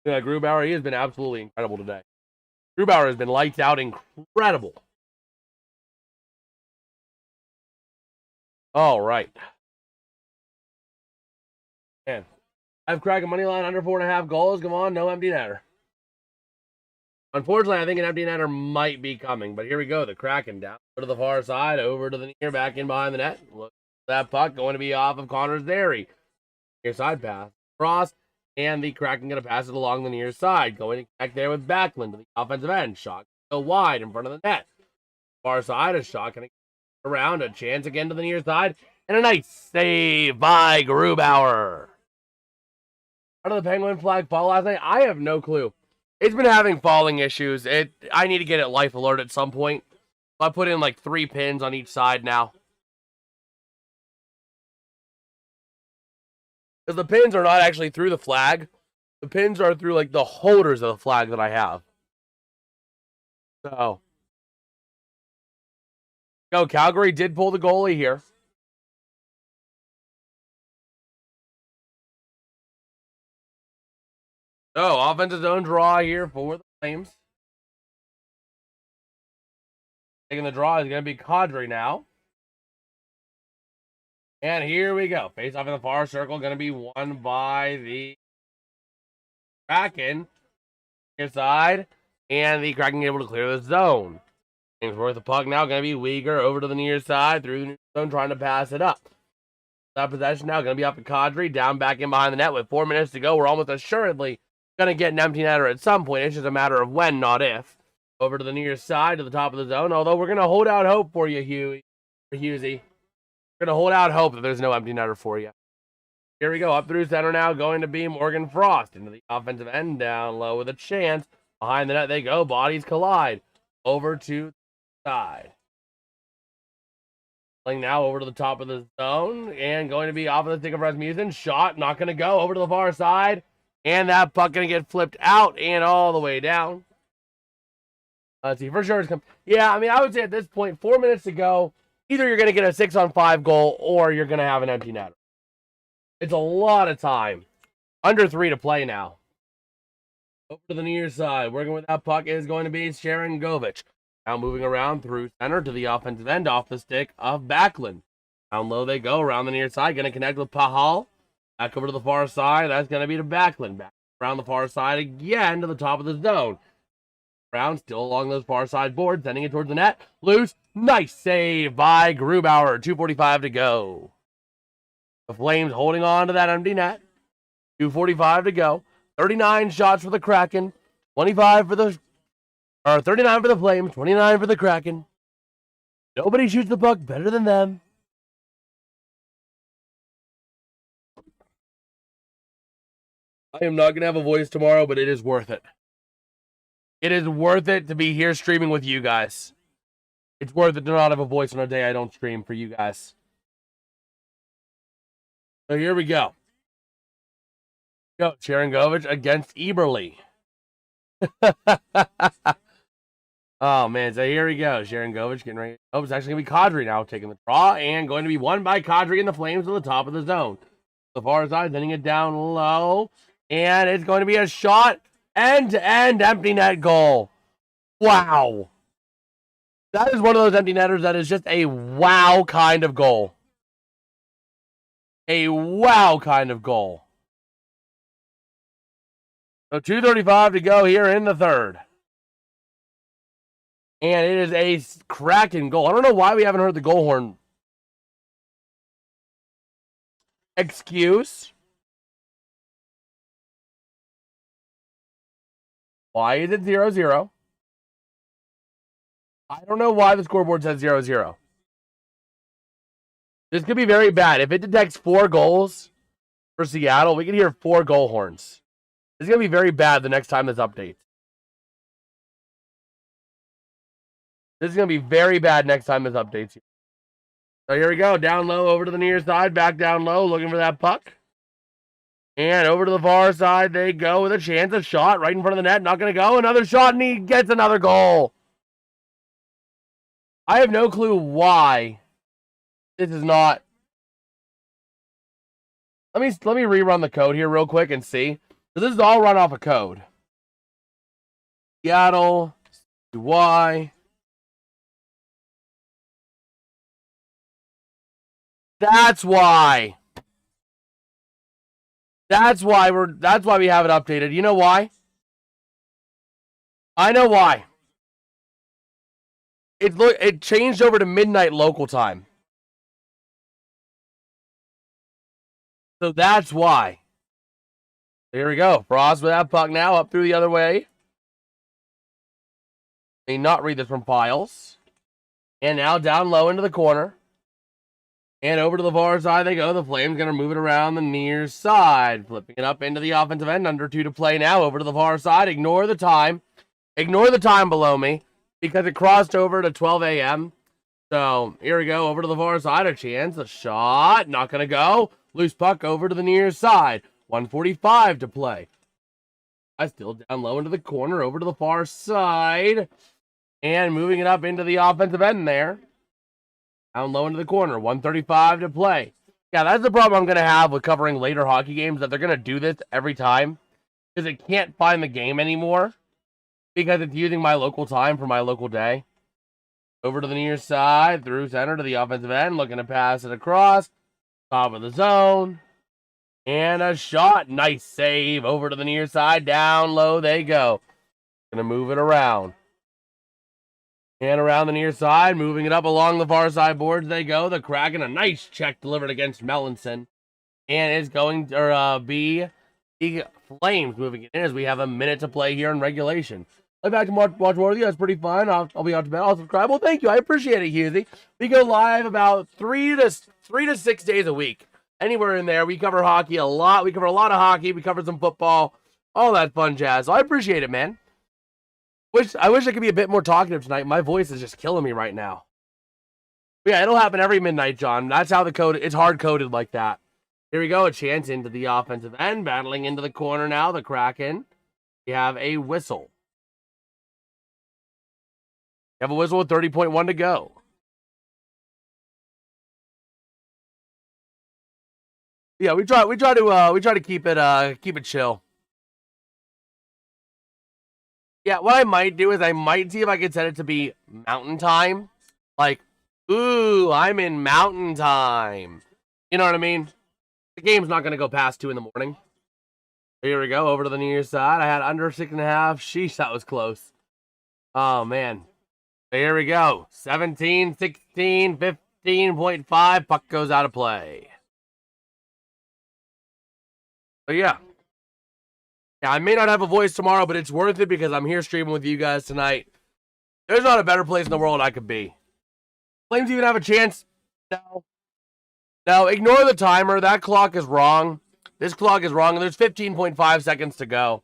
Yeah, Grubauer, he has been absolutely incredible today. Grubauer has been lights out, incredible. All right. Man, I have Kraken money line under 4.5 goals. Come on, no empty netter. Unfortunately, I think an empty netter might be coming, but here we go. The Kraken down to the far side, over to the near, back in behind the net. Look at that puck going to be off of Connor Zary. Near side pass. Cross, and the Kraken going to pass it along the near side. Going back there with Backlund to the offensive end. Shot go wide in front of the net. Far side, a shot going to around, a chance again to the near side, and a nice save by Grubauer. How did the Penguin flag fall last night? I have no clue. It's been having falling issues. I need to get it life alert at some point. I put in like 3 pins on each side now. Because the pins are not actually through the flag. The pins are through like the holders of the flag that I have. So. No, Calgary did pull the goalie here. So, offensive zone draw here for the Flames. Taking the draw is going to be Kadri now. And here we go. Face off in the far circle, going to be won by the Kraken. Inside, and the Kraken able to clear the zone. James worth the puck now, going to be Weegar over to the near side, through the near zone, trying to pass it up. That possession now going to be up to Kadri, down back in behind the net with 4 minutes to go. We're almost assuredly going to get an empty netter at some point. It's just a matter of when, not if. Over to the near side, to the top of the zone. Although we're going to hold out hope for you, Hughesy. We're going to hold out hope that there's no empty netter for you. Here we go, up through center now, going to be Morgan Frost into the offensive end, down low with a chance. Behind the net they go, bodies collide. Over to the side. Playing now over to the top of the zone, and going to be off of the stick of Rasmussen. Shot, not going to go, over to the far side. And that puck going to get flipped out and all the way down. Let's see, for sure it's come. Yeah, I mean, I would say at this point, 4 minutes to go, either you're going to get a 6-on-5 goal, or you're going to have an empty netter. It's a lot of time. Under 3 to play now. Over to the near side. Working with that puck is going to be Sharon Govich. Now moving around through center to the offensive end off the stick of Backlund. Down low they go. Around the near side. Going to connect with Pahal. Back over to the far side. That's going to be to Backlund. Back around the far side again to the top of the zone. Brown still along those far side boards. Sending it towards the net. Loose. Nice save by Grubauer. 2:45 to go. The Flames holding on to that empty net. 2:45 to go. 39 shots for the Kraken. 39 for the Flames. 29 for the Kraken. Nobody shoots the puck better than them. I am not going to have a voice tomorrow, but it is worth it. It is worth it to be here streaming with you guys. It's worth it to not have a voice on a day I don't stream for you guys. So here we go. Sharon Govich against Eberle. Oh, man. So here we go. Sharon Govich getting ready. Oh, it's actually going to be Kadri now taking the draw. And going to be won by Kadri and the Flames to the top of the zone. The far side, sending it down low. And it's going to be a shot. End-to-end empty net goal. Wow. That is one of those empty netters that is just a wow kind of goal. A wow kind of goal. So 2:35 to go here in the third. And it is a Kraken goal. I don't know why we haven't heard the goal horn. Excuse? Why is it 0-0? I don't know why the scoreboard says 0-0. This could be very bad. If it detects 4 goals for Seattle, we can hear 4 goal horns. It's going to be very bad the next time this updates. This is going to be very bad next time this updates. So here we go. Down low, over to the near side. Back down low, looking for that puck. And over to the far side they go with a chance. A shot right in front of the net. Not going to go. Another shot, and he gets another goal. I have no clue why this is not. Let me rerun the code here real quick and see. This is all run off a code. Seattle, Y. That's why. That's why we have it updated. You know why? I know why. It changed over to midnight local time. So that's why. Here we go. Frost with that puck now up through the other way. May not read this from Piles. And now down low into the corner. And over to the far side they go. The Flames going to move it around the near side. Flipping it up into the offensive end. Under 2 to play now. Over to the far side. Ignore the time. Ignore the time below me because it crossed over to 12 a.m. So here we go. Over to the far side. A chance. A shot. Not going to go. Loose puck over to the near side. 1:45 to play. I still down low into the corner. Over to the far side. And moving it up into the offensive end there. Down low into the corner. 1:35 to play. Yeah, that's the problem I'm going to have with covering later hockey games, that they're going to do this every time. Because it can't find the game anymore. Because it's using my local time for my local day. Over to the near side. Through center to the offensive end. Looking to pass it across. Top of the zone. And a shot. Nice save. Over to the near side. Down low they go. Going to move it around. And around the near side, moving it up along the far side boards they go. The Kraken, a nice check delivered against Melanson. And it's going to be the Flames moving it in as we have a minute to play here in regulation. I'll be back to watch more of you. That's pretty fun. I'll be out to bed. I'll subscribe. Well, thank you. I appreciate it, Husey. We go live about 3 to 6 days a week. Anywhere in there. We cover hockey a lot. We cover a lot of hockey. We cover some football. All that fun jazz. So I appreciate it, man. I wish I could be a bit more talkative tonight. My voice is just killing me right now. But yeah, it'll happen every midnight, John. That's how the code, it's hard-coded like that. Here we go, a chance into the offensive end. Battling into the corner now, the Kraken. We have a whistle. You have a whistle with 30.1 to go. Yeah, we try to keep it chill. Yeah, what I might do is I might see if I can set it to be mountain time. Like, ooh, I'm in mountain time. You know what I mean? The game's not going to go past 2 in the morning. Here we go, over to the near side. I had under 6.5. Sheesh, that was close. Oh, man. Here we go. 17, 16, 15.5. Puck goes out of play. So, yeah. Yeah, I may not have a voice tomorrow, but it's worth it because I'm here streaming with you guys tonight. There's not a better place in the world I could be. Flames even have a chance? No. No, ignore the timer. That clock is wrong. This clock is wrong, and there's 15.5 seconds to go.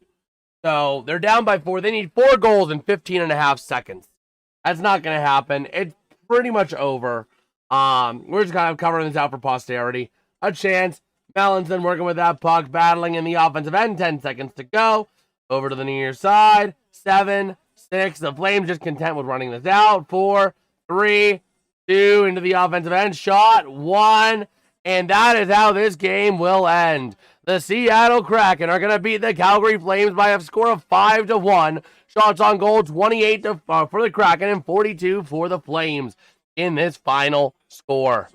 So, they're down by 4. They need 4 goals in 15.5 seconds. That's not going to happen. It's pretty much over. We're just kind of covering this out for posterity. A chance. Melanson working with that puck, battling in the offensive end. 10 seconds to go. Over to the near side. 7, 6. The Flames just content with running this out. 4, 3, 2. Into the offensive end. Shot. 1. And that is how this game will end. The Seattle Kraken are going to beat the Calgary Flames by a score of 5-1. Shots on goal, 28 for the Kraken and 42 for the Flames in this final score.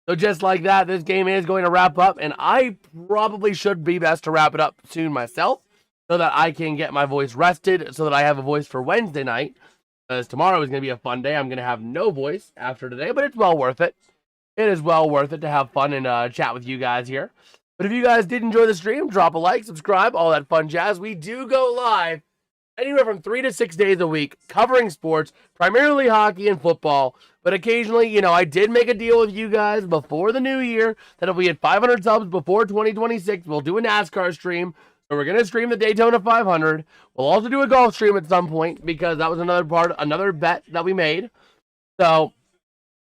So just like that, this game is going to wrap up, and I probably should be best to wrap it up soon myself so that I can get my voice rested, so that I have a voice for Wednesday night, because tomorrow is going to be a fun day. I'm going to have no voice after today, but it's well worth it. It is well worth it to have fun and chat with you guys here. But if you guys did enjoy the stream, drop a like, subscribe, all that fun jazz. We do go live anywhere from 3 to 6 days a week, covering sports, primarily hockey and football. But occasionally, you know, I did make a deal with you guys before the new year that if we hit 500 subs before 2026, we'll do a NASCAR stream. So we're going to stream the Daytona 500. We'll also do a golf stream at some point because that was another bet that we made. So,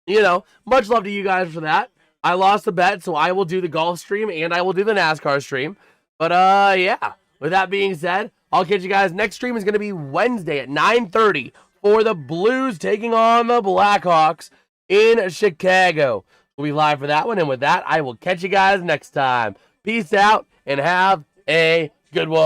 you know, much love to you guys for that. I lost the bet, so I will do the golf stream and I will do the NASCAR stream. But, yeah, with that being said, I'll catch you guys. Next stream is going to be Wednesday at 9:30 for the Blues taking on the Blackhawks in Chicago. We'll be live for that one. And with that, I will catch you guys next time. Peace out and have a good one.